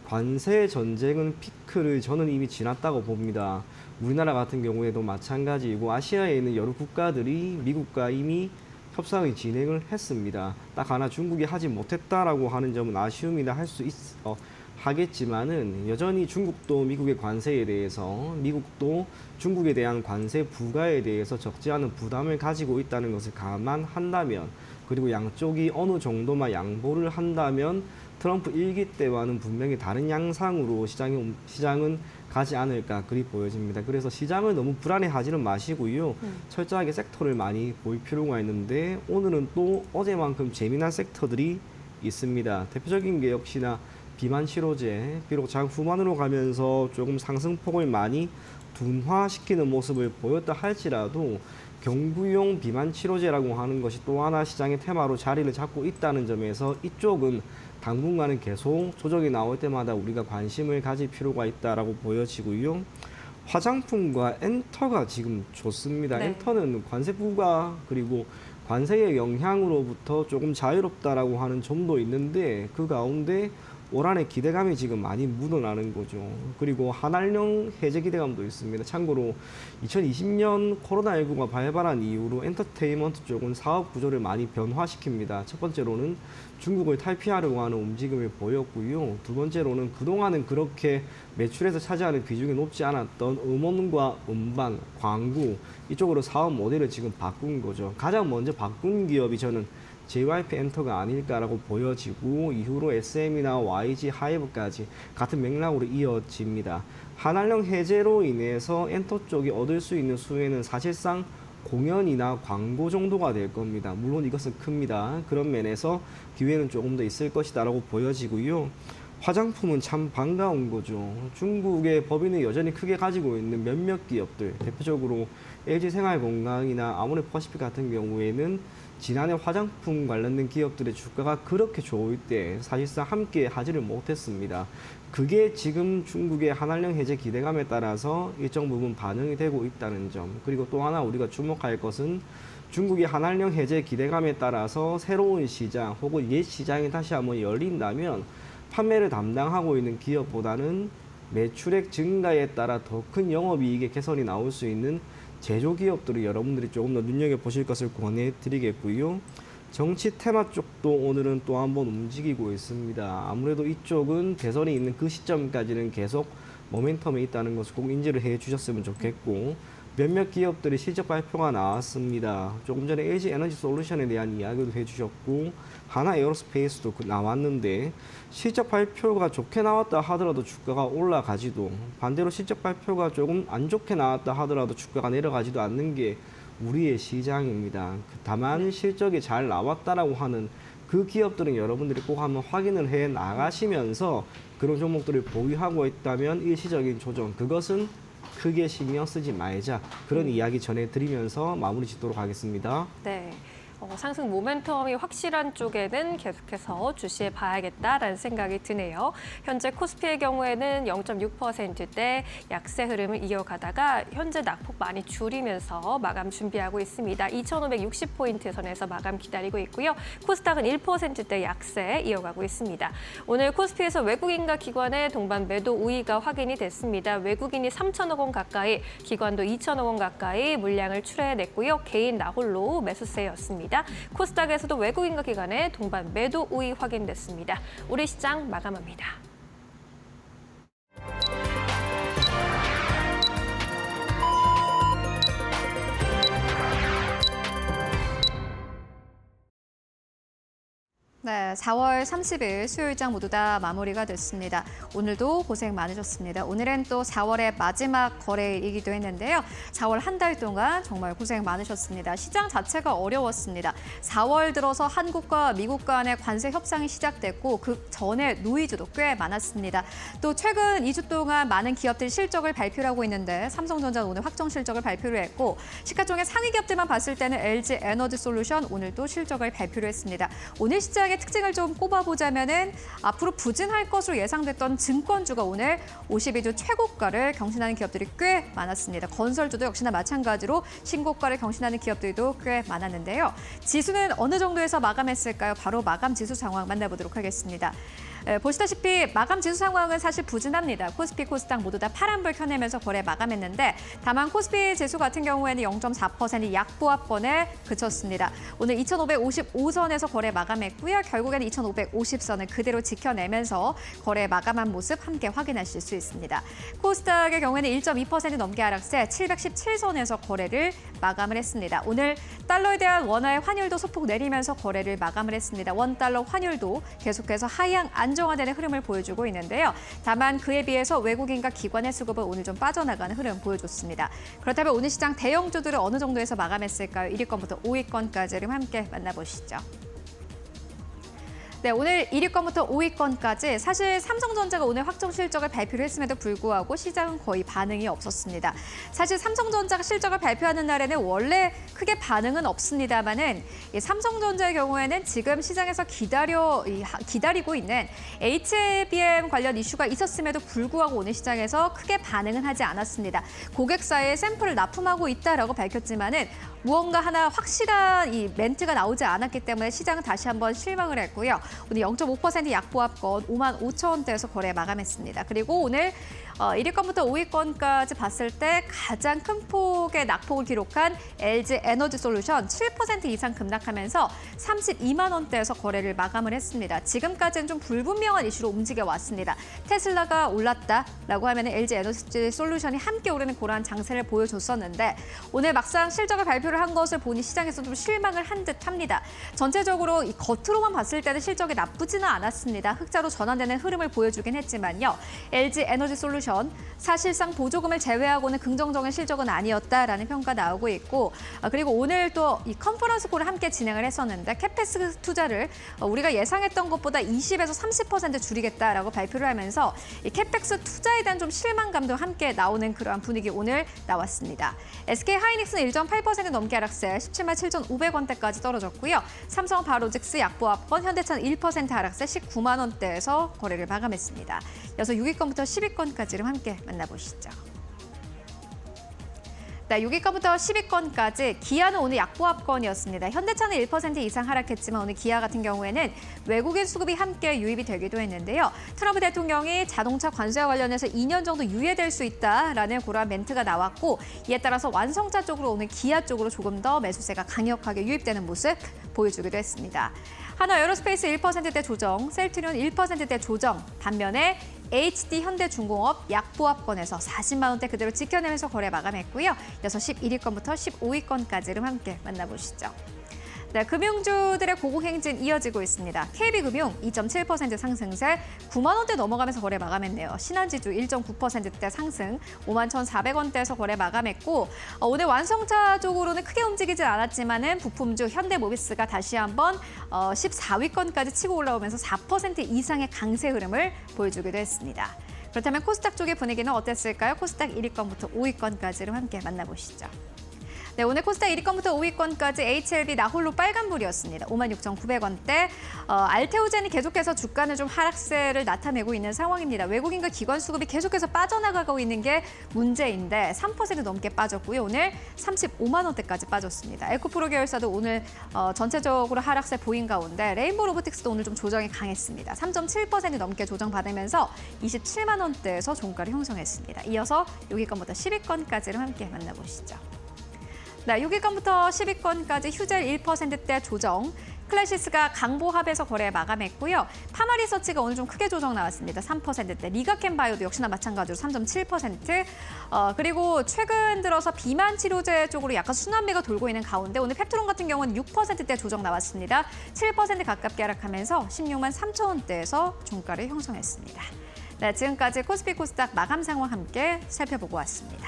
관세 전쟁은 피크를 저는 이미 지났다고 봅니다. 우리나라 같은 경우에도 마찬가지이고 아시아에 있는 여러 국가들이 미국과 이미 협상을 진행을 했습니다. 딱 하나 중국이 하지 못했다라고 하는 점은 아쉬움이다 할 수 하겠지만은 여전히 중국도 미국의 관세에 대해서 미국도 중국에 대한 관세 부과에 대해서 적지 않은 부담을 가지고 있다는 것을 감안한다면 그리고 양쪽이 어느 정도만 양보를 한다면 트럼프 1기 때와는 분명히 다른 양상으로 시장은 가지 않을까 그리 보여집니다. 그래서 시장을 너무 불안해하지는 마시고요. 철저하게 섹터를 많이 볼 필요가 있는데 오늘은 또 어제만큼 재미난 섹터들이 있습니다. 대표적인 게 역시나 비만 치료제, 비록 장 후반으로 가면서 조금 상승폭을 많이 둔화시키는 모습을 보였다 할지라도 경구용 비만 치료제라고 하는 것이 또 하나 시장의 테마로 자리를 잡고 있다는 점에서 이쪽은 당분간은 계속 조정이 나올 때마다 우리가 관심을 가질 필요가 있다라고 보여지고요. 화장품과 엔터가 지금 좋습니다. 네. 엔터는 관세 부과 그리고 관세의 영향으로부터 조금 자유롭다라고 하는 점도 있는데 그 가운데 올 한해 기대감이 지금 많이 묻어나는 거죠. 그리고 한알령 해제 기대감도 있습니다. 참고로 2020년 코로나19가 발발한 이후로 엔터테인먼트 쪽은 사업 구조를 많이 변화시킵니다. 첫 번째로는 중국을 탈피하려고 하는 움직임을 보였고요. 두 번째로는 그동안은 그렇게 매출에서 차지하는 비중이 높지 않았던 음원과 음반, 광고 이쪽으로 사업 모델을 지금 바꾼 거죠. 가장 먼저 바꾼 기업이 저는 JYP 엔터가 아닐까라고 보여지고 이후로 SM이나 YG 하이브까지 같은 맥락으로 이어집니다. 한알령 해제로 인해서 엔터 쪽이 얻을 수 있는 수혜는 사실상 공연이나 광고 정도가 될 겁니다. 물론 이것은 큽니다. 그런 면에서 기회는 조금 더 있을 것이다라고 보여지고요. 화장품은 참 반가운 거죠. 중국의 법인을 여전히 크게 가지고 있는 몇몇 기업들, 대표적으로 LG생활건강이나 아모레퍼시픽 같은 경우에는 지난해 화장품 관련된 기업들의 주가가 그렇게 좋을 때 사실상 함께 하지를 못했습니다. 그게 지금 중국의 한알령 해제 기대감에 따라서 일정 부분 반영이 되고 있다는 점. 그리고 또 하나 우리가 주목할 것은 중국의 한알령 해제 기대감에 따라서 새로운 시장 혹은 옛 시장이 다시 한번 열린다면 판매를 담당하고 있는 기업보다는 매출액 증가에 따라 더 큰 영업이익의 개선이 나올 수 있는 제조기업들을 여러분들이 조금 더 눈여겨보실 것을 권해드리겠고요. 정치 테마 쪽도 오늘은 또 한번 움직이고 있습니다. 아무래도 이쪽은 대선이 있는 그 시점까지는 계속 모멘텀에 있다는 것을 꼭 인지를 해 주셨으면 좋겠고, 몇몇 기업들이 실적 발표가 나왔습니다. 조금 전에 LG 에너지 솔루션에 대한 이야기도 해주셨고 하나 에어로스페이스도 나왔는데 실적 발표가 좋게 나왔다 하더라도 주가가 올라가지도, 반대로 실적 발표가 조금 안 좋게 나왔다 하더라도 주가가 내려가지도 않는 게 우리의 시장입니다. 다만 실적이 잘 나왔다라고 하는 그 기업들은 여러분들이 꼭 한번 확인을 해 나가시면서 그런 종목들을 보유하고 있다면 일시적인 조정, 그것은 크게 신경 쓰지 말자, 그런 이야기 전해드리면서 마무리 짓도록 하겠습니다. 네. 상승 모멘텀이 확실한 쪽에는 계속해서 주시해 봐야겠다라는 생각이 드네요. 현재 코스피의 경우에는 0.6%대 약세 흐름을 이어가다가 현재 낙폭 많이 줄이면서 마감 준비하고 있습니다. 2,560포인트 선에서 마감 기다리고 있고요. 코스닥은 1%대 약세 이어가고 있습니다. 오늘 코스피에서 외국인과 기관의 동반 매도 우위가 확인이 됐습니다. 외국인이 3천억 원 가까이, 기관도 2천억 원 가까이 물량을 출하해냈고요. 개인 나홀로 매수세였습니다. 코스닥에서도 외국인과 기관의 동반 매도 우위 확인됐습니다. 우리 시장 마감합니다. 네, 4월 30일 수요일장 모두 다 마무리가 됐습니다. 오늘도 고생 많으셨습니다. 오늘은 또 4월의 마지막 거래일이기도 했는데요. 4월 한 달 동안 정말 고생 많으셨습니다. 시장 자체가 어려웠습니다. 4월 들어서 한국과 미국 간의 관세 협상이 시작됐고 그 전에 노이즈도 꽤 많았습니다. 또 최근 2주 동안 많은 기업들이 실적을 발표를 하고 있는데 삼성전자는 오늘 확정 실적을 발표를 했고 시가총액 상위 기업들만 봤을 때는 LG 에너지 솔루션 오늘도 실적을 발표를 했습니다. 오늘 시장의 특징을 좀 꼽아보자면은 앞으로 부진할 것으로 예상됐던 증권주가 오늘 52주 최고가를 경신하는 기업들이 꽤 많았습니다. 건설주도 역시나 마찬가지로 신고가를 경신하는 기업들도 꽤 많았는데요. 지수는 어느 정도에서 마감했을까요? 바로 마감 지수 상황 만나보도록 하겠습니다. 보시다시피 마감 지수 상황은 사실 부진합니다. 코스피, 코스닥 모두 다 파란불 켜내면서 거래 마감했는데 다만 코스피 지수 같은 경우에는 0.4% 약보합권에 그쳤습니다. 오늘 2,555선에서 거래 마감했고요. 결국에는 2,550선을 그대로 지켜내면서 거래 마감한 모습 함께 확인하실 수 있습니다. 코스닥의 경우에는 1.2% 넘게 하락세 717선에서 거래를 마감을 했습니다. 오늘 달러에 대한 원화의 환율도 소폭 내리면서 거래를 마감을 했습니다. 원달러 환율도 계속해서 하향 안정화되는 흐름을 보여주고 있는데요. 다만 그에 비해서 외국인과 기관의 수급은 오늘 좀 빠져나가는 흐름 보여줬습니다. 그렇다면 오늘 시장 대형주들은 어느 정도에서 마감했을까요? 1위권부터 5위권까지를 함께 만나보시죠. 네, 오늘 1위권부터 5위권까지 사실 삼성전자가 오늘 확정 실적을 발표를 했음에도 불구하고 시장은 거의 반응이 없었습니다. 사실 삼성전자가 실적을 발표하는 날에는 원래 크게 반응은 없습니다만은 삼성전자의 경우에는 지금 시장에서 기다리고 있는 HBM 관련 이슈가 있었음에도 불구하고 오늘 시장에서 크게 반응은 하지 않았습니다. 고객사에 샘플을 납품하고 있다라고 밝혔지만은 무언가 하나 확실한 이 멘트가 나오지 않았기 때문에 시장은 다시 한번 실망을 했고요. 오늘 0.5% 약보합권 55,000원대에서 거래 마감했습니다. 그리고 오늘 1위권부터 5위권까지 봤을 때 가장 큰 폭의 낙폭을 기록한 LG 에너지 솔루션 7% 이상 급락하면서 32만 원대에서 거래를 마감을 했습니다. 지금까지는 좀 불분명한 이슈로 움직여 왔습니다. 테슬라가 올랐다라고 하면 LG 에너지 솔루션이 함께 오르는 그러한 장세를 보여줬었는데 오늘 막상 실적을 발표를 한 것을 보니 시장에서 좀 실망을 한 듯합니다. 전체적으로 이 겉으로만 봤을 때는 실적이 나쁘지는 않았습니다. 흑자로 전환되는 흐름을 보여주긴 했지만요. LG 에너지 솔루션 사실상 보조금을 제외하고는 긍정적인 실적은 아니었다라는 평가 나오고 있고 그리고 오늘 또 이 컨퍼런스 콜을 함께 진행을 했었는데 캐펙스 투자를 우리가 예상했던 것보다 20에서 30% 줄이겠다라고 발표를 하면서 이 캐펙스 투자에 대한 좀 실망감도 함께 나오는 그러한 분위기 오늘 나왔습니다. SK 하이닉스는 1.8% 넘게 하락세 17만 7,500원대까지 떨어졌고요. 삼성 바로직스 약보합권 현대차는 1% 하락세 19만 원대에서 거래를 마감했습니다. 이어서 6위권부터 10위권까지를 함께 만나보시죠. 네, 6위권부터 10위권까지 기아는 오늘 약보합권이었습니다. 현대차는 1% 이상 하락했지만 오늘 기아 같은 경우에는 외국인 수급이 함께 유입이 되기도 했는데요. 트럼프 대통령이 자동차 관세와 관련해서 2년 정도 유예될 수 있다라는 그러한 멘트가 나왔고 이에 따라서 완성차 쪽으로 오늘 기아 쪽으로 조금 더 매수세가 강력하게 유입되는 모습 보여주기도 했습니다. 하나 에어로스페이스 1%대 조정, 셀트리온 1%대 조정, 반면에 HD 현대중공업 약보합권에서 40만 원대 그대로 지켜내면서 거래 마감했고요. 이어서 11위권부터 15위권까지를 함께 만나보시죠. 네, 금융주들의 고공행진 이어지고 있습니다. KB금융 2.7% 상승세 9만 원대 넘어가면서 거래 마감했네요. 신한지주 1.9%대 상승 5만 1,400원대에서 거래 마감했고 오늘 완성차 쪽으로는 크게 움직이진 않았지만은 부품주 현대모비스가 다시 한번 14위권까지 치고 올라오면서 4% 이상의 강세 흐름을 보여주기도 했습니다. 그렇다면 코스닥 쪽의 분위기는 어땠을까요? 코스닥 1위권부터 5위권까지를 함께 만나보시죠. 네, 오늘 코스닥 1위권부터 5위권까지 HLB 나홀로 빨간불이었습니다. 56,900원대. 알테오젠이 계속해서 주가는 좀 하락세를 나타내고 있는 상황입니다. 외국인과 기관 수급이 계속해서 빠져나가고 있는 게 문제인데 3% 넘게 빠졌고요. 오늘 35만 원대까지 빠졌습니다. 에코프로 계열사도 오늘 전체적으로 하락세 보인 가운데 레인보우 로보틱스도 오늘 좀 조정이 강했습니다. 3.7% 넘게 조정받으면서 27만 원대에서 종가를 형성했습니다. 이어서 6위권부터 10위권까지를 함께 만나보시죠. 네, 6위권부터 10위권까지 휴젤 1%대 조정, 클래시스가 강보합에서 거래 마감했고요. 파마리서치가 오늘 좀 크게 조정 나왔습니다. 3%대, 리가켄바이오도 역시나 마찬가지로 3.7%. 그리고 최근 들어서 비만 치료제 쪽으로 약간 순환매가 돌고 있는 가운데 오늘 펩트론 같은 경우는 6%대 조정 나왔습니다. 7% 가깝게 하락하면서 16만 3천 원대에서 종가를 형성했습니다. 네, 지금까지 코스피 코스닥 마감 상황 함께 살펴보고 왔습니다.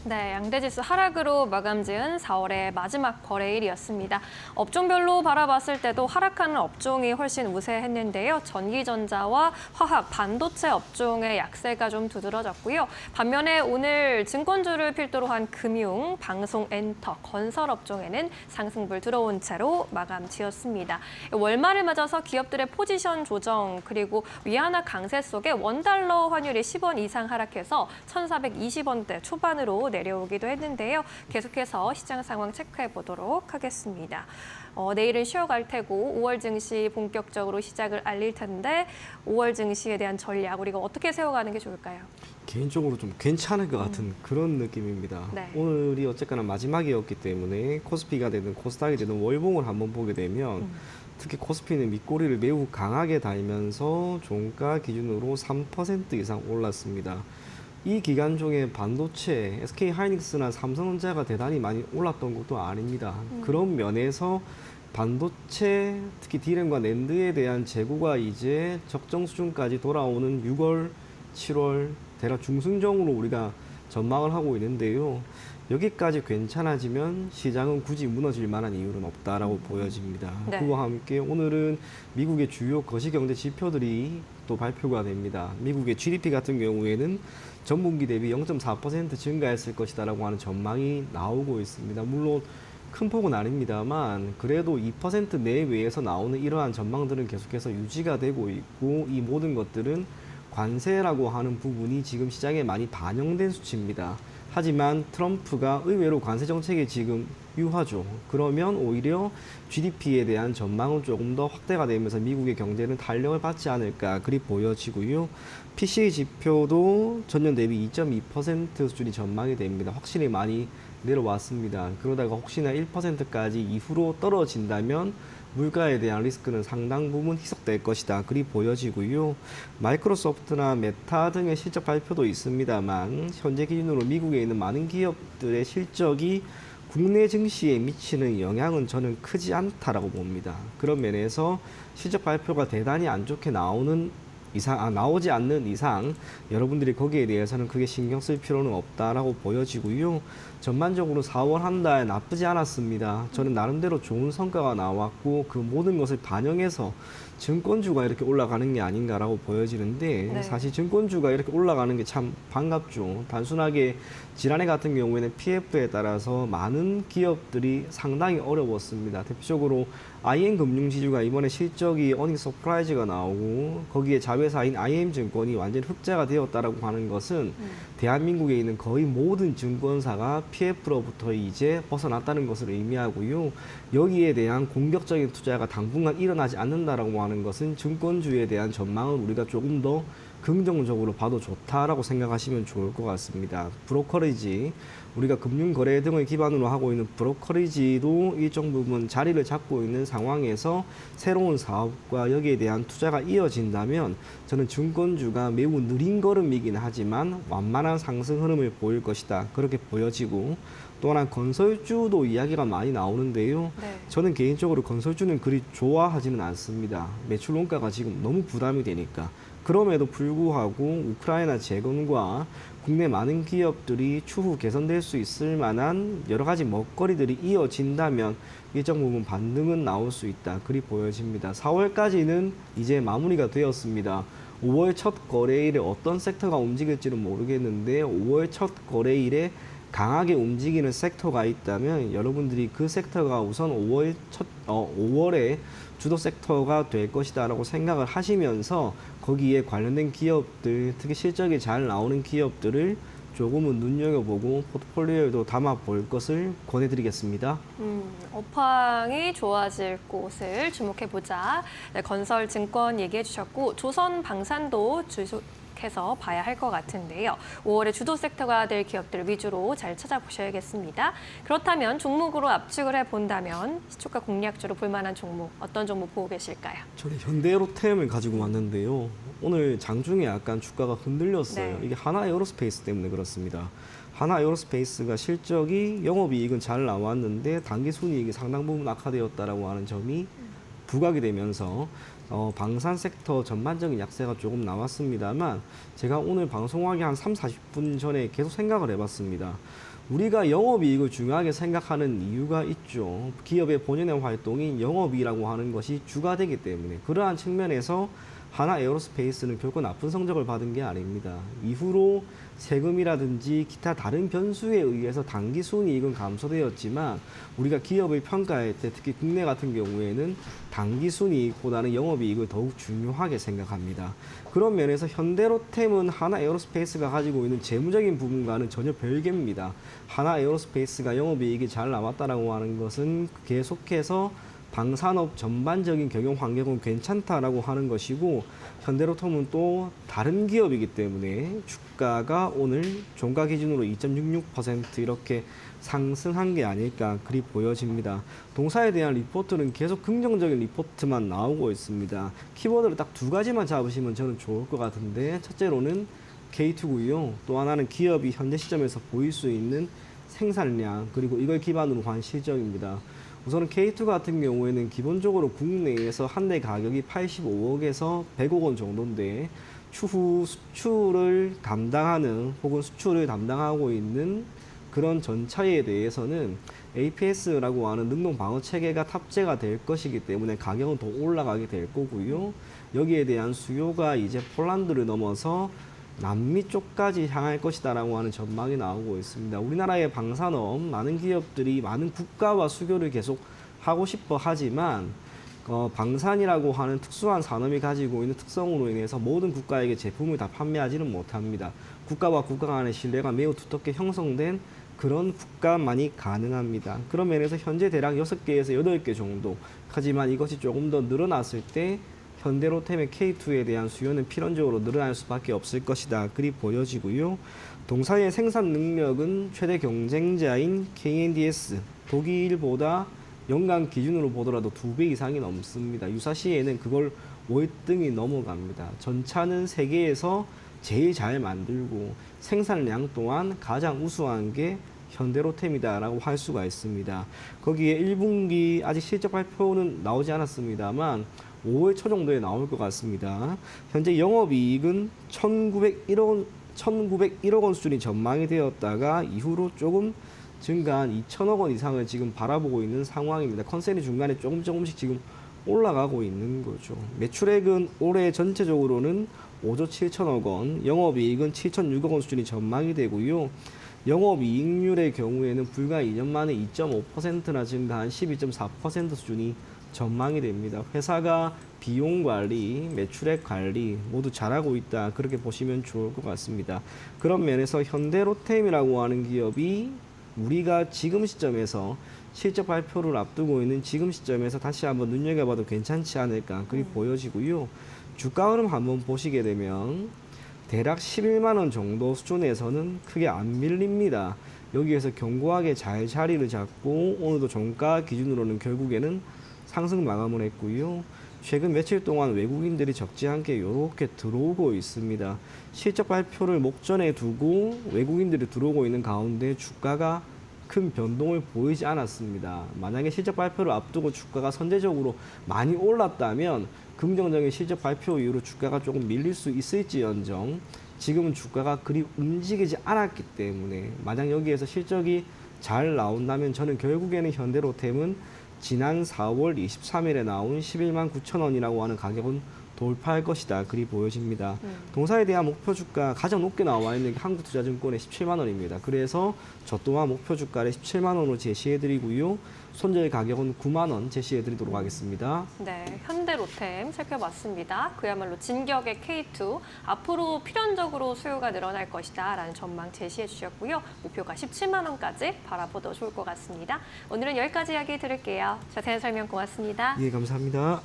네, 양대지수 하락으로 마감 지은 4월의 마지막 거래일이었습니다. 업종별로 바라봤을 때도 하락하는 업종이 훨씬 우세했는데요. 전기전자와 화학, 반도체 업종의 약세가 좀 두드러졌고요. 반면에 오늘 증권주를 필두로 한 금융, 방송, 엔터, 건설 업종에는 상승불 들어온 채로 마감 지었습니다. 월말을 맞아서 기업들의 포지션 조정 그리고 위안화 강세 속에 원달러 환율이 10원 이상 하락해서 1,420원대 초반으로 내려오기도 했는데요. 계속해서 시장 상황 체크해 보도록 하겠습니다. 내일은 쉬어갈 테고 5월 증시 본격적으로 시작을 알릴 텐데 5월 증시에 대한 전략 우리가 어떻게 세워가는 게 좋을까요? 개인적으로 좀 괜찮을 것 같은 그런 느낌입니다. 네. 오늘이 어쨌거나 마지막이었기 때문에 코스피가 되든 코스닥이 되든 월봉을 한번 보게 되면 특히 코스피는 밑꼬리를 매우 강하게 달면서 종가 기준으로 3% 이상 올랐습니다. 이 기간 중에 반도체, SK 하이닉스나 삼성전자가 대단히 많이 올랐던 것도 아닙니다. 그런 면에서 반도체, 특히 D램과 낸드에 대한 재고가 이제 적정 수준까지 돌아오는 6월, 7월 대략 중순정으로 우리가 전망을 하고 있는데요. 여기까지 괜찮아지면 시장은 굳이 무너질 만한 이유는 없다라고 보여집니다. 네. 그와 함께 오늘은 미국의 주요 거시경제 지표들이 또 발표가 됩니다. 미국의 GDP 같은 경우에는 전분기 대비 0.4% 증가했을 것이다라고 하는 전망이 나오고 있습니다. 물론 큰 폭은 아닙니다만 그래도 2% 내외에서 나오는 이러한 전망들은 계속해서 유지가 되고 있고 이 모든 것들은 관세라고 하는 부분이 지금 시장에 많이 반영된 수치입니다. 하지만 트럼프가 의외로 관세 정책이 지금 유하죠. 그러면 오히려 GDP에 대한 전망은 조금 더 확대가 되면서 미국의 경제는 탄력을 받지 않을까 그리 보여지고요. PCE 지표도 전년 대비 2.2% 수준이 전망이 됩니다. 확실히 많이 내려왔습니다. 그러다가 혹시나 1%까지 이후로 떨어진다면 물가에 대한 리스크는 상당 부분 희석될 것이다. 그리 보여지고요. 마이크로소프트나 메타 등의 실적 발표도 있습니다만 현재 기준으로 미국에 있는 많은 기업들의 실적이 국내 증시에 미치는 영향은 저는 크지 않다라고 봅니다. 그런 면에서 실적 발표가 대단히 안 좋게 나오지 않는 이상 여러분들이 거기에 대해서는 크게 신경 쓸 필요는 없다라고 보여지고요. 전반적으로 4월 한 달 나쁘지 않았습니다. 저는 나름대로 좋은 성과가 나왔고 그 모든 것을 반영해서 증권주가 이렇게 올라가는 게 아닌가라고 보여지는데 네. 사실 증권주가 이렇게 올라가는 게 참 반갑죠. 단순하게 지난해 같은 경우에는 PF에 따라서 많은 기업들이 상당히 어려웠습니다. 대표적으로 IM 금융지주가 이번에 실적이 어닝 서프라이즈가 나오고 거기에 자회사인 IM증권이 완전히 흑자가 되었다라고 하는 것은 대한민국에 있는 거의 모든 증권사가 PF로부터 이제 벗어났다는 것을 의미하고요. 여기에 대한 공격적인 투자가 당분간 일어나지 않는다라고 하는 것은 증권주에 대한 전망을 우리가 조금 더 긍정적으로 봐도 좋다라고 생각하시면 좋을 것 같습니다. 브로커리지, 우리가 금융거래 등을 기반으로 하고 있는 브로커리지도 일정 부분 자리를 잡고 있는 상황에서 새로운 사업과 여기에 대한 투자가 이어진다면 저는 증권주가 매우 느린 걸음이긴 하지만 완만한 상승 흐름을 보일 것이다. 그렇게 보여지고 또 하나 건설주도 이야기가 많이 나오는데요. 네. 저는 개인적으로 건설주는 그리 좋아하지는 않습니다. 매출 원가가 지금 너무 부담이 되니까. 그럼에도 불구하고 우크라이나 재건과 국내 많은 기업들이 추후 개선될 수 있을 만한 여러 가지 먹거리들이 이어진다면 일정 부분 반등은 나올 수 있다. 그리 보여집니다. 4월까지는 이제 마무리가 되었습니다. 5월 첫 거래일에 어떤 섹터가 움직일지는 모르겠는데 5월 첫 거래일에 강하게 움직이는 섹터가 있다면 여러분들이 그 섹터가 우선 5월에 주도 섹터가 될 것이다라고 생각을 하시면서 거기에 관련된 기업들, 특히 실적이 잘 나오는 기업들을 조금은 눈여겨보고 포트폴리오에도 담아볼 것을 권해드리겠습니다. 업황이 좋아질 곳을 주목해보자. 네, 건설, 증권 얘기해 주셨고 조선 방산도 해서 봐야 할 것 같은데요. 5월에 주도 섹터가 될 기업들 위주로 잘 찾아보셔야겠습니다. 그렇다면 종목으로 압축을 해본다면 시초가 공략주로 볼만한 종목 어떤 종목 보고 계실까요? 저는 현대로템을 가지고 왔는데요. 오늘 장중에 약간 주가가 흔들렸어요. 네. 이게 하나에어로스페이스 때문에 그렇습니다. 하나에어로스페이스가 실적이 영업이익은 잘 나왔는데 당기순이익이 상당 부분 악화되었다라고 하는 점이 부각이 되면서 방산 섹터 전반적인 약세가 조금 나왔습니다만 제가 오늘 방송하기 한 3, 40분 전에 계속 생각을 해봤습니다. 우리가 영업이익을 중요하게 생각하는 이유가 있죠. 기업의 본연의 활동인 영업이익이라고 하는 것이 주가 되기 때문에 그러한 측면에서 하나에어로스페이스는 결코 나쁜 성적을 받은 게 아닙니다. 이후로 세금이라든지 기타 다른 변수에 의해서 당기 순이익은 감소되었지만 우리가 기업을 평가할 때 특히 국내 같은 경우에는 당기 순이익보다는 영업이익을 더욱 중요하게 생각합니다. 그런 면에서 현대로템은 하나에어로스페이스가 가지고 있는 재무적인 부분과는 전혀 별개입니다. 하나에어로스페이스가 영업이익이 잘 나왔다라고 하는 것은 계속해서 방산업 전반적인 경영 환경은 괜찮다라고 하는 것이고 현대로템은 또 다른 기업이기 때문에 주가가 오늘 종가 기준으로 2.66% 이렇게 상승한 게 아닐까 그리 보여집니다. 동사에 대한 리포트는 계속 긍정적인 리포트만 나오고 있습니다. 키워드를 딱 두 가지만 잡으시면 저는 좋을 것 같은데 첫째로는 K2고요. 또 하나는 기업이 현재 시점에서 보일 수 있는 생산량 그리고 이걸 기반으로 한 실적입니다. 우선 K2 같은 경우에는 기본적으로 국내에서 한 대 가격이 85억에서 100억 원 정도인데 추후 수출을 담당하는 혹은 수출을 담당하고 있는 그런 전차에 대해서는 APS라고 하는 능동 방어 체계가 탑재가 될 것이기 때문에 가격은 더 올라가게 될 거고요. 여기에 대한 수요가 이제 폴란드를 넘어서 남미 쪽까지 향할 것이다라고 하는 전망이 나오고 있습니다. 우리나라의 방산업 많은 기업들이 많은 국가와 수교를 계속 하고 싶어 하지만 방산이라고 하는 특수한 산업이 가지고 있는 특성으로 인해서 모든 국가에게 제품을 다 판매하지는 못합니다. 국가와 국가 간의 신뢰가 매우 두텁게 형성된 그런 국가만이 가능합니다. 그런 면에서 현재 대략 6개에서 8개 정도. 하지만 이것이 조금 더 늘어났을 때 현대로템의 K2에 대한 수요는 필연적으로 늘어날 수밖에 없을 것이다. 그리 보여지고요. 동사의 생산 능력은 최대 경쟁자인 KNDS, 독일보다 연간 기준으로 보더라도 2배 이상이 넘습니다. 유사시에는 그걸 5등이 넘어갑니다. 전차는 세계에서 제일 잘 만들고 생산량 또한 가장 우수한 게 현대로템이다라고 할 수가 있습니다. 거기에 1분기 아직 실적 발표는 나오지 않았습니다만 5월 초 정도에 나올 것 같습니다. 현재 영업이익은 1,901억 원 수준이 전망이 되었다가 이후로 조금 증가한 2천억 원 이상을 지금 바라보고 있는 상황입니다. 컨센이 중간에 조금씩 지금 올라가고 있는 거죠. 매출액은 올해 전체적으로는 5조 7천억 원, 영업이익은 7,006억 원 수준이 전망이 되고요. 영업이익률의 경우에는 불과 2년 만에 2.5%나 증가한 12.4% 수준이 전망이 됩니다. 회사가 비용 관리, 매출액 관리 모두 잘하고 있다. 그렇게 보시면 좋을 것 같습니다. 그런 면에서 현대로템이라고 하는 기업이 우리가 지금 시점에서 실적 발표를 앞두고 있는 지금 시점에서 다시 한번 눈여겨봐도 괜찮지 않을까 그리 보여지고요. 주가 흐름 한번 보시게 되면 대략 11만 원 정도 수준에서는 크게 안 밀립니다. 여기에서 견고하게 잘 자리를 잡고 오늘도 종가 기준으로는 결국에는 상승 마감을 했고요. 최근 며칠 동안 외국인들이 적지 않게 이렇게 들어오고 있습니다. 실적 발표를 목전에 두고 외국인들이 들어오고 있는 가운데 주가가 큰 변동을 보이지 않았습니다. 만약에 실적 발표를 앞두고 주가가 선제적으로 많이 올랐다면 긍정적인 실적 발표 이후로 주가가 조금 밀릴 수 있을지언정 지금은 주가가 그리 움직이지 않았기 때문에 만약 여기에서 실적이 잘 나온다면 저는 결국에는 현대로템은 지난 4월 23일에 나온 11만 9천 원이라고 하는 가격은 돌파할 것이다. 그리 보여집니다. 동사에 대한 목표 주가 가장 높게 나와 있는 게 한국투자증권의 17만 원입니다. 그래서 저 또한 목표 주가를 17만 원으로 제시해드리고요. 손절 가격은 9만 원 제시해드리도록 하겠습니다. 네, 현대로템 살펴봤습니다. 그야말로 진격의 K2, 앞으로 필연적으로 수요가 늘어날 것이다 라는 전망 제시해 주셨고요. 목표가 17만 원까지 바라보도 좋을 것 같습니다. 오늘은 여기까지 이야기 들을게요. 자세한 설명 고맙습니다. 예, 감사합니다.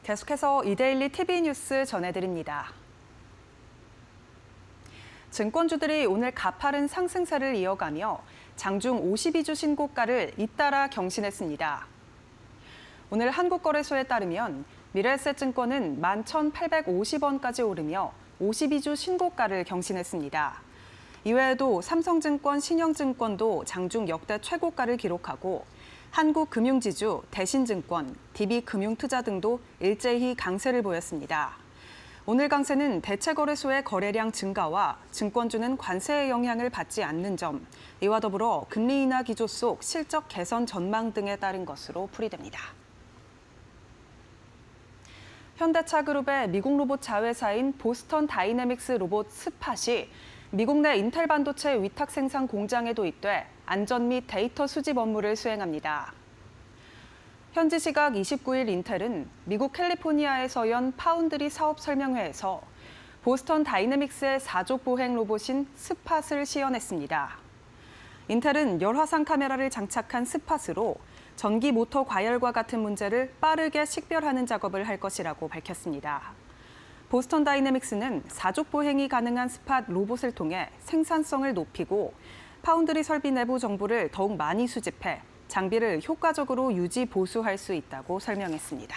계속해서 이데일리 TV 뉴스 전해드립니다. 증권주들이 오늘 가파른 상승세를 이어가며 장중 52주 신고가를 잇따라 경신했습니다. 오늘 한국거래소에 따르면 미래에셋증권은 11,850원까지 오르며 52주 신고가를 경신했습니다. 이외에도 삼성증권, 신영증권도 장중 역대 최고가를 기록하고 한국금융지주, 대신증권, DB금융투자 등도 일제히 강세를 보였습니다. 오늘 강세는 대체거래소의 거래량 증가와 증권주는 관세의 영향을 받지 않는 점, 이와 더불어 금리 인하 기조 속 실적 개선 전망 등에 따른 것으로 풀이됩니다. 현대차그룹의 미국 로봇 자회사인 보스턴 다이내믹스 로봇 스팟이 미국 내 인텔 반도체 위탁 생산 공장에 도입돼 안전 및 데이터 수집 업무를 수행합니다. 현지 시각 29일 인텔은 미국 캘리포니아에서 연 파운드리 사업 설명회에서 보스턴 다이내믹스의 사족 보행 로봇인 스팟을 시연했습니다. 인텔은 열화상 카메라를 장착한 스팟으로 전기 모터 과열과 같은 문제를 빠르게 식별하는 작업을 할 것이라고 밝혔습니다. 보스턴 다이내믹스는 사족 보행이 가능한 스팟 로봇을 통해 생산성을 높이고 파운드리 설비 내부 정보를 더욱 많이 수집해 장비를 효과적으로 유지 보수할 수 있다고 설명했습니다.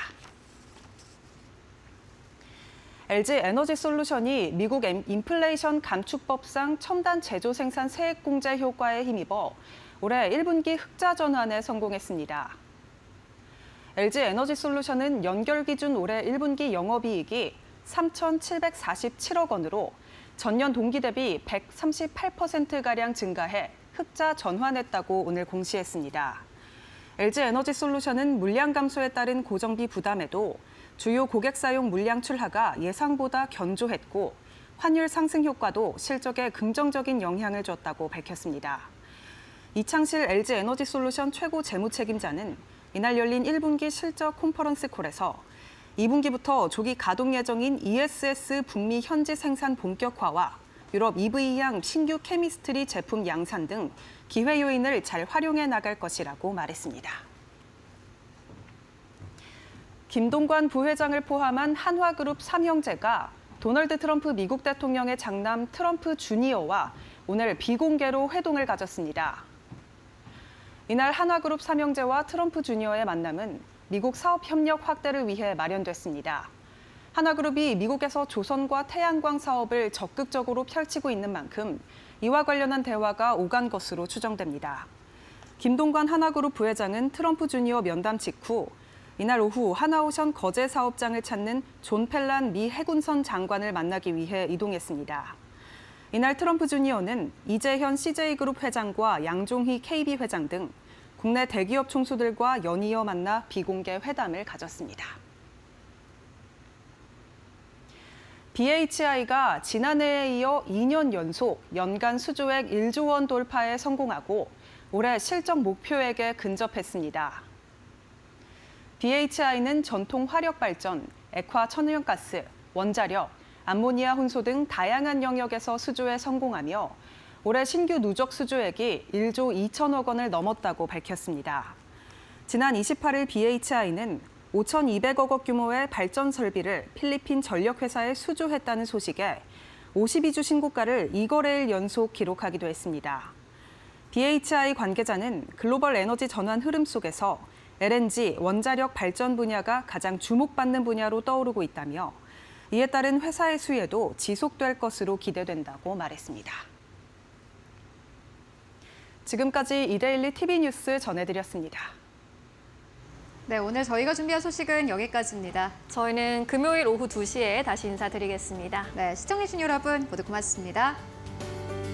LG 에너지솔루션이 미국 인플레이션 감축법상 첨단 제조 생산 세액 공제 효과에 힘입어 올해 1분기 흑자 전환에 성공했습니다. LG에너지솔루션은 연결 기준 올해 1분기 영업이익이 3,747억 원으로 전년 동기 대비 138%가량 증가해 흑자 전환했다고 오늘 공시했습니다. LG에너지솔루션은 물량 감소에 따른 고정비 부담에도 주요 고객사용 물량 출하가 예상보다 견조했고 환율 상승 효과도 실적에 긍정적인 영향을 줬다고 밝혔습니다. 이창실 LG에너지솔루션 최고 재무책임자는 이날 열린 1분기 실적 컨퍼런스 콜에서 2분기부터 조기 가동 예정인 ESS 북미 현지 생산 본격화와 유럽 EV양 신규 케미스트리 제품 양산 등 기회 요인을 잘 활용해 나갈 것이라고 말했습니다. 김동관 부회장을 포함한 한화그룹 3형제가 도널드 트럼프 미국 대통령의 장남 트럼프 주니어와 오늘 비공개로 회동을 가졌습니다. 이날 한화그룹 3형제와 트럼프 주니어의 만남은 미국 사업 협력 확대를 위해 마련됐습니다. 한화그룹이 미국에서 조선과 태양광 사업을 적극적으로 펼치고 있는 만큼 이와 관련한 대화가 오간 것으로 추정됩니다. 김동관 한화그룹 부회장은 트럼프 주니어 면담 직후 이날 오후 하나오션 거제 사업장을 찾는 존 펠란 미 해군선 장관을 만나기 위해 이동했습니다. 이날 트럼프 주니어는 이재현 CJ그룹 회장과 양종희 KB 회장 등 국내 대기업 총수들과 연이어 만나 비공개 회담을 가졌습니다. BHI가 지난해에 이어 2년 연속 연간 수주액 1조 원 돌파에 성공하고 올해 실적 목표액에 근접했습니다. BHI는 전통 화력 발전, 액화 천연가스, 원자력, 암모니아 혼소 등 다양한 영역에서 수주에 성공하며 올해 신규 누적 수주액이 1조 2천억 원을 넘었다고 밝혔습니다. 지난 28일 BHI는 5,200억 원 규모의 발전 설비를 필리핀 전력회사에 수주했다는 소식에 52주 신고가를 2거래일 연속 기록하기도 했습니다. BHI 관계자는 글로벌 에너지 전환 흐름 속에서 LNG, 원자력 발전 분야가 가장 주목받는 분야로 떠오르고 있다며 이에 따른 회사의 수혜도 지속될 것으로 기대된다고 말했습니다. 지금까지 이데일리 TV 뉴스 전해드렸습니다. 네, 오늘 저희가 준비한 소식은 여기까지입니다. 저희는 금요일 오후 2시에 다시 인사드리겠습니다. 네, 시청해주신 여러분 모두 고맙습니다.